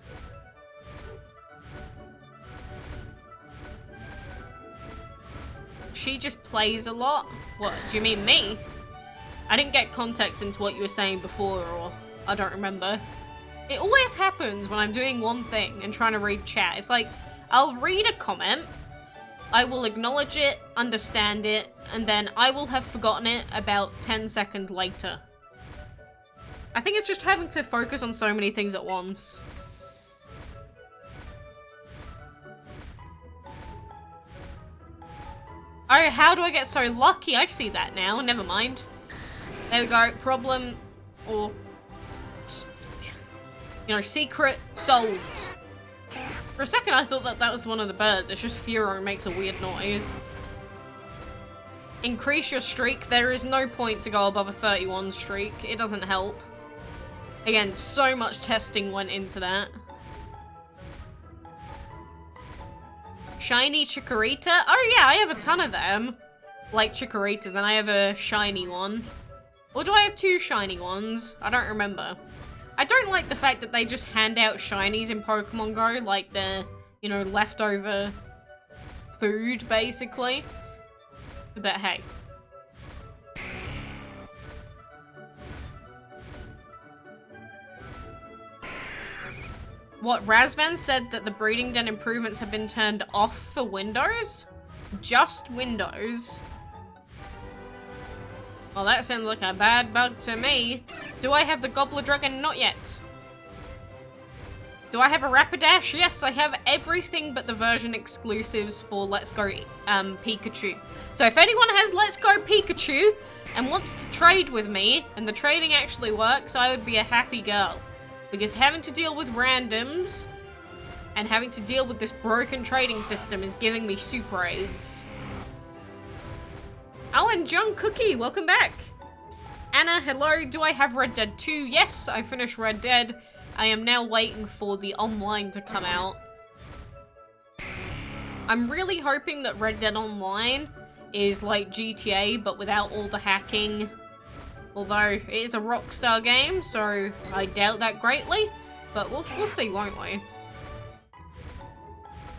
She just plays a lot? What, do you mean me? I didn't get context into what you were saying before, or I don't remember. It always happens when I'm doing one thing and trying to read chat. It's like, I'll read a comment, I will acknowledge it, understand it, and then I will have forgotten it about 10 seconds later. I think it's just having to focus on so many things at once. Oh, how do I get so lucky? I see that now. Never mind. There we go. Problem, or, you know, secret solved. For a second, I thought that that was one of the birds. It's just Furo makes a weird noise. Increase your streak. There is no point to go above a 31 streak. It doesn't help. Again, so much testing went into that. Shiny Chikorita? Oh yeah, I have a ton of them. Like Chikoritas, and I have a shiny one. Or do I have two shiny ones? I don't remember. I don't like the fact that they just hand out shinies in Pokemon Go, like they're, you know, leftover food, basically. But hey. What, Razvan said that the breeding den improvements have been turned off for Windows? Just Windows? Well, that sounds like a bad bug to me. Do I have the Gobbler Dragon? Not yet. Do I have a Rapidash? Yes, I have everything but the version exclusives for Let's Go Pikachu. So if anyone has Let's Go Pikachu and wants to trade with me, and the trading actually works, I would be a happy girl. Because having to deal with randoms and having to deal with this broken trading system is giving me super AIDS. Oh, and John Cookie, welcome back. Anna, hello. Do I have Red Dead 2? Yes, I finished Red Dead. I am now waiting for the online to come out. I'm really hoping that Red Dead Online is like GTA, but without all the hacking. Although, it is a Rockstar game, so I doubt that greatly. But we'll see, won't we?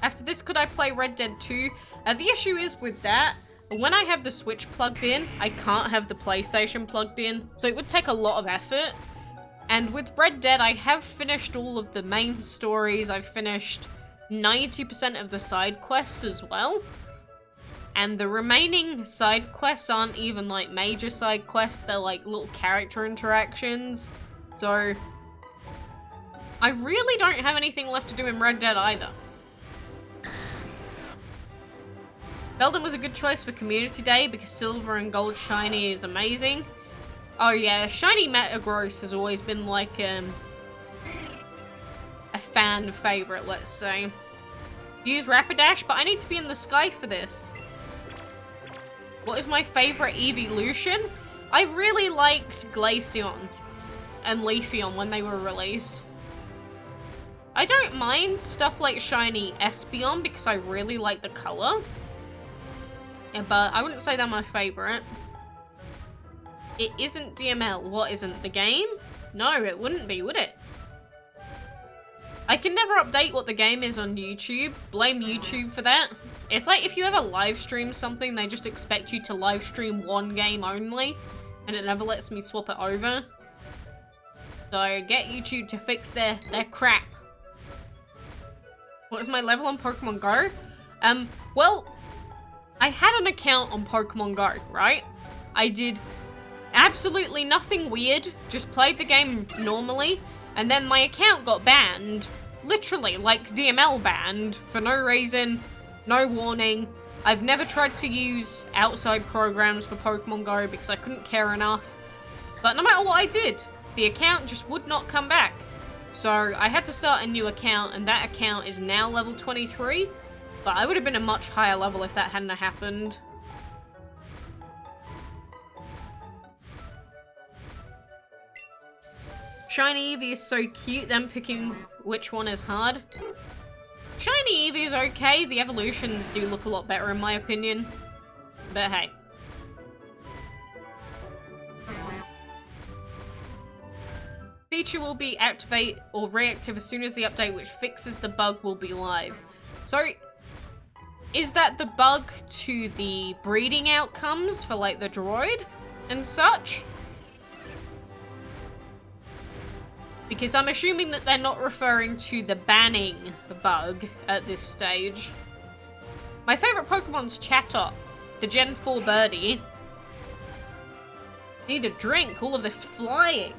After this, could I play Red Dead 2? The issue is with that, when I have the Switch plugged in, I can't have the PlayStation plugged in. So it would take a lot of effort. And with Red Dead, I have finished all of the main stories. I've finished 90% of the side quests as well. And the remaining side quests aren't even like major side quests, they're like little character interactions. So I really don't have anything left to do in Red Dead either. Belden was a good choice for Community Day because Silver and Gold Shiny is amazing. Oh yeah, Shiny Metagross has always been like a fan favorite, let's say. Use Rapidash, but I need to be in the sky for this. What is my favorite evolution? I really liked Glaceon and Leafeon when they were released. I don't mind stuff like Shiny Espeon because I really like the color. Yeah, but I wouldn't say they're my favorite. It isn't DML. What isn't? The game? No, it wouldn't be, would it? I can never update what the game is on YouTube. Blame YouTube for that. It's like if you ever live stream something, they just expect you to live stream one game only, and it never lets me swap it over. So get YouTube to fix their crap. What is my level on Pokemon Go? Well, I had an account on Pokemon Go, right? I did absolutely nothing weird, just played the game normally, and then my account got banned. Literally, like DML banned, for no reason, no warning. I've never tried to use outside programs for Pokemon Go because I couldn't care enough. But no matter what I did, the account just would not come back. So I had to start a new account, and that account is now level 23. But I would have been a much higher level if that hadn't happened. Shiny Eevee is so cute, them picking which one is hard. Shiny Eevee is okay, the evolutions do look a lot better in my opinion. But hey. Feature will be activate or reactive as soon as the update which fixes the bug will be live. So, is that the bug to the breeding outcomes for like the droid and such? Because I'm assuming that they're not referring to the banning bug at this stage. My favourite Pokemon's Chatot, the Gen 4 birdie. Need a drink, all of this flying.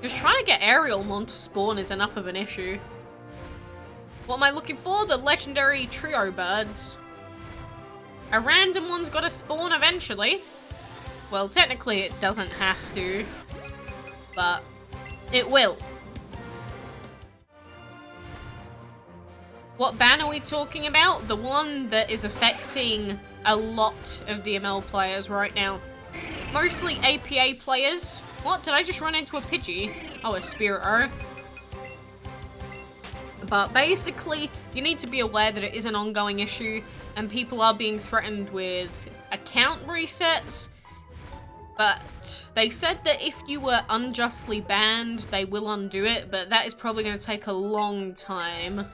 Just trying to get Aerialmon to spawn is enough of an issue. What am I looking for? The legendary trio birds. A random one's gotta spawn eventually. Well, technically it doesn't have to, but it will. What ban are we talking about? The one that is affecting a lot of DML players right now. Mostly APA players. What? Did I just run into a Pidgey? Oh, a Spirito. But basically, you need to be aware that it is an ongoing issue, and people are being threatened with account resets. But they said that if you were unjustly banned, they will undo it, but that is probably going to take a long time.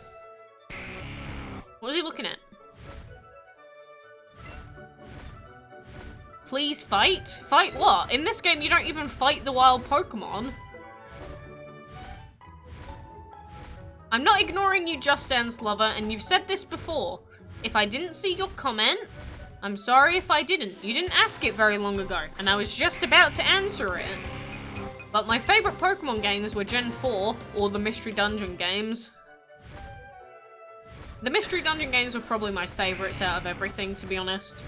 What are you looking at? Please fight? Fight what? In this game, you don't even fight the wild Pokemon. I'm not ignoring you, Just Dance Lover, and you've said this before. If I didn't see your comment, I'm sorry if I didn't. You didn't ask it very long ago, and I was just about to answer it. But my favourite Pokemon games were Gen 4, or the Mystery Dungeon games. The Mystery Dungeon games were probably my favourites out of everything, to be honest.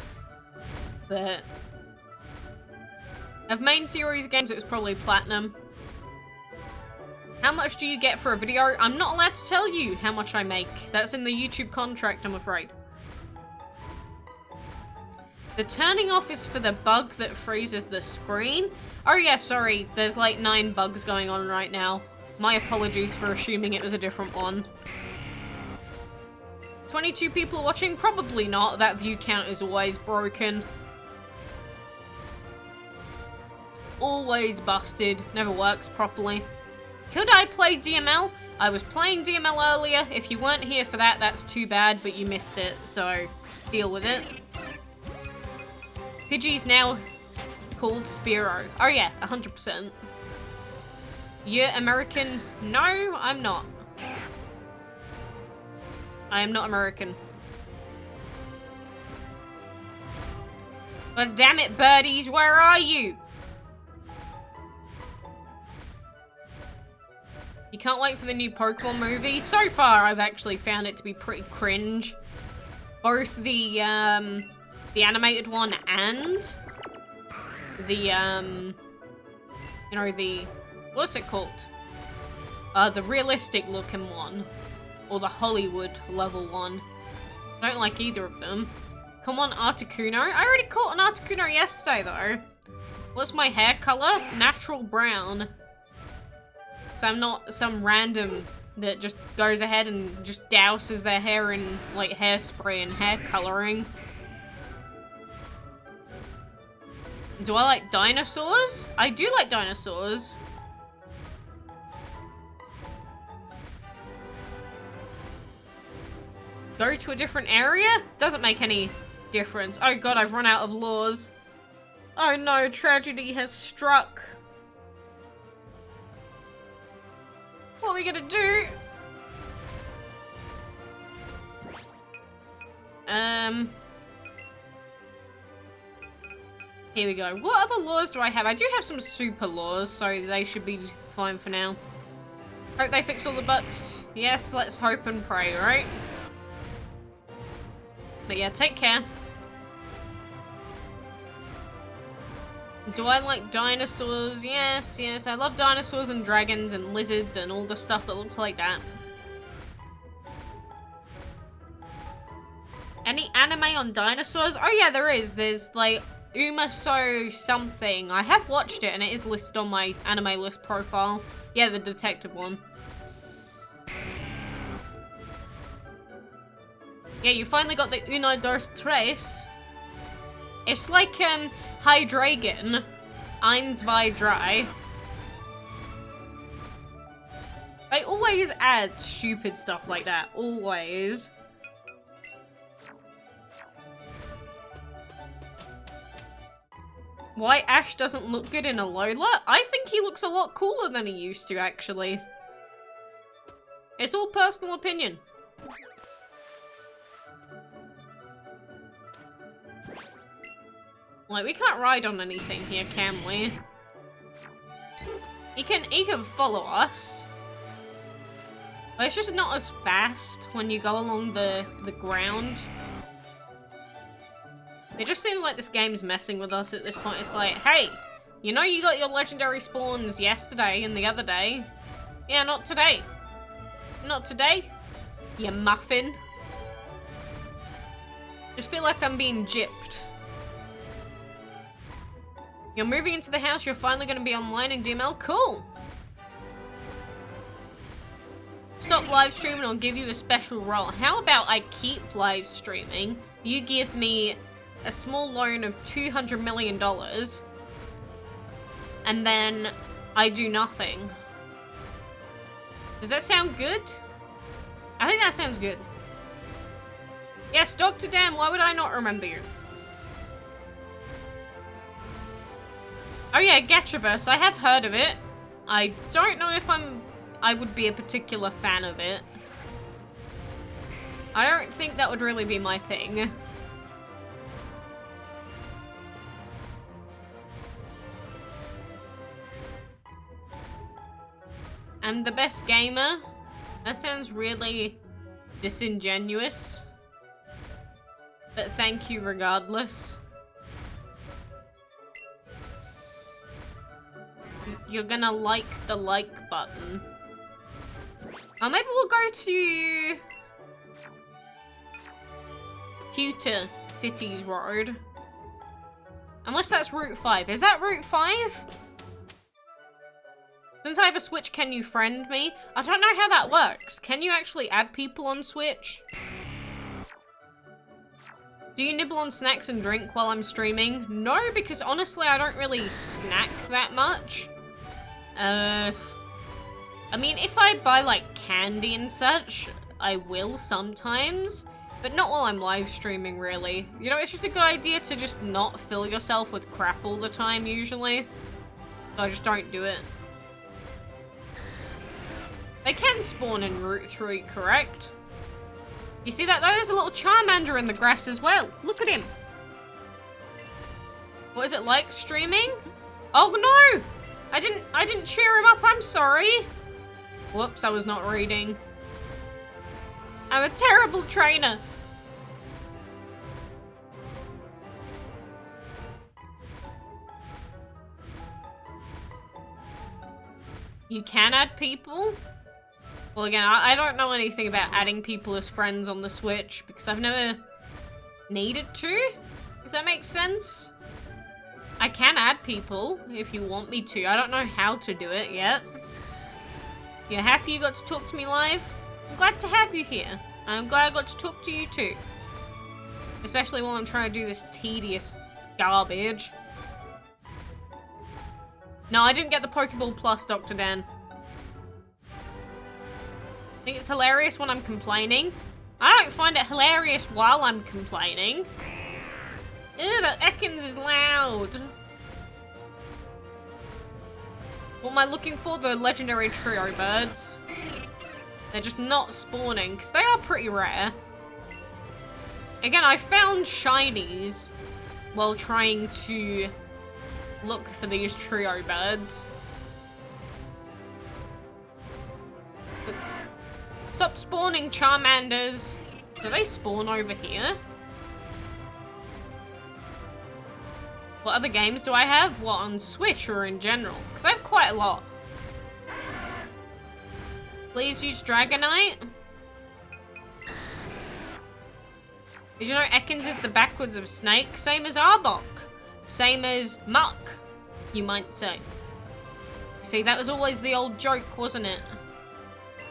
But of main series games, it was probably Platinum. How much do you get for a video? I'm not allowed to tell you how much I make. That's in the YouTube contract, I'm afraid. The turning off is for the bug that freezes the screen. Oh yeah, sorry. There's like 9 bugs going on right now. My apologies for assuming it was a different one. 22 people are watching? Probably not. That view count is always broken. Always busted. Never works properly. Could I play DML? I was playing DML earlier. If you weren't here for that, that's too bad, but you missed it, so deal with it. Pidgey's now called Spearow. Oh yeah, 100%. You're American? No, I'm not. I am not American. But damn it, birdies, where are you? You can't wait for the new Pokemon movie? So far, I've actually found it to be pretty cringe. Both the animated one and the, you know, the, what's it called? The realistic looking one. Or the Hollywood level one. I don't like either of them. Come on, Articuno. I already caught an Articuno yesterday, though. What's my hair color? Natural brown. So I'm not some random that just goes ahead and just douses their hair in, like, hairspray and hair coloring. Do I like dinosaurs? I do like dinosaurs. Go to a different area? Doesn't make any difference. Oh god, I've run out of laws. Oh no, tragedy has struck. What are we gonna do? Here we go. What other laws do I have? I do have some super laws, so they should be fine for now. Hope they fix all the bugs. Yes, let's hope and pray, right? But yeah, take care. Do I like dinosaurs? Yes, yes. I love dinosaurs and dragons and lizards and all the stuff that looks like that. Any anime on dinosaurs? Oh yeah, there is. There's like Umaso something. I have watched it and it is listed on my anime list profile. Yeah, the detective one. Yeah, you finally got the Uno, Dos, Tres. It's like, Hydreigon. Eins, zwei, drei. They always add stupid stuff like that. Always. Why Ash doesn't look good in Alola? I think he looks a lot cooler than he used to, actually. It's all personal opinion. Like, we can't ride on anything here, can we? He can follow us. But it's just not as fast when you go along the ground. It just seems like this game's messing with us at this point. It's like, hey, you know you got your legendary spawns yesterday and the other day. Yeah, not today. Not today, you muffin. Just feel like I'm being gypped. You're moving into the house, you're finally going to be online in DML? Cool! Stop live streaming, I'll give you a special role. How about I keep live streaming, you give me a small loan of $200 million, and then I do nothing. Does that sound good? I think that sounds good. Yes, Dr. Dan, why would I not remember you? Oh yeah, Gachaverse. I have heard of it. I don't know if I would be a particular fan of it. I don't think that would really be my thing. I'm the best gamer? That sounds really disingenuous. But thank you regardless. You're gonna like the like button. Maybe we'll go to Pewter Cities Road. Unless that's Route 5. Is that Route 5? Since I have a Switch, can you friend me? I don't know how that works. Can you actually add people on Switch? Do you nibble on snacks and drink while I'm streaming? No, because honestly, I don't really snack that much. I mean, if I buy, like, candy and such, I will sometimes, but not while I'm live streaming, really. You know, it's just a good idea to just not fill yourself with crap all the time, usually. So I just don't do it. They can spawn in Route 3, correct? You see that? There's a little Charmander in the grass as well. Look at him. What is it like streaming? Oh no! I didn't cheer him up, I'm sorry. Whoops, I was not reading. I'm a terrible trainer. You can add people? Well, again, I don't know anything about adding people as friends on the Switch because I've never needed to, if that makes sense. I can add people if you want me to. I don't know how to do it yet. You're happy you got to talk to me live? I'm glad to have you here. I'm glad I got to talk to you too. Especially while I'm trying to do this tedious garbage. No, I didn't get the Pokeball Plus, Dr. Dan. I think it's hilarious when I'm complaining. I don't find it hilarious while I'm complaining. Ew, that Ekans is loud. What am I looking for? The legendary trio birds. They're just not spawning, because they are pretty rare. Again, I found shinies while trying to look for these trio birds. Stop spawning Charmanders. Do they spawn over here? What other games do I have? What, on Switch or in general? Because I have quite a lot. Please use Dragonite. Did you know Ekans is the backwards of Snake? Same as Arbok. Same as Muck, you might say. See, that was always the old joke, wasn't it?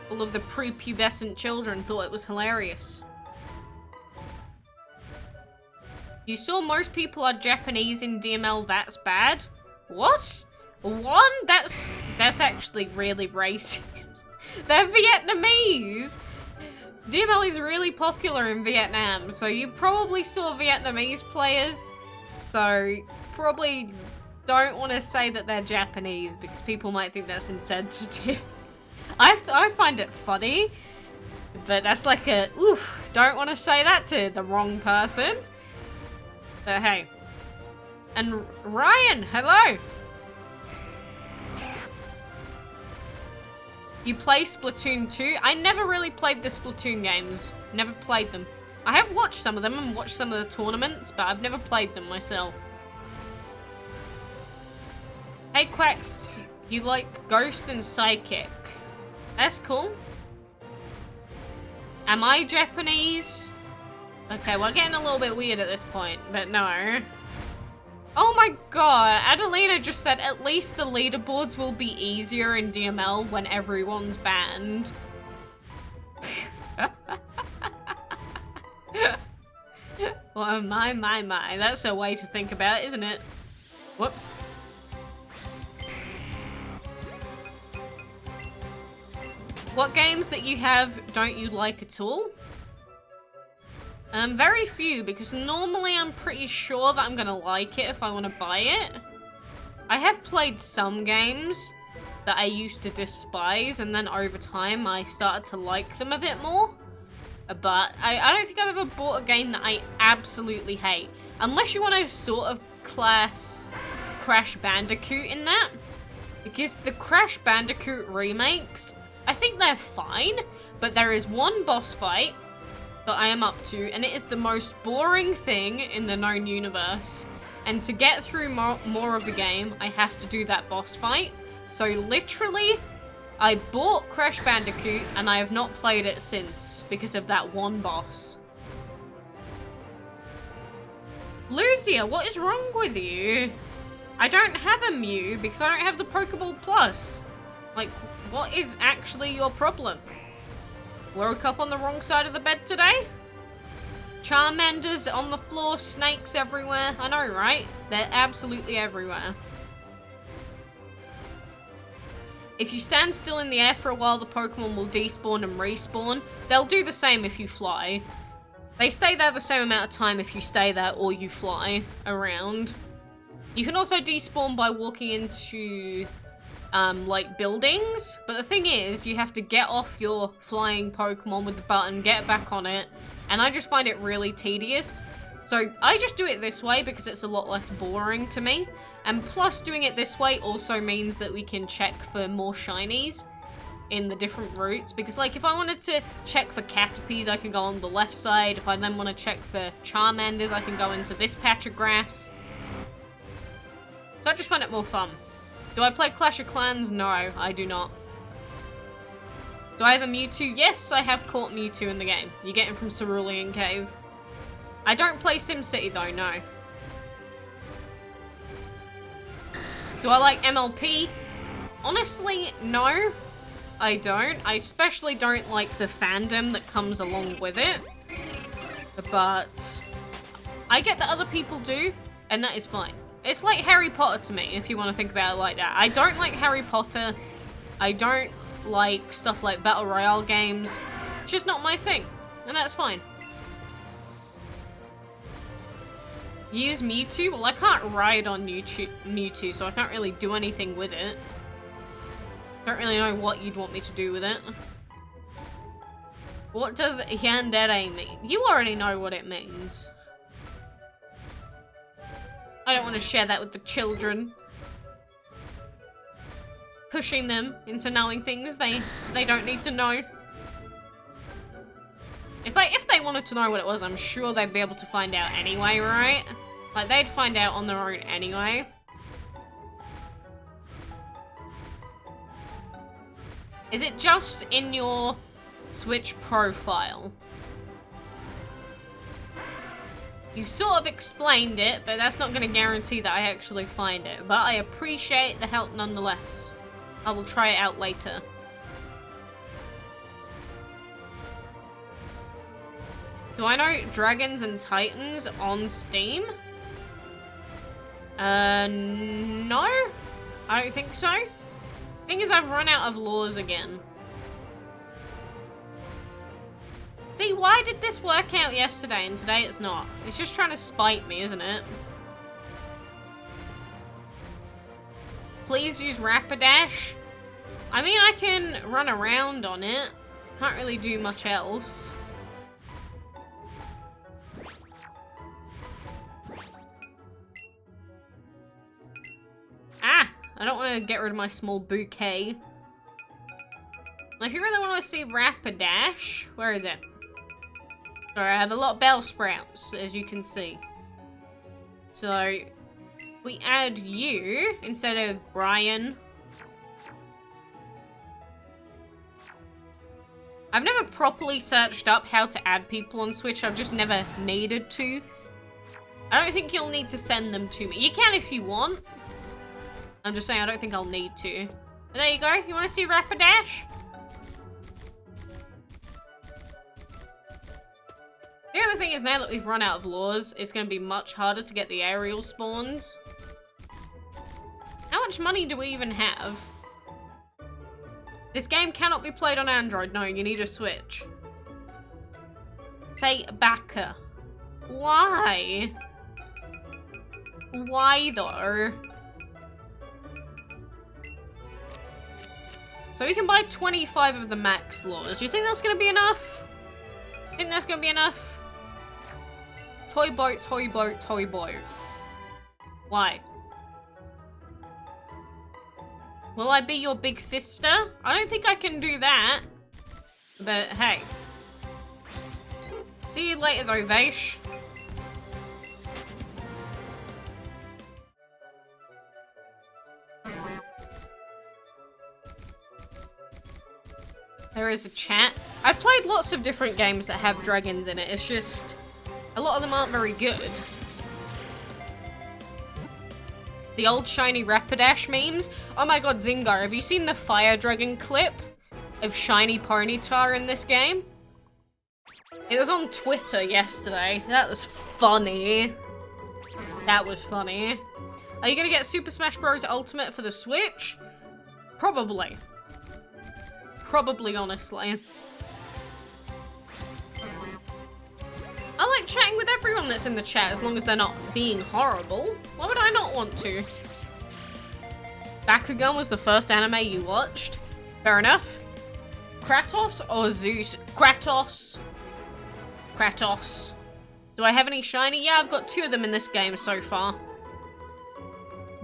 All of the prepubescent children thought it was hilarious. You saw most people are Japanese in DML, that's bad? What? One? That's actually really racist. They're Vietnamese! DML is really popular in Vietnam, so you probably saw Vietnamese players. So, probably don't want to say that they're Japanese, because people might think that's insensitive. I find it funny, but that's like a, oof, don't want to say that to the wrong person. But hey. And Ryan, hello! You play Splatoon 2? I never really played the Splatoon games. Never played them. I have watched some of them and watched some of the tournaments, but I've never played them myself. Hey Quacks, you like Ghost and Psychic. That's cool. Am I Japanese? Okay, we're getting a little bit weird at this point, but no. Oh my god, Adelina just said at least the leaderboards will be easier in DML when everyone's banned. Well, my. That's a way to think about it, isn't it? Whoops. What games that you have don't you like at all? Very few, because normally I'm pretty sure that I'm gonna like it if I want to buy it. I have played some games that I used to despise, and then over time I started to like them a bit more. But I don't think I've ever bought a game that I absolutely hate. Unless you want to sort of class Crash Bandicoot in that. Because the Crash Bandicoot remakes, I think they're fine, but there is one boss fight that I am up to, and it is the most boring thing in the known universe. And to get through more of the game, I have to do that boss fight. So literally, I bought Crash Bandicoot, and I have not played it since, because of that one boss. Lucia, what is wrong with you? I don't have a Mew, because I don't have the Pokeball Plus. Like, what is actually your problem? Woke up on the wrong side of the bed today? Charmanders on the floor, snakes everywhere. I know, right? They're absolutely everywhere. If you stand still in the air for a while, the Pokemon will despawn and respawn. They'll do the same if you fly. They stay there the same amount of time if you stay there or you fly around. You can also despawn by walking into, like, buildings. But the thing is, you have to get off your flying Pokemon with the button, get back on it. And I just find it really tedious. So I just do it this way because it's a lot less boring to me. And plus, doing it this way also means that we can check for more shinies in the different routes. Because, like, if I wanted to check for Caterpies, I can go on the left side. If I then want to check for Charmanders, I can go into this patch of grass. So I just find it more fun. Do I play Clash of Clans? No, I do not. Do I have a Mewtwo? Yes, I have caught Mewtwo in the game. You get him from Cerulean Cave. I don't play SimCity though, no. Do I like MLP? Honestly, no. I don't. I especially don't like the fandom that comes along with it. But I get that other people do, and that is fine. It's like Harry Potter to me, if you want to think about it like that. I don't like Harry Potter. I don't like stuff like Battle Royale games. It's just not my thing, and that's fine. Use Mewtwo? Well, I can't ride on Mewtwo, so I can't really do anything with it. Don't really know what you'd want me to do with it. What does Yandere mean? You already know what it means. I don't want to share that with the children. Pushing them into knowing things they don't need to know. It's like, if they wanted to know what it was, I'm sure they'd be able to find out anyway, right? Like, they'd find out on their own anyway. Is it just in your Switch profile? You sort of explained it, but that's not going to guarantee that I actually find it. But I appreciate the help nonetheless. I will try it out later. Do I know Dragons and Titans on Steam? No. I don't think so. Thing is, I've run out of laws again. See, why did this work out yesterday and today it's not? It's just trying to spite me, isn't it? Please use Rapidash. I mean, I can run around on it. Can't really do much else. Ah! I don't want to get rid of my small bouquet. Now, if you really want to see Rapidash, where is it? Sorry, I have a lot of Bellsprouts, as you can see. So, we add you instead of Brian. I've never properly searched up how to add people on Switch. I've just never needed to. I don't think you'll need to send them to me. You can if you want. I'm just saying I don't think I'll need to. But there you go. You want to see Rapidash? The other thing is, now that we've run out of laws, it's going to be much harder to get the aerial spawns. How much money do we even have? This game cannot be played on Android. No, you need a Switch. Say Baka. Why? Why though? So we can buy 25 of the max laws. Do you think that's going to be enough? Think that's going to be enough? Toy boat, toy boat, toy boat. Why? Will I be your big sister? I don't think I can do that. But hey. See you later though, Vaish. There is a chat. I've played lots of different games that have dragons in it. It's just, a lot of them aren't very good. The old shiny Rapidash memes. Oh my god, Zingar, have you seen the Fire Dragon clip of shiny Ponyta in this game? It was on Twitter yesterday. That was funny. That was funny. Are you gonna get Super Smash Bros. Ultimate for the Switch? Probably. Probably, honestly. I like chatting with everyone that's in the chat as long as they're not being horrible. Why would I not want to? Bakugan was the first anime you watched? Fair enough. Kratos or Zeus? Kratos. Kratos. Do I have any shiny? Yeah, I've got 2 of them in this game so far.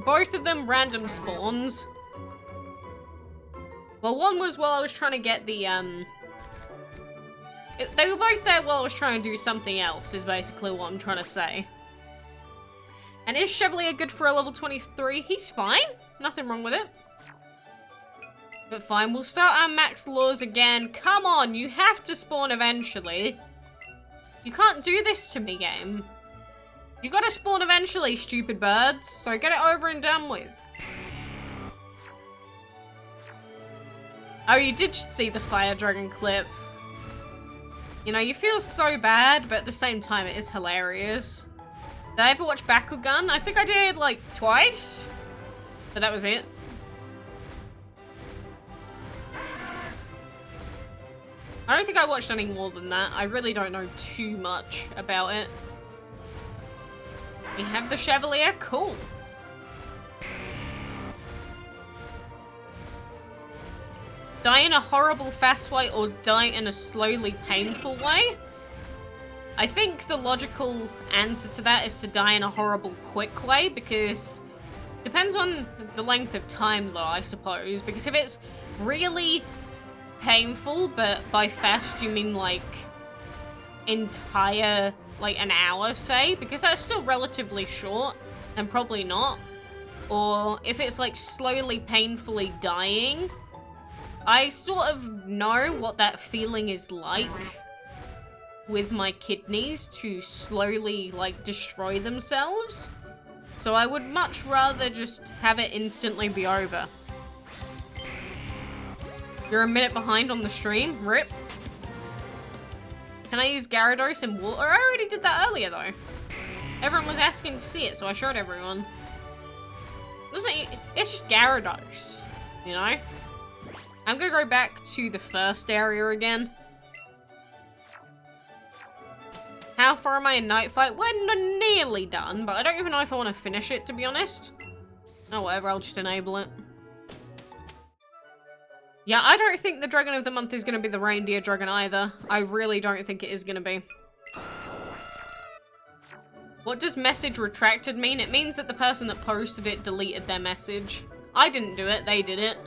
Both of them random spawns. Well, one was while I was trying to get the, they were both there while I was trying to do something else, is basically what I'm trying to say. And is Chevalier good for a level 23? He's fine. Nothing wrong with it. But fine, we'll start our max laws again. Come on, you have to spawn eventually. You can't do this to me, game. You gotta spawn eventually, stupid birds. So get it over and done with. Oh, you did see the Fire Dragon clip. You know, you feel so bad, but at the same time, it is hilarious. Did I ever watch Bakugan? I think I did, like, twice. But that was it. I don't think I watched any more than that. I really don't know too much about it. We have the Chevalier. Cool. Die in a horrible fast way or die in a slowly painful way? I think the logical answer to that is to die in a horrible quick way, because depends on the length of time though, I suppose, because if it's really painful, but by fast you mean like entire, like an hour say, because that's still relatively short, then probably not. Or if it's like slowly painfully dying, I sort of know what that feeling is like with my kidneys to slowly like destroy themselves. So I would much rather just have it instantly be over. You're a minute behind on the stream. RIP. Can I use Gyarados in water? I already did that earlier though. Everyone was asking to see it, so I showed everyone. It's just Gyarados, you know? I'm gonna go back to the first area again. How far am I in Night Fight? We're nearly done, but I don't even know if I want to finish it, to be honest. Oh, whatever, I'll just enable it. Yeah, I don't think the Dragon of the Month is going to be the Reindeer Dragon either. I really don't think it is going to be. What does message retracted mean? It means that the person that posted it deleted their message. I didn't do it, they did it.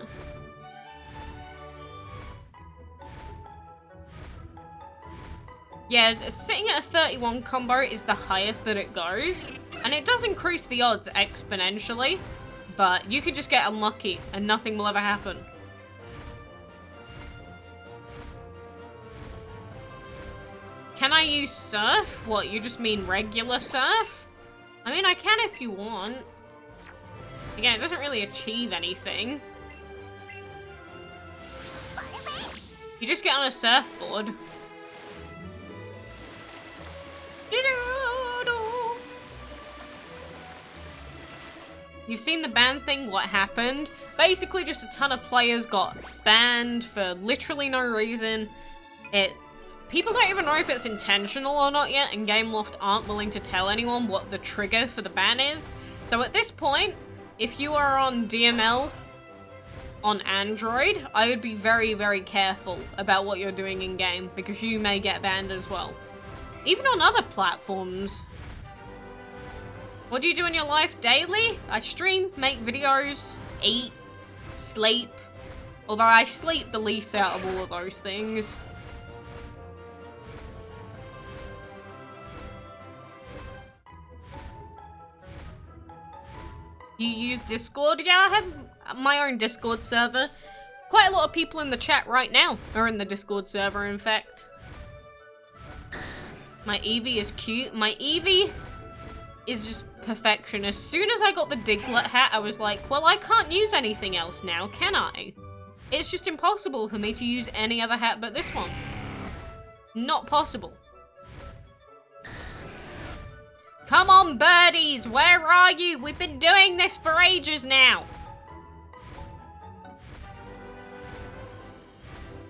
Yeah, sitting at a 31 combo is the highest that it goes. And it does increase the odds exponentially. But you could just get unlucky and nothing will ever happen. Can I use surf? What, you just mean regular surf? I mean, I can if you want. Again, it doesn't really achieve anything. You just get on a surfboard. You've seen the ban thing, what happened? Basically just a ton of players got banned for literally no reason. People don't even know if it's intentional or not yet, and Gameloft aren't willing to tell anyone what the trigger for the ban is. So at this point, if you are on DML on Android, I would be very, very careful about what you're doing in game, because you may get banned as well. Even on other platforms. What do you do in your life daily? I stream, make videos, eat, sleep. Although I sleep the least out of all of those things. You use Discord? Yeah, I have my own Discord server. Quite a lot of people in the chat right now are in the Discord server, in fact. My Eevee is cute. My Eevee is just perfection. As soon as I got the Diglett hat, I was like, well, I can't use anything else now, can I? It's just impossible for me to use any other hat but this one. Not possible. Come on, birdies, where are you? We've been doing this for ages now.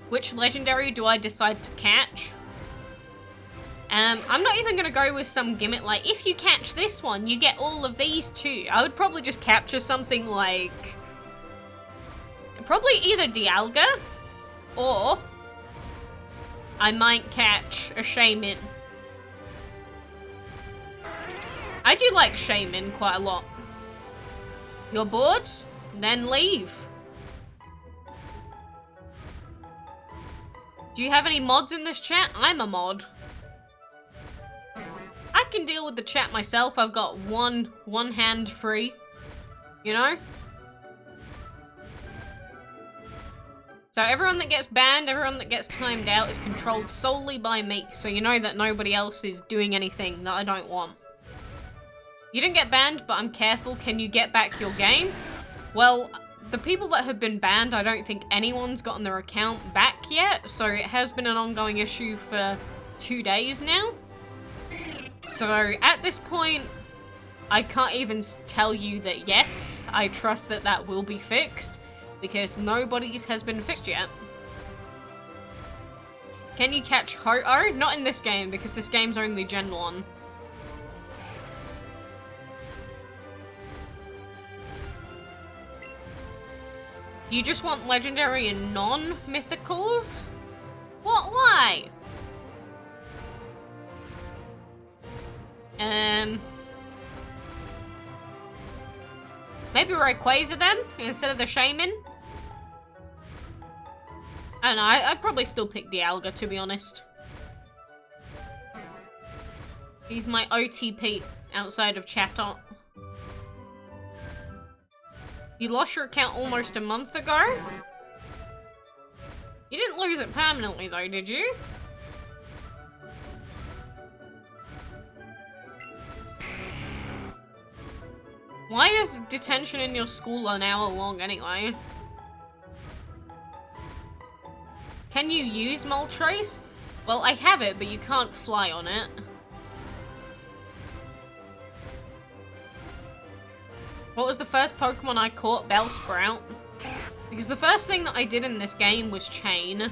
Which legendary do I decide to catch? I'm not even gonna go with some gimmick like, if you catch this one, you get all of these too. I would probably just capture something like... probably either Dialga, or I might catch a Shaman. I do like Shaman quite a lot. You're bored? Then leave. Do you have any mods in this chat? I'm a mod. I can deal with the chat myself. I've got one hand free, you know? So everyone that gets banned, everyone that gets timed out is controlled solely by me. So you know that nobody else is doing anything that I don't want. You didn't get banned, but I'm careful. Can you get back your game? Well, the people that have been banned, I don't think anyone's gotten their account back yet. So it has been an ongoing issue for 2 days now. So at this point, I can't even tell you that yes, I trust that that will be fixed, because nobody's has been fixed yet. Can you catch Ho-Oh? Not in this game, because this game's only Gen 1. You just want legendary and non-mythicals? What? Why? Maybe Rayquaza then, instead of the Shaman? I don't know, I'd probably still pick Dialga, to be honest. He's my OTP outside of Chatot. You lost your account almost a month ago? You didn't lose it permanently though, did you? Why is detention in your school an hour long anyway? Can you use Moltres? Well, I have it, but you can't fly on it. What was the first Pokemon I caught? Bellsprout. Because the first thing that I did in this game was chain.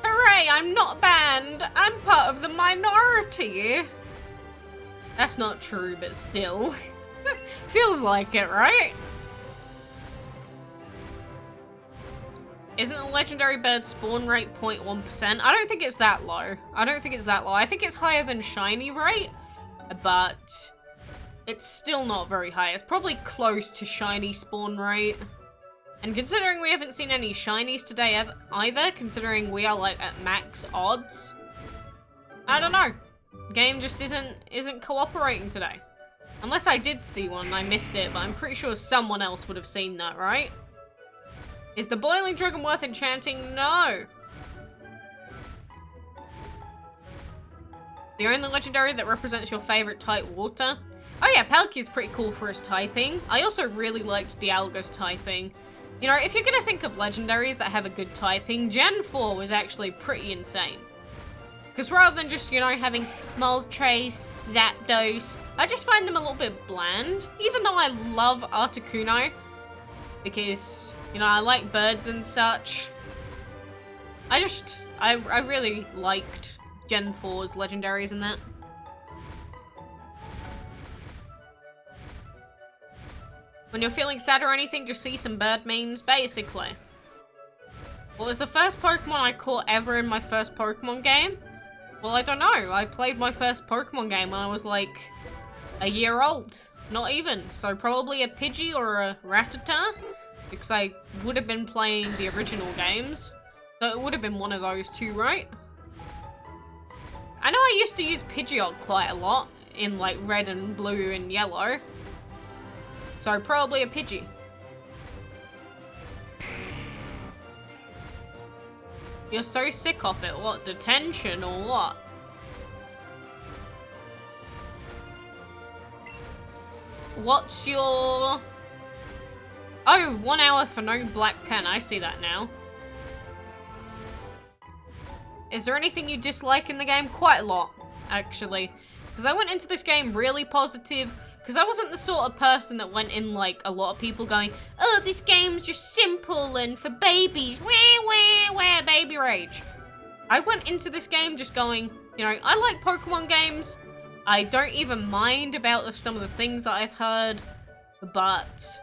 Hooray, I'm not banned! I'm part of the minority! That's not true, but still. Feels like it, right? Isn't the legendary bird spawn rate 0.1%? I don't think it's that low. I don't think it's that low. I think it's higher than shiny rate, but it's still not very high. It's probably close to shiny spawn rate. And considering we haven't seen any shinies today either, considering we are like at max odds, I don't know. Game just isn't cooperating today. Unless I did see one and I missed it, but I'm pretty sure someone else would have seen that, right? Is the boiling dragon worth enchanting? No. The only legendary that represents your favorite type, water. Oh yeah, Palkia's pretty cool for his typing. I also really liked Dialga's typing. You know, if you're gonna think of legendaries that have a good typing, Gen 4 was actually pretty insane. Because rather than just, you know, having Moltres, Zapdos, I just find them a little bit bland. Even though I love Articuno, because, you know, I like birds and such. I really liked Gen 4's legendaries in that. When you're feeling sad or anything, just see some bird memes, basically. What was the first Pokemon I caught ever in my first Pokemon game? Well, I don't know. I played my first Pokemon game when I was like a year old. Not even. So probably a Pidgey or a Rattata, because I would have been playing the original games. So it would have been one of those two, right? I know I used to use Pidgeot quite a lot in like red and blue and yellow. So probably a Pidgey. You're so sick of it. What, detention or what? What's your... Oh, 1 hour for no black pen. I see that now. Is there anything you dislike in the game? Quite a lot, actually. Because I went into this game really positive, because I wasn't the sort of person that went in like a lot of people going, oh, this game's just simple and for babies, wah, baby rage. I went into this game just going, you know, I like Pokemon games. I don't even mind about some of the things that I've heard, but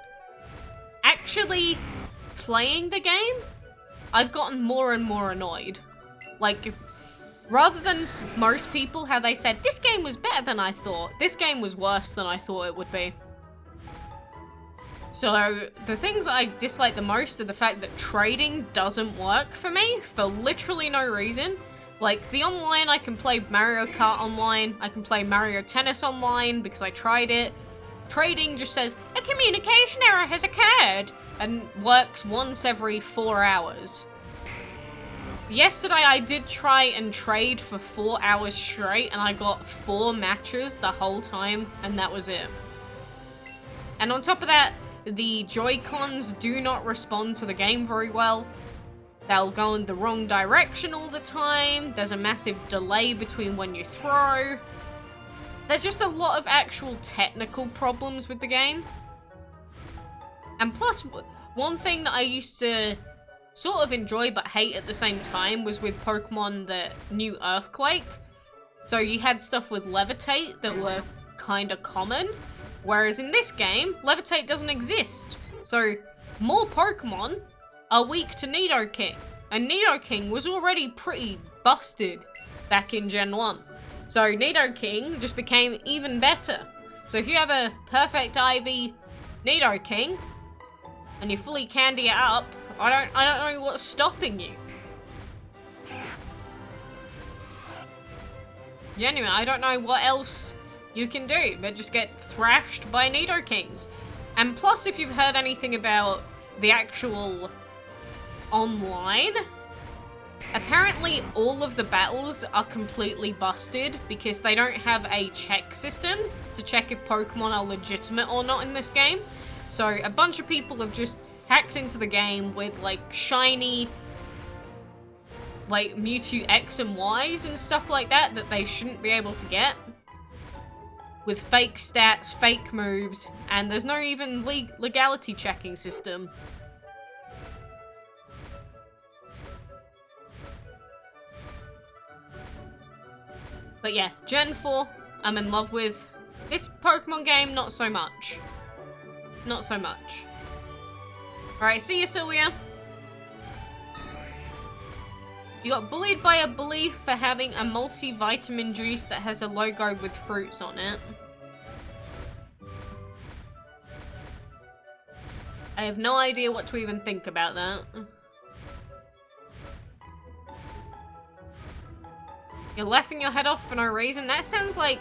actually playing the game, I've gotten more and more annoyed. Like, rather than most people, how they said, this game was better than I thought, this game was worse than I thought it would be. So, the things that I dislike the most are the fact that trading doesn't work for me for literally no reason. Like, the online, I can play Mario Kart online, I can play Mario Tennis online because I tried it. Trading just says, a communication error has occurred, and works once every 4 hours. Yesterday I did try and trade for 4 hours straight, and I got 4 matches the whole time, and that was it. And on top of that, the Joy-Cons do not respond to the game very well. They'll go in the wrong direction all the time. There's a massive delay between when you throw. There's just a lot of actual technical problems with the game. And plus, one thing that I used to sort of enjoy but hate at the same time was with Pokemon the new Earthquake. So you had stuff with Levitate that were kind of common. Whereas in this game, Levitate doesn't exist. So more Pokemon are weak to Nidoking. And Nidoking was already pretty busted back in Gen 1. So Nidoking just became even better. So if you have a perfect IV Nidoking, and you fully candy it up, I don't know what's stopping you. Genuinely, I don't know what else you can do but just get thrashed by Nidokings. And plus, if you've heard anything about the actual online, apparently all of the battles are completely busted because they don't have a check system to check if Pokemon are legitimate or not in this game. So a bunch of people have just hacked into the game with like shiny like Mewtwo X and Ys and stuff like that they shouldn't be able to get. With fake stats, fake moves, and there's no even legality checking system. But yeah, Gen 4, I'm in love with. This Pokemon game, not so much. Not so much. Alright, see you, Sylvia. You got bullied by a bully for having a multivitamin juice that has a logo with fruits on it. I have no idea what to even think about that. You're laughing your head off for no reason? That sounds like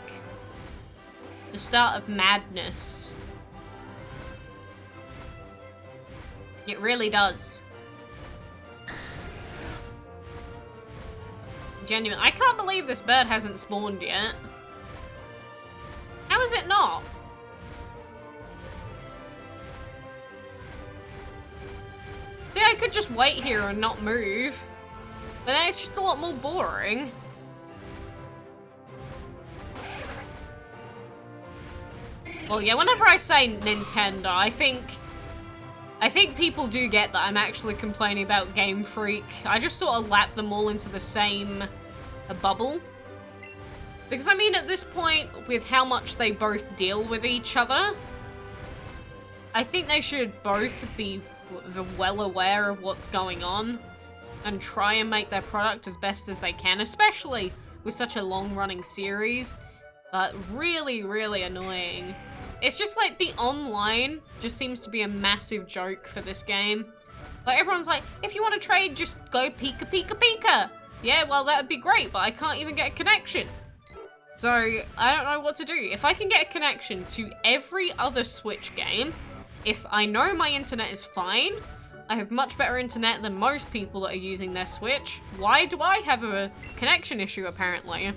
the start of madness. It really does. Genuine. I can't believe this bird hasn't spawned yet. How is it not? See, I could just wait here and not move. But then it's just a lot more boring. Well, yeah, whenever I say Nintendo, I think people do get that I'm actually complaining about Game Freak. I just sort of lap them all into the same bubble. Because, I mean, at this point, with how much they both deal with each other, I think they should both be well aware of what's going on and try and make their product as best as they can, especially with such a long-running series. But really, really annoying. It's just like the online just seems to be a massive joke for this game. Like everyone's like, if you want to trade, just go Pika Pika Pika. Yeah, well that would be great, but I can't even get a connection. So I don't know what to do. If I can get a connection to every other Switch game, if I know my internet is fine, I have much better internet than most people that are using their Switch. Why do I have a connection issue apparently?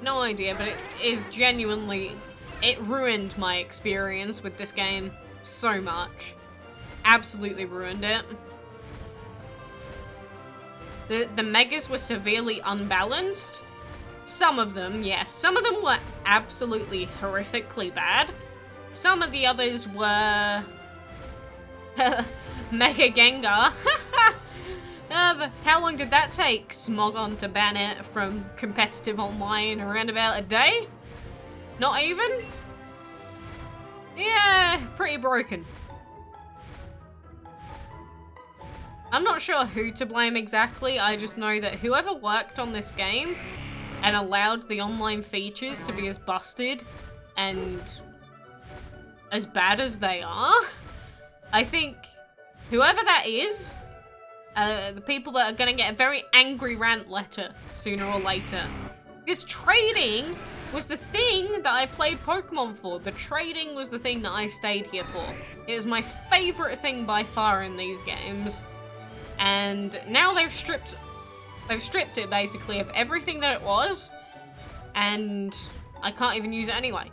No idea, but it is genuinely, it ruined my experience with this game so much. Absolutely ruined it. The megas were severely unbalanced, Some of them, yes. Some of them were absolutely horrifically bad. Some of the others were... Mega Gengar. How long did that take Smogon to ban it from competitive online? Around about a day? Not even? Yeah, pretty broken. I'm not sure who to blame exactly, I just know that whoever worked on this game and allowed the online features to be as busted and as bad as they are, I think whoever that is, the people that are gonna get a very angry rant letter sooner or later. Because trading was the thing that I played Pokemon for. The trading was the thing that I stayed here for. It was my favorite thing by far in these games. And now they've stripped it basically of everything that it was, and I can't even use it anyway.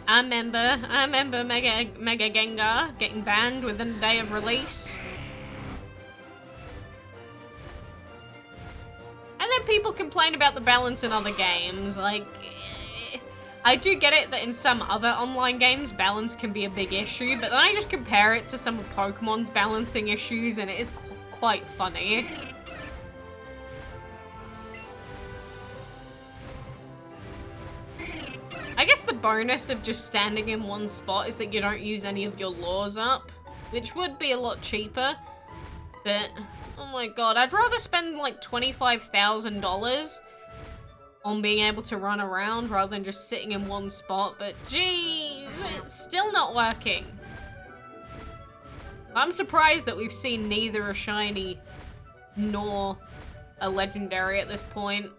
I remember Mega Gengar getting banned within a day of release. And then people complain about the balance in other games, like... I do get it that in some other online games, balance can be a big issue, but then I just compare it to some of Pokemon's balancing issues, and it is quite funny. I guess the bonus of just standing in one spot is that you don't use any of your lures up, which would be a lot cheaper, but oh my god, I'd rather spend like $25,000 on being able to run around rather than just sitting in one spot, but geez, it's still not working. I'm surprised that we've seen neither a shiny nor a legendary at this point.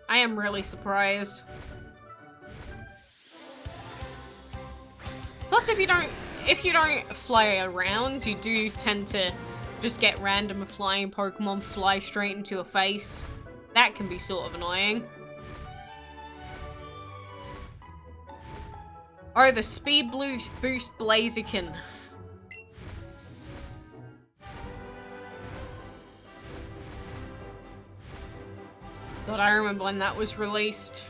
I am really surprised. Plus, if you don't fly around, you do tend to just get random flying Pokemon fly straight into your face. That can be sort of annoying. Oh, the Speed Boost Blaziken. God, I remember when that was released.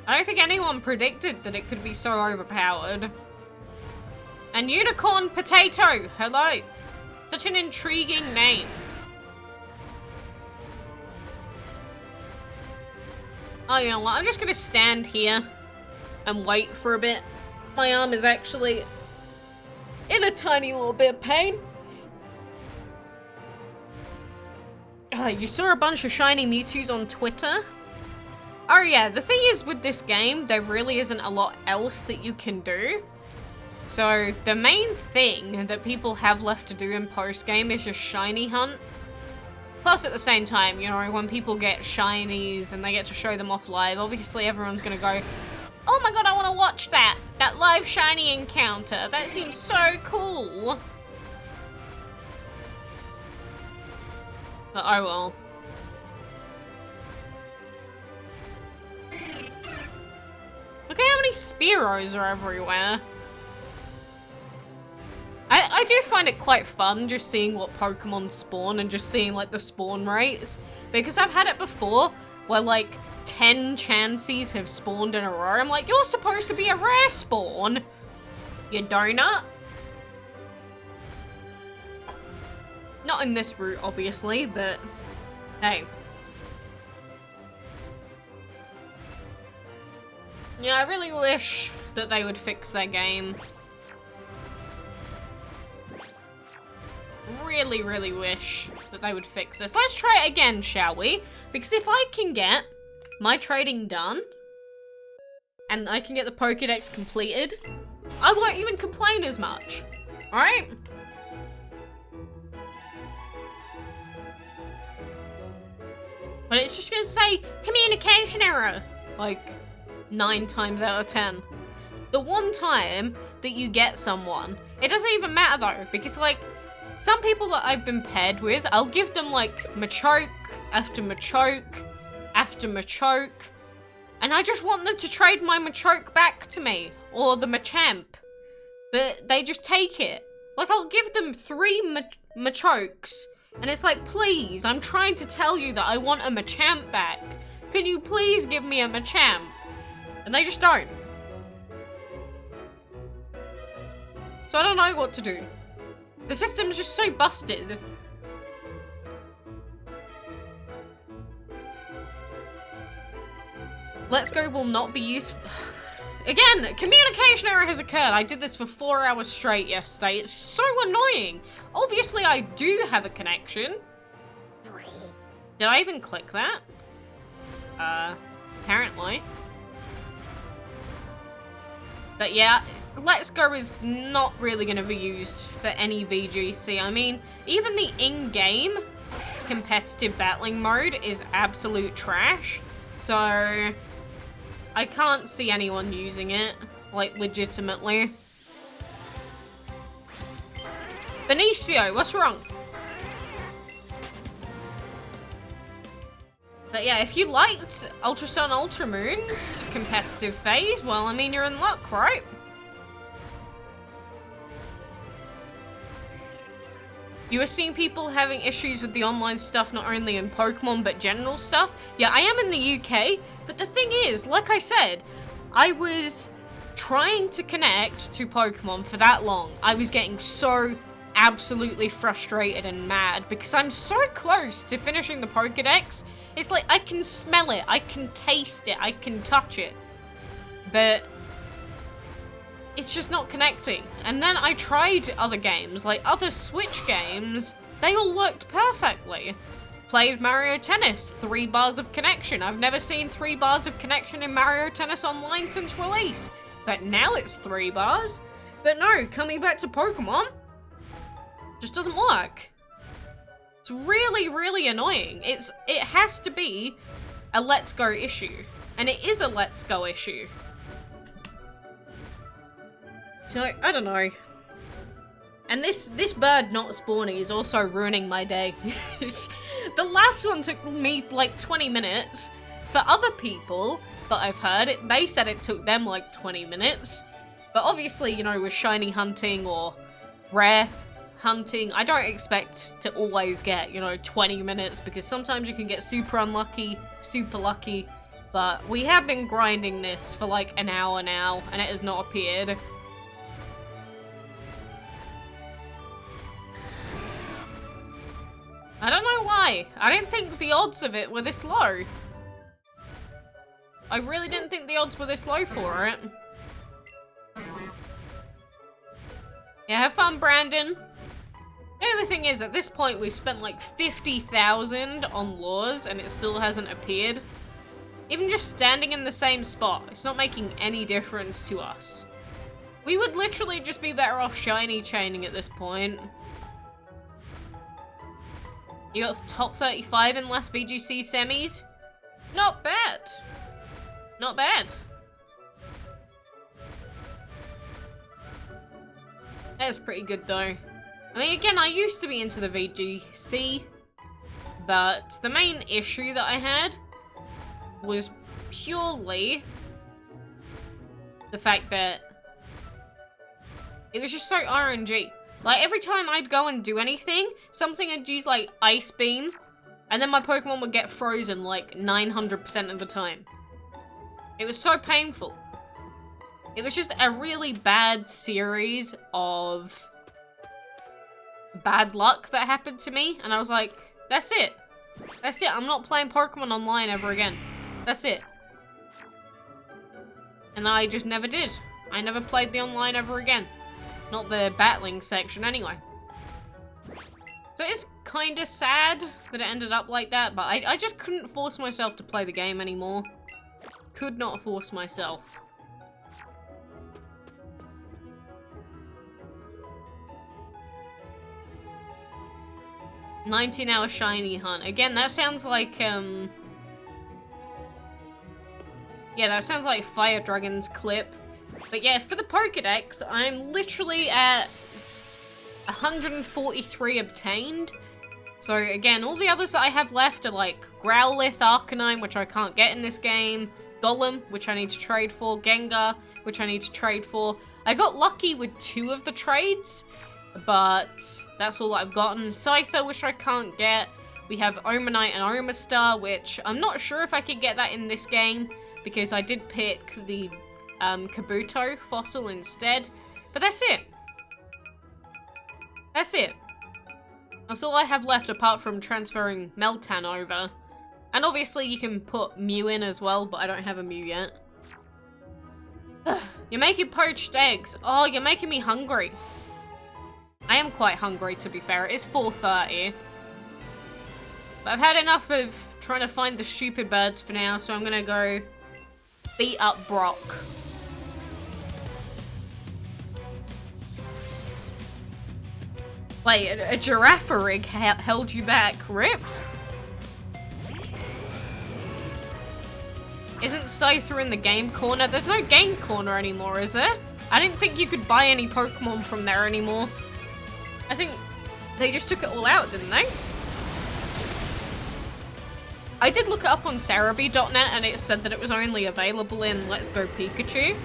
I don't think anyone predicted that it could be so overpowered. And Unicorn Potato, hello. Such an intriguing name. Oh, you know what? I'm just gonna stand here and wait for a bit. My arm is actually in a tiny little bit of pain. You saw a bunch of shiny Mewtwo's on Twitter? Oh yeah, the thing is with this game, there really isn't a lot else that you can do. So, the main thing that people have left to do in post-game is just shiny hunt. Plus, at the same time, you know, when people get shinies and they get to show them off live, obviously everyone's gonna go, oh my god, I want to watch that! That live shiny encounter! That seems so cool! But oh well. Look at how many Spearows are everywhere. I do find it quite fun just seeing what Pokemon spawn and just seeing like the spawn rates. Because I've had it before where like 10 Chanseys have spawned in a row. I'm like, you're supposed to be a rare spawn, you donut. Not in this route, obviously, but hey. Yeah, I really wish that they would fix their game. Really, really wish that they would fix this. Let's try it again, shall we? Because if I can get my trading done, and I can get the Pokédex completed, I won't even complain as much. Alright? But it's just gonna say, communication error, like 9 times out of 10. The one time that you get someone, it doesn't even matter though, because like, some people that I've been paired with, I'll give them like Machoke after Machoke after Machoke, and I just want them to trade my Machoke back to me, or the Machamp, but they just take it. Like, I'll give them 3 Machokes, and it's like, please, I'm trying to tell you that I want a Machamp back. Can you please give me a Machamp? And they just don't. So I don't know what to do. The system's just so busted. Let's Go will not be used. Again, communication error has occurred. I did this for 4 hours straight yesterday. It's so annoying. Obviously, I do have a connection. Did I even click that? Apparently. But yeah, Let's Go is not really going to be used for any VGC. I mean, even the in-game competitive battling mode is absolute trash. So, I can't see anyone using it, like, legitimately. Benicio, what's wrong? But yeah, if you liked Ultra Sun Ultra Moon's competitive phase, well, I mean, you're in luck, right? You were seeing people having issues with the online stuff, not only in Pokemon, but general stuff. Yeah, I am in the UK, but the thing is, like I said, I was trying to connect to Pokemon for that long. I was getting so absolutely frustrated and mad because I'm so close to finishing the Pokédex. It's like, I can smell it, I can taste it, I can touch it. But it's just not connecting. And then I tried other games, like other Switch games, they all worked perfectly. Played Mario Tennis, 3 bars of connection. I've never seen 3 bars of connection in Mario Tennis Online since release. But now it's 3 bars. But no, coming back to Pokemon, just doesn't work. It's really, really annoying. It has to be a Let's Go issue. And it is a Let's Go issue. So, I don't know. And this bird not spawning is also ruining my day. The last one took me like 20 minutes. For other people that I've heard, they said it took them like 20 minutes. But obviously, you know, with shiny hunting or rare hunting, I don't expect to always get, you know, 20 minutes because sometimes you can get super unlucky, super lucky. But we have been grinding this for like an hour now and it has not appeared. I don't know why. I didn't think the odds of it were this low. I really didn't think the odds were this low for it. Yeah, have fun, Brandon. The only thing is, at this point, we've spent like 50,000 on lures and it still hasn't appeared. Even just standing in the same spot, it's not making any difference to us. We would literally just be better off shiny chaining at this point. You got top 35 in last VGC semis? Not bad. Not bad. That is pretty good though. I mean, again, I used to be into the VGC, but the main issue that I had was purely the fact that it was just so RNG. Like, every time I'd go and do anything, something I'd use, like, Ice Beam, and then my Pokemon would get frozen, like, 900% of the time. It was so painful. It was just a really bad series of bad luck that happened to me, and I was like, that's it. That's it, I'm not playing Pokemon Online ever again. That's it. And I just never did. I never played the online ever again. Not the battling section, anyway. So it's kind of sad that it ended up like that, but I just couldn't force myself to play the game anymore. Could not force myself. $19-hour shiny hunt. Again, that sounds like, yeah, that sounds like Fire Dragon's clip. But yeah, for the Pokédex, I'm literally at 143 obtained. So again, all the others that I have left are like Growlithe, Arcanine, which I can't get in this game, Golem, which I need to trade for, Gengar, which I need to trade for. I got lucky with 2 of the trades, but that's all I've gotten. Scyther, which I can't get. We have Omanite and Omastar, which I'm not sure if I could get that in this game, because I did pick the Kabuto fossil instead. But that's it. That's it. That's all I have left apart from transferring Meltan over. And obviously you can put Mew in as well, but I don't have a Mew yet. You're making poached eggs. Oh, you're making me hungry. I am quite hungry, to be fair. It is 4:30. But I've had enough of trying to find the stupid birds for now, so I'm gonna go beat up Brock. Wait, a giraffe rig held you back. Rip? Isn't Scyther in the game corner? There's no game corner anymore, is there? I didn't think you could buy any Pokemon from there anymore. I think they just took it all out, didn't they? I did look it up on Cerebi.net and it said that it was only available in Let's Go Pikachu.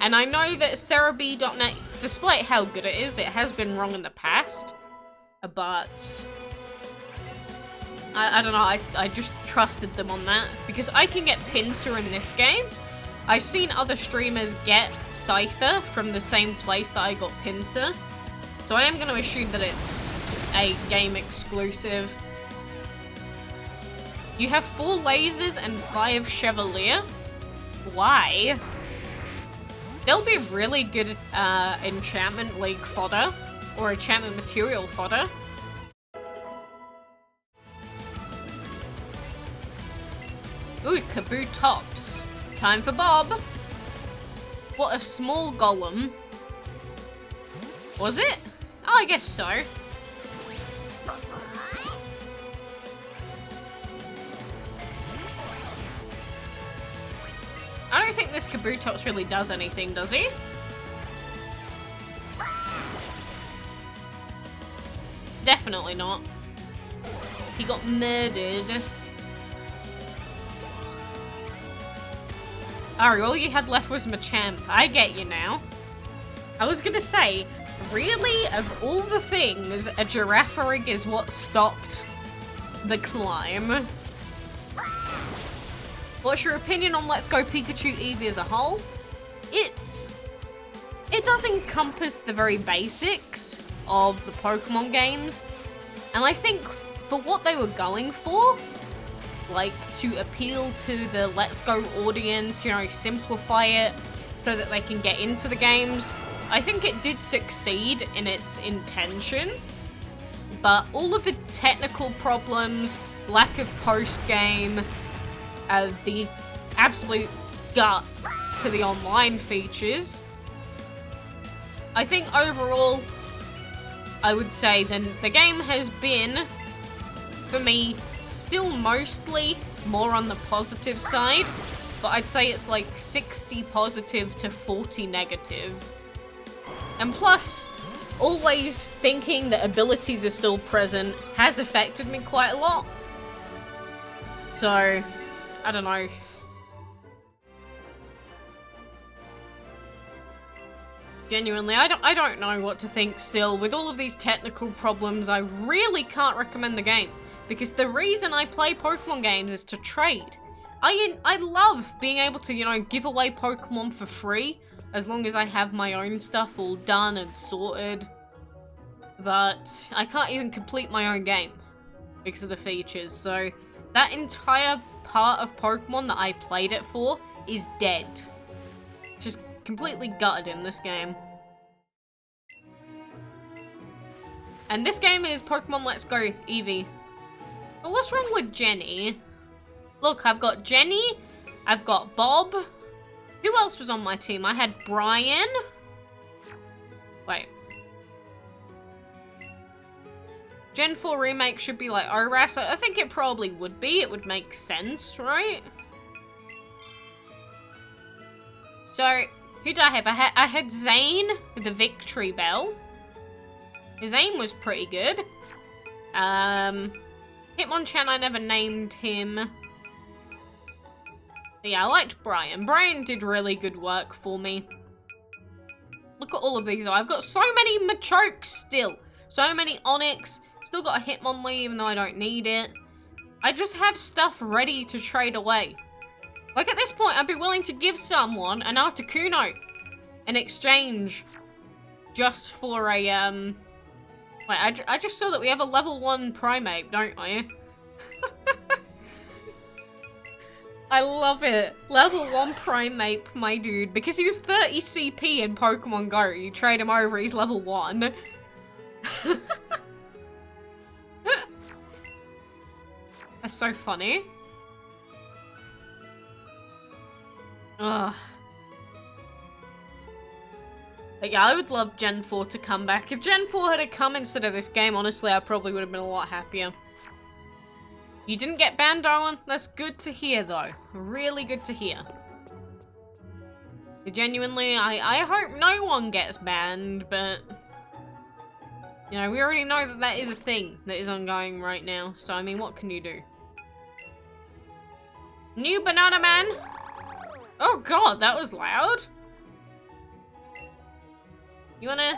And I know that Cerebi.net, despite how good it is, it has been wrong in the past. But I don't know, I just trusted them on that. Because I can get Pinsir in this game. I've seen other streamers get Scyther from the same place that I got Pinsir. So I am going to assume that it's a game exclusive. You have 4 lasers and 5 Chevalier? Why? They'll be really good enchantment league fodder. Or enchantment material fodder. Ooh, Kabutops. Time for Bob. What a small golem. Was it? Oh, I guess so. I don't think this Kabutops really does anything, does he? Definitely not. He got murdered. Alright, all you had left was Machamp. I get you now. I was gonna say, really, of all the things, a Girafarig is what stopped the climb. What's your opinion on Let's Go Pikachu Eevee as a whole? It does encompass the very basics of the Pokemon games, and I think for what they were going for, like to appeal to the Let's Go audience, you know, simplify it so that they can get into the games, I think it did succeed in its intention, but all of the technical problems, lack of post-game, the absolute gut to the online features, I think overall, I would say then the game has been, for me, still mostly more on the positive side, but I'd say it's like 60 positive to 40 negative. And plus, always thinking that abilities are still present has affected me quite a lot. So, I don't know. Genuinely, I don't know what to think still. With all of these technical problems, I really can't recommend the game. Because the reason I play Pokemon games is to trade. I love being able to, you know, give away Pokemon for free, as long as I have my own stuff all done and sorted. But I can't even complete my own game because of the features. So that entire part of Pokemon that I played it for is dead. Just completely gutted in this game. And this game is Pokemon Let's Go Eevee. But what's wrong with Jenny? Look, I've got Jenny, I've got Bob. Who else was on my team? I had Brian. Wait. Gen 4 remake should be like ORAS. I think it probably would be. It would make sense, right? So, who did I have? I had Zane with the Victory Bell. His aim was pretty good. Hitmonchan, I never named him. But yeah, I liked Brian. Brian did really good work for me. Look at all of these though. I've got so many Machokes still. So many Onyx. Still got a Hitmonlee even though I don't need it. I just have stuff ready to trade away. Like at this point, I'd be willing to give someone an Articuno in exchange just for a, wait, I just saw that we have a level 1 Primeape, don't we? I love it. Level 1 Primeape, my dude. Because he was 30 CP in Pokemon Go. You trade him over, he's level 1. That's so funny. Ugh. But yeah, I would love Gen 4 to come back. If Gen 4 had come instead of this game, honestly, I probably would have been a lot happier. You didn't get banned, Darwin? That's good to hear, though. Really good to hear. Genuinely, I hope no one gets banned, but... You know, we already know that that is a thing that is ongoing right now. So, I mean, what can you do? New Banana Man! Oh god, that was loud. You wanna...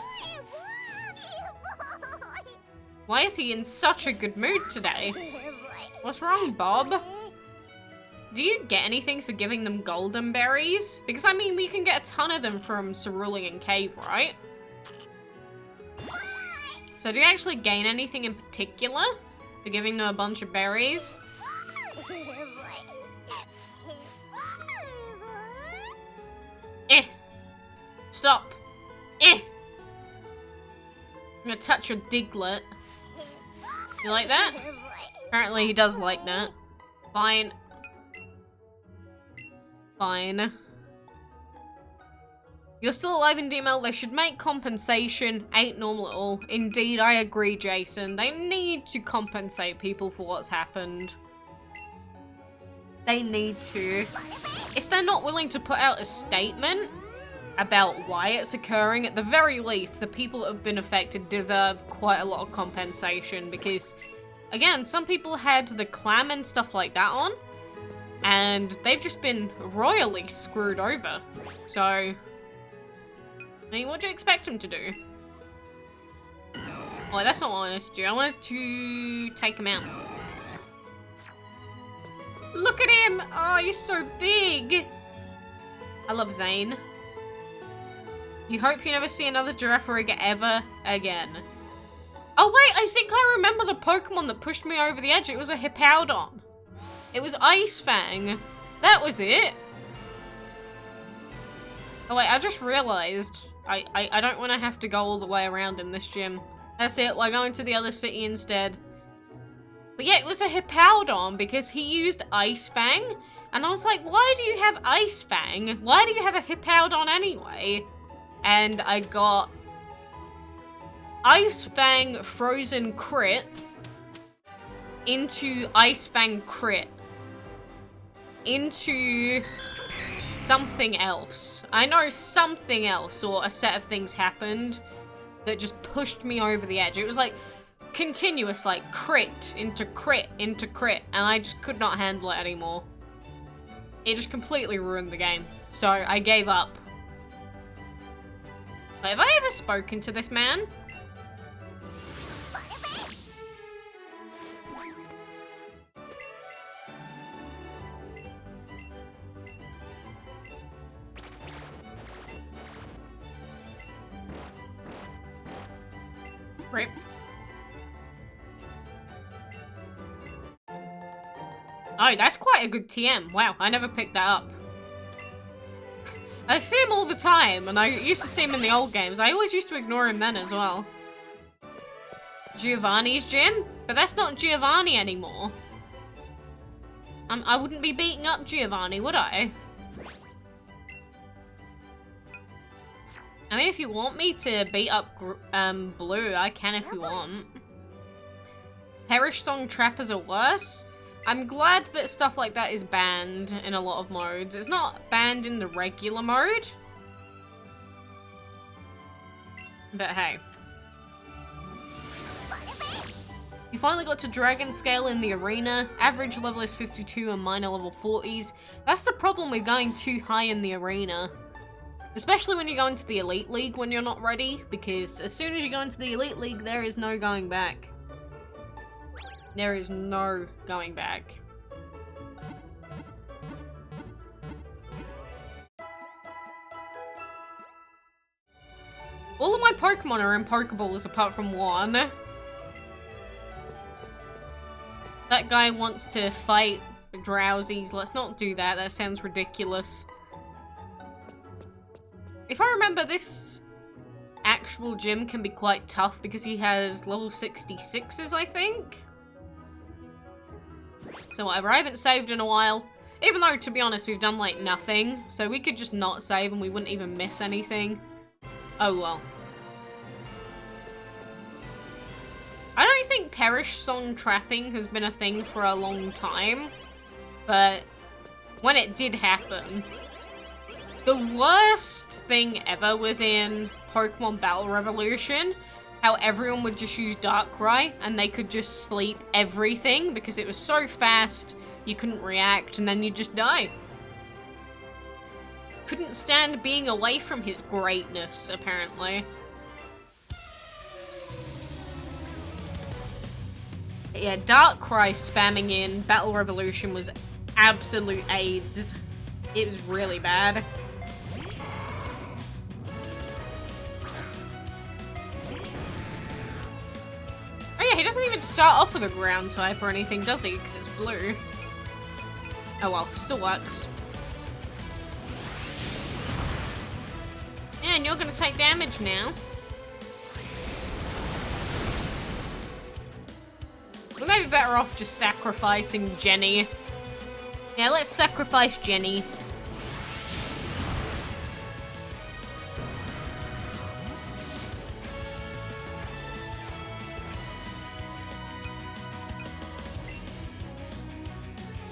Why is he in such a good mood today? What's wrong, Bob? Do you get anything for giving them golden berries? Because, I mean, we can get a ton of them from Cerulean Cave, right? So do you actually gain anything in particular for giving them a bunch of berries? Stop. I'm gonna touch your Diglett. You like that? Apparently he does like that. Fine. Fine. You're still alive in DML. They should make compensation. Ain't normal at all. Indeed, I agree, Jason. They need to compensate people for what's happened. They need to. If they're not willing to put out a statement about why it's occurring, at the very least, the people that have been affected deserve quite a lot of compensation because, again, some people had the clam and stuff like that on, and they've just been royally screwed over. So, I mean, what do you expect them to do? Oh, that's not what I wanted to do. I wanted to take him out. Look at him! Oh, he's so big! I love Zane. You hope you never see another Girafarig ever again. Oh wait, I think I remember the Pokemon that pushed me over the edge. It was a Hippowdon. It was Ice Fang. That was it. Oh wait, I just realized I don't want to have to go all the way around in this gym. That's it, we're going to the other city instead. But yeah, it was a Hippowdon because he used Ice Fang. And I was like, why do you have Ice Fang? Why do you have a Hippowdon anyway? And I got Ice Fang Frozen Crit into Ice Fang Crit into something else. I know something else or a set of things happened that just pushed me over the edge. It was like continuous, like crit into crit into crit, and I just could not handle it anymore. It just completely ruined the game. So I gave up. Have I ever spoken to this man? Rip. Oh, that's quite a good TM. Wow, I never picked that up. I see him all the time, and I used to see him in the old games. I always used to ignore him then as well. Giovanni's gym? But that's not Giovanni anymore. I wouldn't be beating up Giovanni, would I? I mean, if you want me to beat up Blue, I can if you want. Perish Song Trappers are worse? I'm glad that stuff like that is banned in a lot of modes. It's not banned in the regular mode. But hey. You finally got to Dragon Scale in the arena. Average level is 52 and minor level 40s. That's the problem with going too high in the arena. Especially when you go into the Elite League when you're not ready, because as soon as you go into the Elite League, there is no going back. There is no going back. All of my Pokemon are in Pokeballs apart from one. That guy wants to fight Drowsies. Let's not do that. That sounds ridiculous. If I remember, this actual gym can be quite tough because he has level 66s, I think. So whatever, I haven't saved in a while. Even though, to be honest, we've done like nothing. So we could just not save and we wouldn't even miss anything. Oh well. I don't think Perish Song trapping has been a thing for a long time. But when it did happen, the worst thing ever was in Pokemon Battle Revolution. How everyone would just use Darkrai and they could just sleep everything because it was so fast, you couldn't react and then you'd just die. Couldn't stand being away from his greatness, apparently. Yeah, Darkrai spamming in Battle Revolution was absolute AIDS. It was really bad. Oh yeah, he doesn't even start off with a ground type or anything, does he? Because it's blue. Oh well, still works. Yeah, and you're gonna take damage now. We may be better off just sacrificing Jenny. Yeah, let's sacrifice Jenny.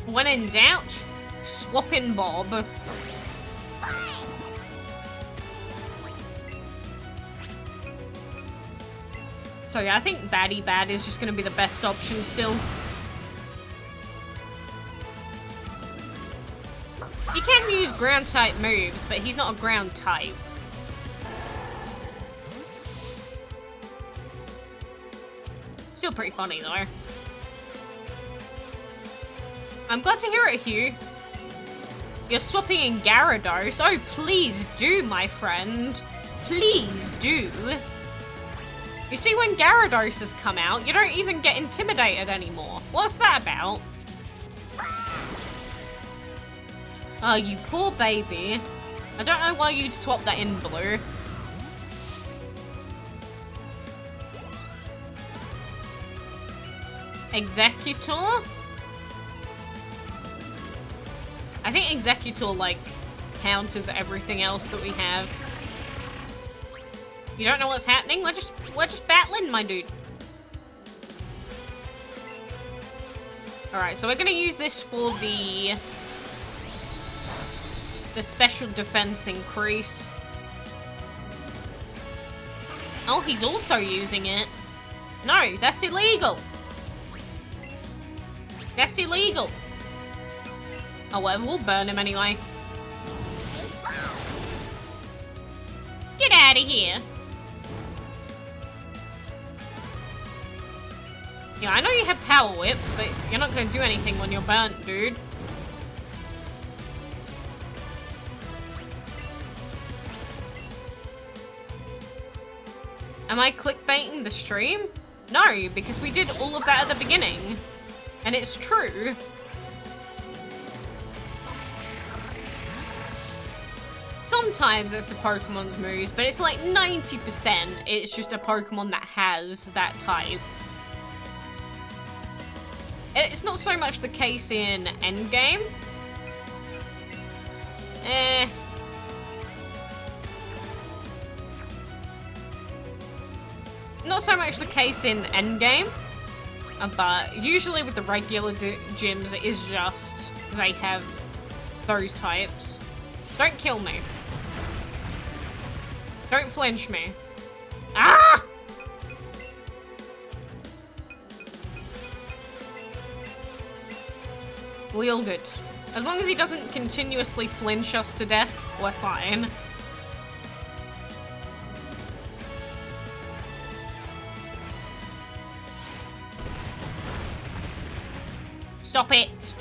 When in doubt, swap in Bob. So yeah, I think Baddie Bad is just going to be the best option still. He can use ground type moves, but he's not a ground type. Still pretty funny though. I'm glad to hear it, Hugh. You're swapping in Gyarados. Oh, please do, my friend. Please do. You see, when Gyarados has come out, you don't even get intimidated anymore. What's that about? Oh, you poor baby. I don't know why you'd swap that in blue. Executor? I think Executor, like, counters everything else that we have. You don't know what's happening? We're just battling, my dude. Alright, so we're gonna use this for the special defense increase. Oh, he's also using it. No, that's illegal. That's illegal. Oh, well, we'll burn him anyway. Get out of here. Yeah, I know you have Power Whip, but you're not going to do anything when you're burnt, dude. Am I clickbaiting the stream? No, because we did all of that at the beginning. And it's true. Sometimes it's the Pokemon's moves, but it's like 90% it's just a Pokemon that has that type. It's not so much the case in Endgame. Not so much the case in Endgame, but usually with the regular gyms, it is just they have those types. Don't kill me. Don't flinch me. Ah! We all good. As long as he doesn't continuously flinch us to death, we're fine. Stop it.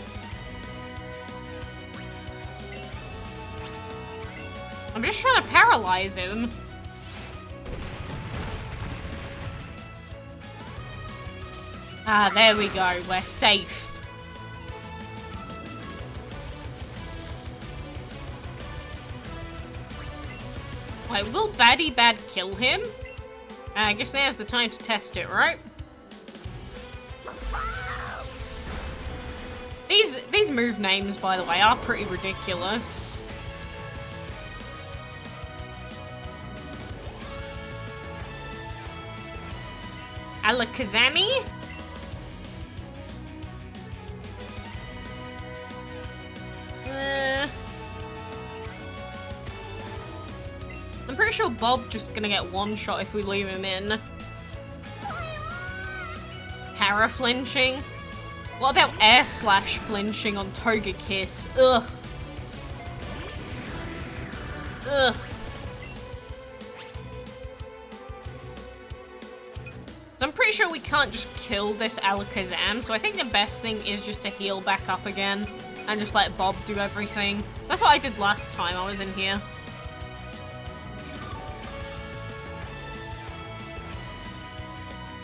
I'm just trying to paralyze him. Ah, there we go. We're safe. Wait, will Baddie Bad kill him? I guess now's the time to test it, right? These move names, by the way, are pretty ridiculous. Alakazami? I'm pretty sure Bob's just gonna get one shot if we leave him in. Para flinching? What about air slash flinching on Togekiss? Ugh. Ugh. So I'm pretty sure we can't just kill this Alakazam, so I think the best thing is just to heal back up again and just let Bob do everything. That's what I did last time I was in here.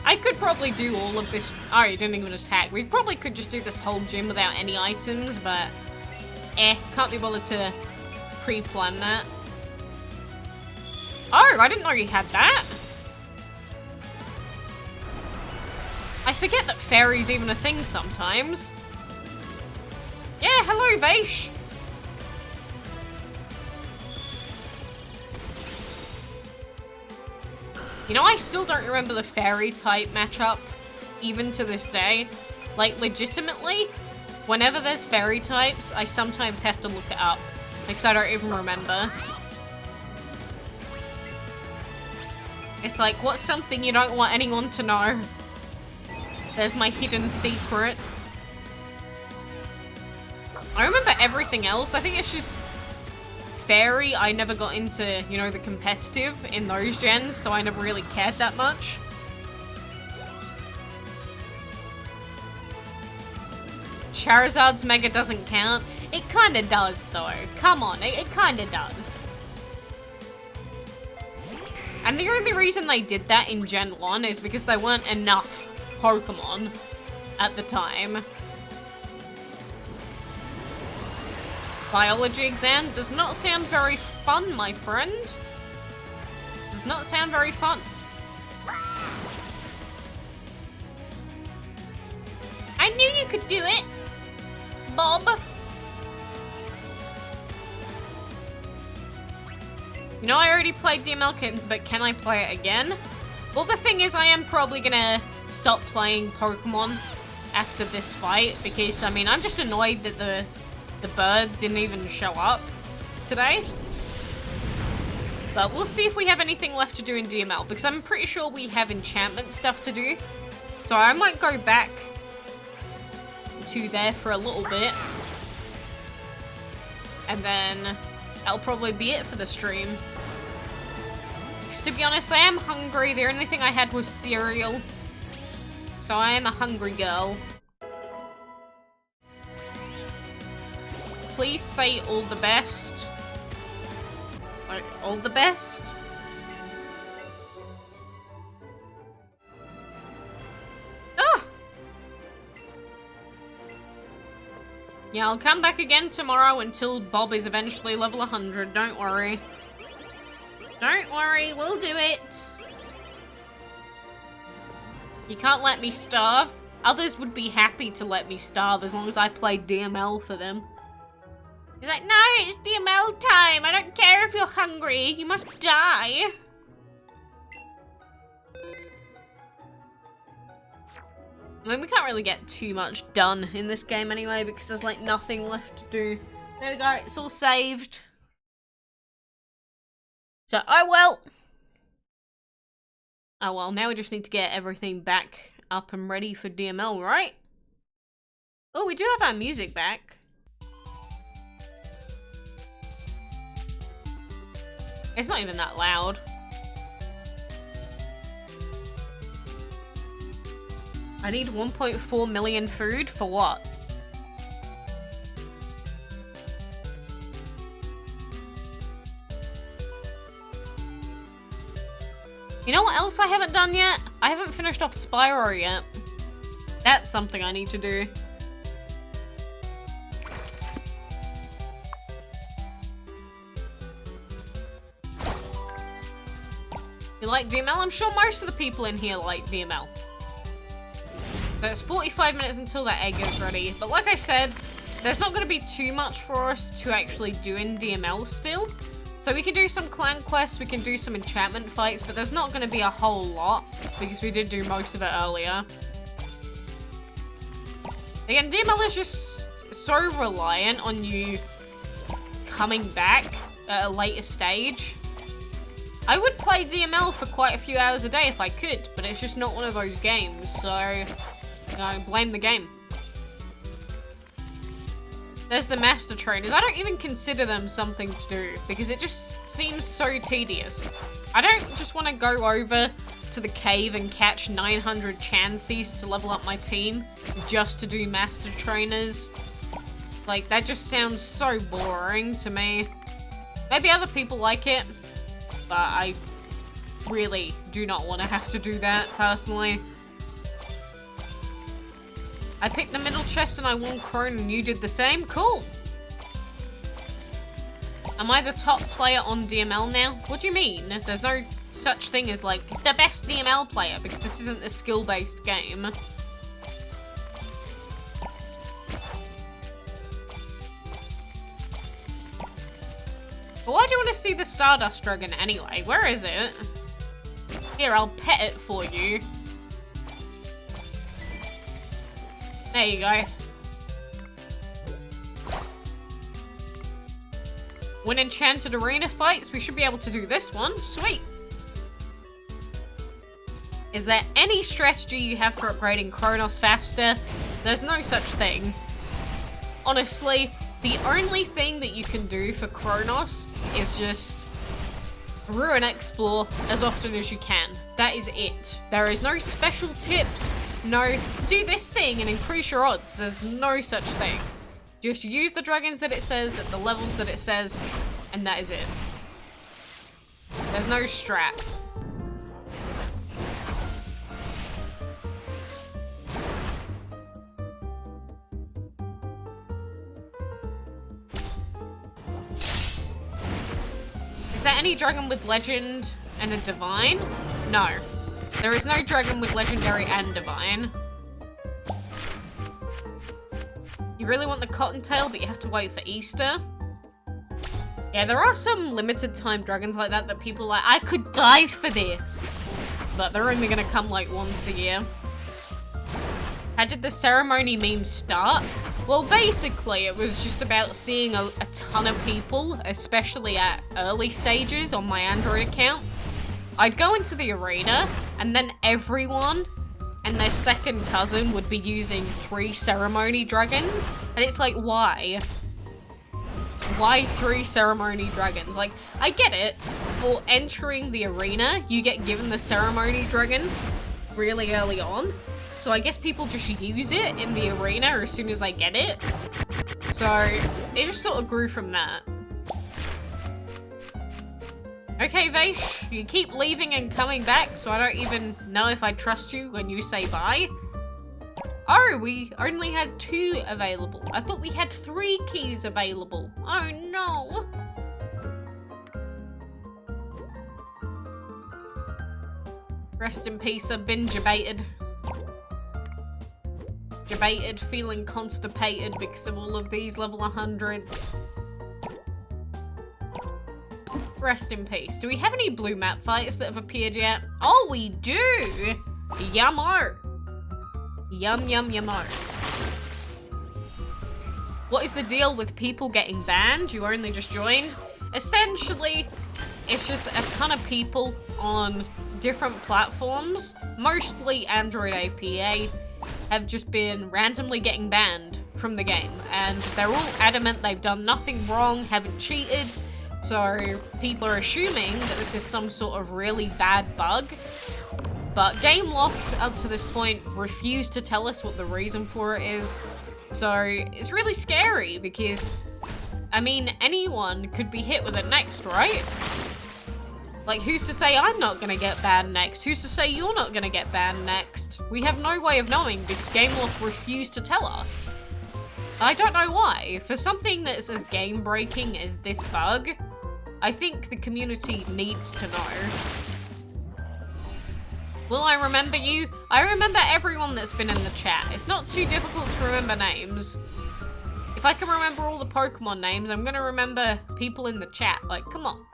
I could probably do all of this. Oh, he didn't even attack. We probably could just do this whole gym without any items, but can't be bothered to pre-plan that. Oh, I didn't know you had that. I forget that fairy's even a thing sometimes. Yeah, hello, Vaish. You know, I still don't remember the fairy type matchup, even to this day. Like, legitimately, whenever there's fairy types, I sometimes have to look it up, because I don't even remember. It's like, what's something you don't want anyone to know? There's my hidden secret. I remember everything else. I think it's just fairy. I never got into, you know, the competitive in those gens, so I never really cared that much. Charizard's Mega doesn't count. It kinda does, though. Come on, it kinda does. And the only reason they did that in Gen 1 is because there weren't enough Pokemon at the time. Biology exam does not sound very fun, my friend. Does not sound very fun. I knew you could do it, Bob. You know, I already played DML, but can I play it again? Well, the thing is, I am probably gonna stop playing Pokemon after this fight, because, I mean, I'm just annoyed that the bird didn't even show up today. But we'll see if we have anything left to do in DML, because I'm pretty sure we have enchantment stuff to do. So I might go back to there for a little bit. And then that'll probably be it for the stream. Because to be honest, I am hungry. The only thing I had was cereal. So I am a hungry girl. Please say all the best. All the best? Ah! Yeah, I'll come back again tomorrow until Bob is eventually level 100. Don't worry. Don't worry, we'll do it. You can't let me starve. Others would be happy to let me starve as long as I play DML for them. He's like, no, it's DML time. I don't care if you're hungry. You must die. I mean, we can't really get too much done in this game anyway, because there's like nothing left to do. There we go, it's all saved. So, oh well. Oh well, now we just need to get everything back up and ready for DML, right? Oh, we do have our music back. It's not even that loud. I need 1.4 million food for what? know what else I haven't done yet? I haven't finished off Spyro yet. That's something I need to do. You like DML? I'm sure most of the people in here like DML. So it's 45 minutes until that egg is ready. But like I said, there's not going to be too much for us to actually do in DML still. So we can do some clan quests, we can do some enchantment fights, but there's not going to be a whole lot because we did do most of it earlier. Again, DML is just so reliant on you coming back at a later stage. I would play DML for quite a few hours a day if I could, but it's just not one of those games, so no, blame the game. There's the master trainers. I don't even consider them something to do because it just seems so tedious. I don't just want to go over to the cave and catch 900 chances to level up my team just to do master trainers. Like, that just sounds so boring to me. Maybe other people like it, but I really do not want to have to do that personally. I picked the middle chest and I won Crone and you did the same? Cool. Am I the top player on DML now? What do you mean? There's no such thing as like the best DML player because this isn't a skill-based game. But why do you want to see the Stardust Dragon anyway? Where is it? Here, I'll pet it for you. There you go. When enchanted arena fights, we should be able to do this one. Sweet. Is there any strategy you have for upgrading Kronos faster? There's no such thing. Honestly, the only thing that you can do for Kronos is just ruin explore as often as you can. That is it. There is no special tips. No, do this thing and increase your odds. There's no such thing. Just use the dragons that it says at the levels that it says, and that is it. There's no strat. Is there any dragon with legend and a divine? No. There is no dragon with legendary and divine. You really want the cottontail, but you have to wait for Easter. Yeah, there are some limited time dragons like that people are like, I could die for this. But they're only gonna come like once a year. How did the ceremony meme start? Well, basically, it was just about seeing a ton of people, especially at early stages on my Android account. I'd go into the arena, and then everyone and their second cousin would be using 3 ceremony dragons. And it's like, why? Why 3 ceremony dragons? Like, I get it. For entering the arena, you get given the ceremony dragon really early on. So I guess people just use it in the arena as soon as they get it. So it just sort of grew from that. Okay, Vaish, you keep leaving and coming back, so I don't even know if I trust you when you say bye. Oh, we only had 2 available. I thought we had 3 keys available. Oh no. Rest in peace, I've been debated. Debated, feeling constipated because of all of these level 100s. Rest in peace. Do we have any blue map fights that have appeared yet? Oh, we do! Yummo! Yum, yum, yummo. What is the deal with people getting banned? You only just joined? Essentially, it's just a ton of people on different platforms, mostly Android APA, have just been randomly getting banned from the game. And they're all adamant they've done nothing wrong, haven't cheated. So people are assuming that this is some sort of really bad bug. But Gameloft, up to this point, refused to tell us what the reason for it is. So it's really scary because, I mean, anyone could be hit with it next, right? Like, who's to say I'm not gonna get banned next? Who's to say you're not gonna get banned next? We have no way of knowing because GameLoft refused to tell us. I don't know why. For something that's as game-breaking as this bug, I think the community needs to know. Will I remember you? I remember everyone that's been in the chat. It's not too difficult to remember names. If I can remember all the Pokemon names, I'm gonna remember people in the chat. Like, come on.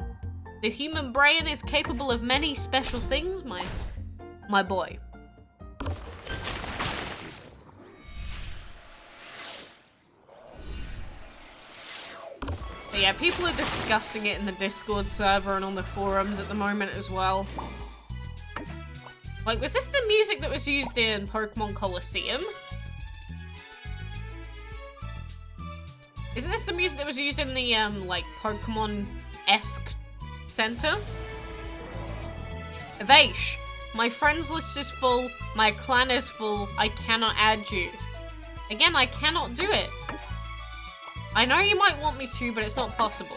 The human brain is capable of many special things, my boy. But yeah, people are discussing it in the Discord server and on the forums at the moment as well. Like, was this the music that was used in Pokemon Colosseum? Isn't this the music that was used in the, like, Pokemon-esque center? Vaish, my friends list is full, my clan is full, I cannot add you. Again, I cannot do it. I know you might want me to, but it's not possible.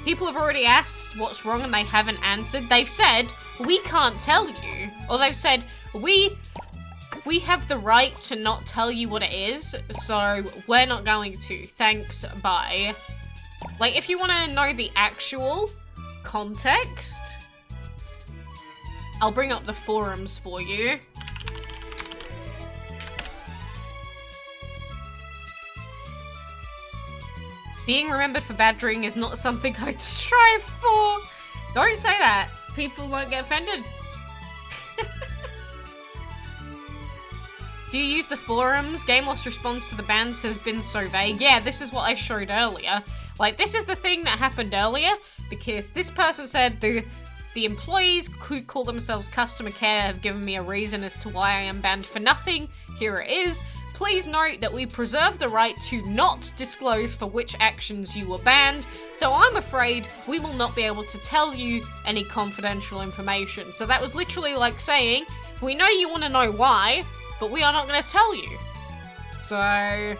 People have already asked what's wrong and they haven't answered. They've said, we can't tell you. Or they've said, we have the right to not tell you what it is, so we're not going to. Thanks, bye. Like, if you want to know the actual context, I'll bring up the forums for you. Being remembered for badgering is not something I'd strive for. Don't say that. People won't get offended. Do you use the forums? GameLost's response to the bans has been so vague. Yeah, this is what I showed earlier. Like, this is the thing that happened earlier, because this person said the employees who call themselves customer care have given me a reason as to why I am banned for nothing. Here it is. Please note that we preserve the right to not disclose for which actions you were banned, so I'm afraid we will not be able to tell you any confidential information. So that was literally like saying, we know you want to know why, but we are not going to tell you. So,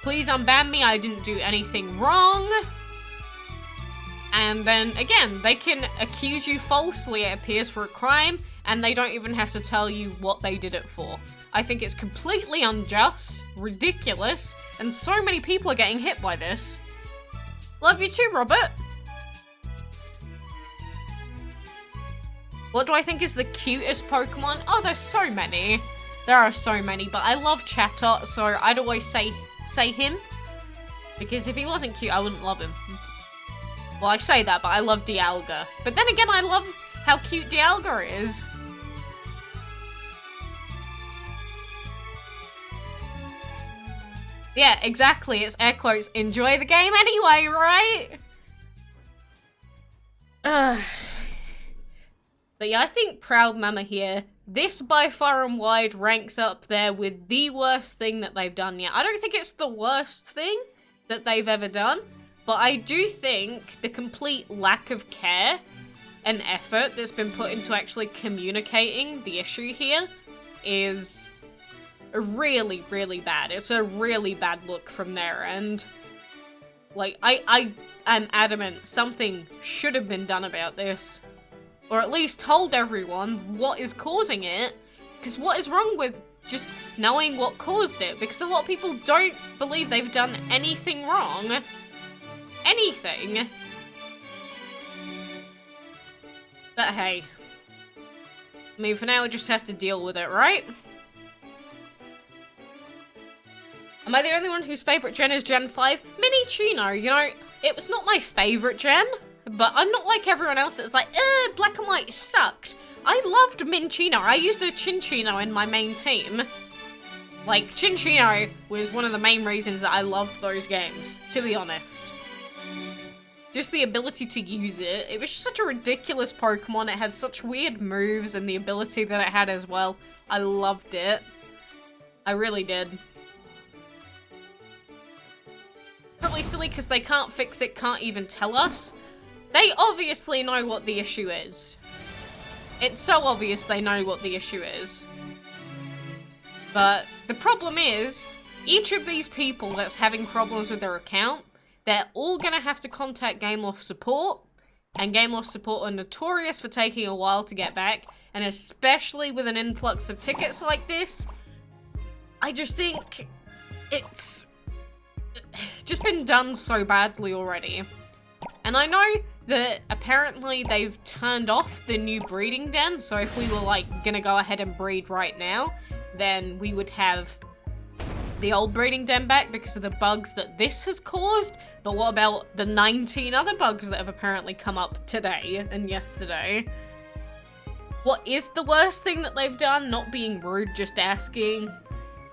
please unban me, I didn't do anything wrong. And then, again, they can accuse you falsely, it appears, for a crime, and they don't even have to tell you what they did it for. I think it's completely unjust, ridiculous, and so many people are getting hit by this. Love you too, Robert. What do I think is the cutest Pokemon? Oh, there's so many. There are so many, but I love Chatot, so I'd always say him. Because if he wasn't cute, I wouldn't love him. Well, I say that, but I love Dialga. But then again, I love how cute Dialga is. Yeah, exactly. It's air quotes. Enjoy the game anyway, right? But yeah, I think Proud Mama here, this by far and wide ranks up there with the worst thing that they've done yet. I don't think it's the worst thing that they've ever done, but I do think the complete lack of care and effort that's been put into actually communicating the issue here is really, really bad. It's a really bad look from their end. Like, I am adamant something should have been done about this. Or at least told everyone what is causing it. Because what is wrong with just knowing what caused it? Because a lot of people don't believe they've done anything wrong. Anything. But hey. I mean, for now we just have to deal with it, right? Am I the only one whose favourite gen is Gen 5? Mini Chino, you know, it was not my favourite gen. But I'm not like everyone else that's like, Black and White sucked. I loved Minccino. I used a Chinchino in my main team. Like, Chinchino was one of the main reasons that I loved those games, to be honest. Just the ability to use it. It was just such a ridiculous Pokemon. It had such weird moves and the ability that it had as well. I loved it. I really did. Probably silly because they can't fix it, can't even tell us. They obviously know what the issue is. It's so obvious they know what the issue is. But the problem is, each of these people that's having problems with their account, they're all gonna have to contact Gameloft support, and Gameloft support are notorious for taking a while to get back, and especially with an influx of tickets like this, I just think it's just been done so badly already. And I know that apparently they've turned off the new breeding den, so if we were like gonna go ahead and breed right now, then we would have the old breeding den back because of the bugs that this has caused. But what about the 19 other bugs that have apparently come up today and yesterday? What is the worst thing that they've done? Not being rude, just asking.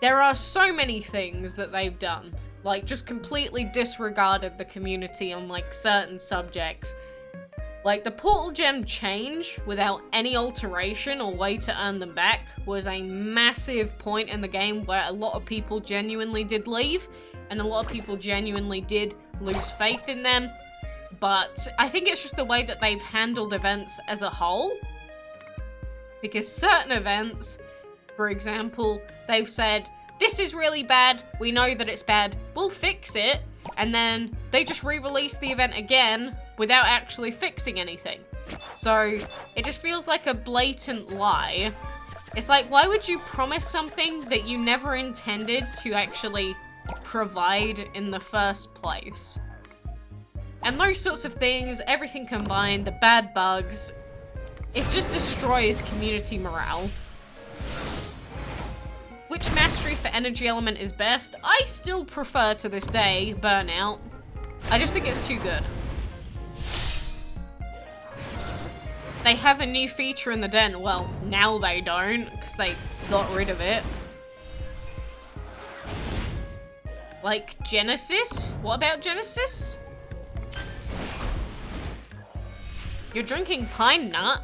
There are so many things that they've done. Like, just completely disregarded the community on, like, certain subjects. Like, the portal gem change without any alteration or way to earn them back was a massive point in the game where a lot of people genuinely did leave, and a lot of people genuinely did lose faith in them. But I think it's just the way that they've handled events as a whole. Because certain events, for example, they've said, this is really bad, we know that it's bad, we'll fix it, and then they just re-release the event again without actually fixing anything. So it just feels like a blatant lie. It's like, why would you promise something that you never intended to actually provide in the first place? And those sorts of things, everything combined, the bad bugs, it just destroys community morale. Which mastery for energy element is best? I still prefer to this day Burnout. I just think it's too good. They have a new feature in the den. Well, now they don't, because they got rid of it. Like Genesis? What about Genesis? You're drinking pine nut?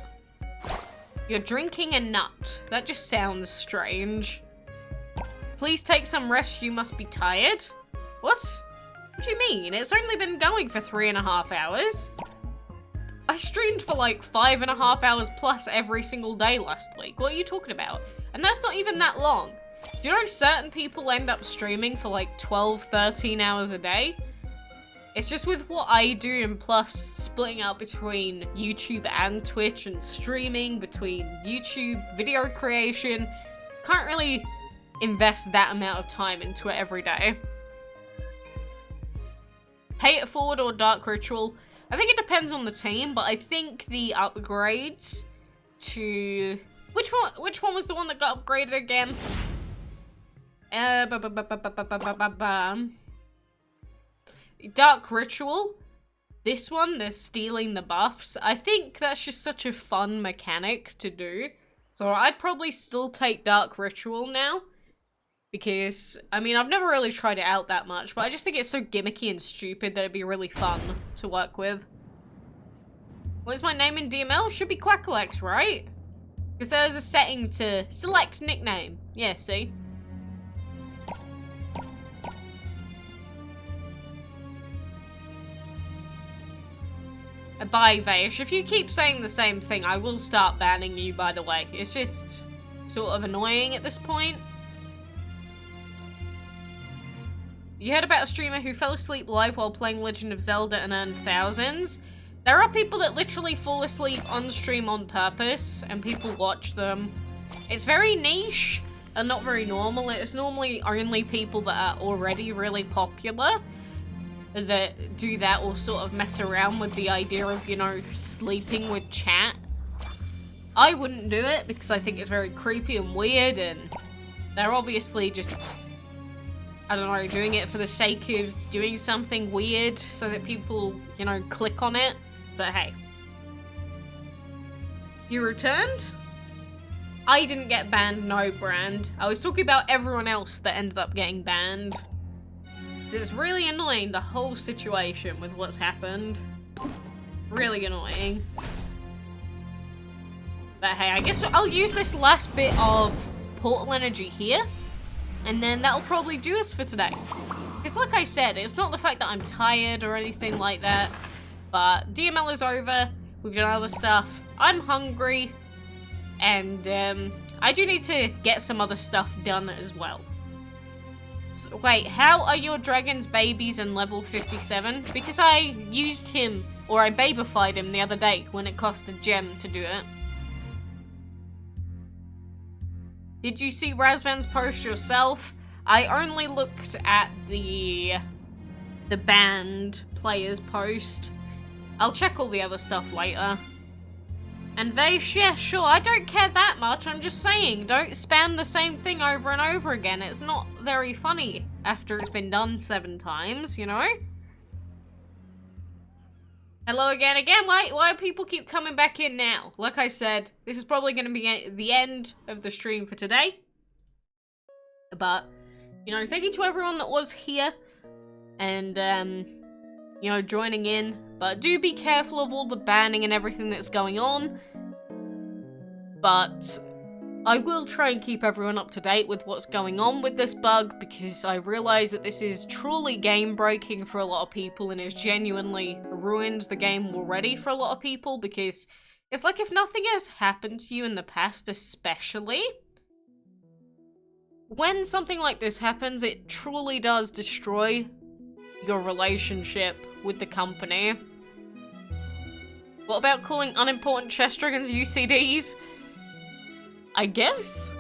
You're drinking a nut. That just sounds strange. Please take some rest, you must be tired. What? What do you mean? It's only been going for 3.5 hours. I streamed for like 5.5 hours plus every single day last week. What are you talking about? And that's not even that long. Do you know certain people end up streaming for like 12, 13 hours a day? It's just with what I do, and plus splitting out between YouTube and Twitch and streaming, between YouTube, video creation, can't really invest that amount of time into it every day. Pay it forward or dark ritual? I think it depends on the team, but I think the upgrades to... Which one was the one that got upgraded again? Dark Ritual. This one, they're stealing the buffs. I think that's just such a fun mechanic to do. So I'd probably still take Dark Ritual now. Because, I mean, I've never really tried it out that much, but I just think it's so gimmicky and stupid that it'd be really fun to work with. What is my name in DML? Should be quackalakes, right? Because there's a setting to select nickname. Yeah, see? Bye, Vaish. If you keep saying the same thing, I will start banning you, by the way. It's just sort of annoying at this point. You heard about a streamer who fell asleep live while playing Legend of Zelda and earned thousands? There are people that literally fall asleep on stream on purpose, and people watch them. It's very niche and not very normal. It's normally only people that are already really popular that do that, or sort of mess around with the idea of, you know, sleeping with chat. I wouldn't do it because I think it's very creepy and weird, and they're obviously just, I don't know, doing it for the sake of doing something weird so that people, you know, click on it. But hey. You returned? I didn't get banned, no, Brand. I was talking about everyone else that ended up getting banned. It's really annoying, the whole situation with what's happened. Really annoying. But hey, I guess I'll use this last bit of portal energy here, and then that'll probably do us for today. Because like I said, it's not the fact that I'm tired or anything like that, but DML is over, we've done other stuff, I'm hungry, and I do need to get some other stuff done as well. So, wait, how are your dragon's babies in level 57? Because I used him, or I babified him the other day when it cost a gem to do it. Did you see Razvan's post yourself? I only looked at the banned players post. I'll check all the other stuff later. And Vaish, yeah, sure, I don't care that much, I'm just saying, don't spam the same thing over and over again. It's not very funny after it's been done 7 times, you know? Hello again. Why people keep coming back in now? Like I said, this is probably going to be the end of the stream for today. But, you know, thank you to everyone that was here and, you know, joining in. But do be careful of all the banning and everything that's going on. But I will try and keep everyone up to date with what's going on with this bug, because I realise that this is truly game breaking for a lot of people and has genuinely ruined the game already for a lot of people, because it's like if nothing has happened to you in the past, especially, when something like this happens, it truly does destroy your relationship with the company. What about calling unimportant chess dragons UCDs? I guess?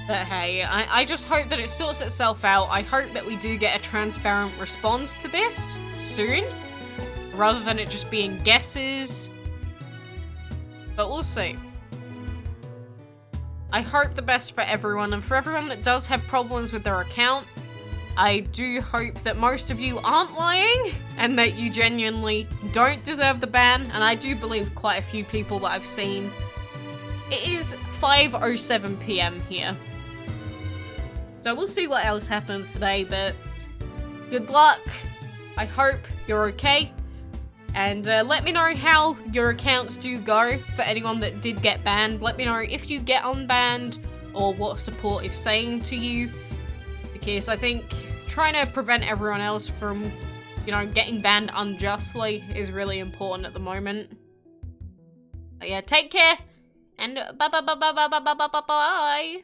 But hey, I just hope that it sorts itself out. I hope that we do get a transparent response to this soon, rather than it just being guesses. But we'll see. I hope the best for everyone, and for everyone that does have problems with their account, I do hope that most of you aren't lying, and that you genuinely don't deserve the ban, and I do believe quite a few people that I've seen. It is 5:07 PM here. So we'll see what else happens today, but good luck. I hope you're okay. And let me know how your accounts do go for anyone that did get banned. Let me know if you get unbanned or what support is saying to you. Because I think trying to prevent everyone else from, you know, getting banned unjustly is really important at the moment. But yeah, take care and bye.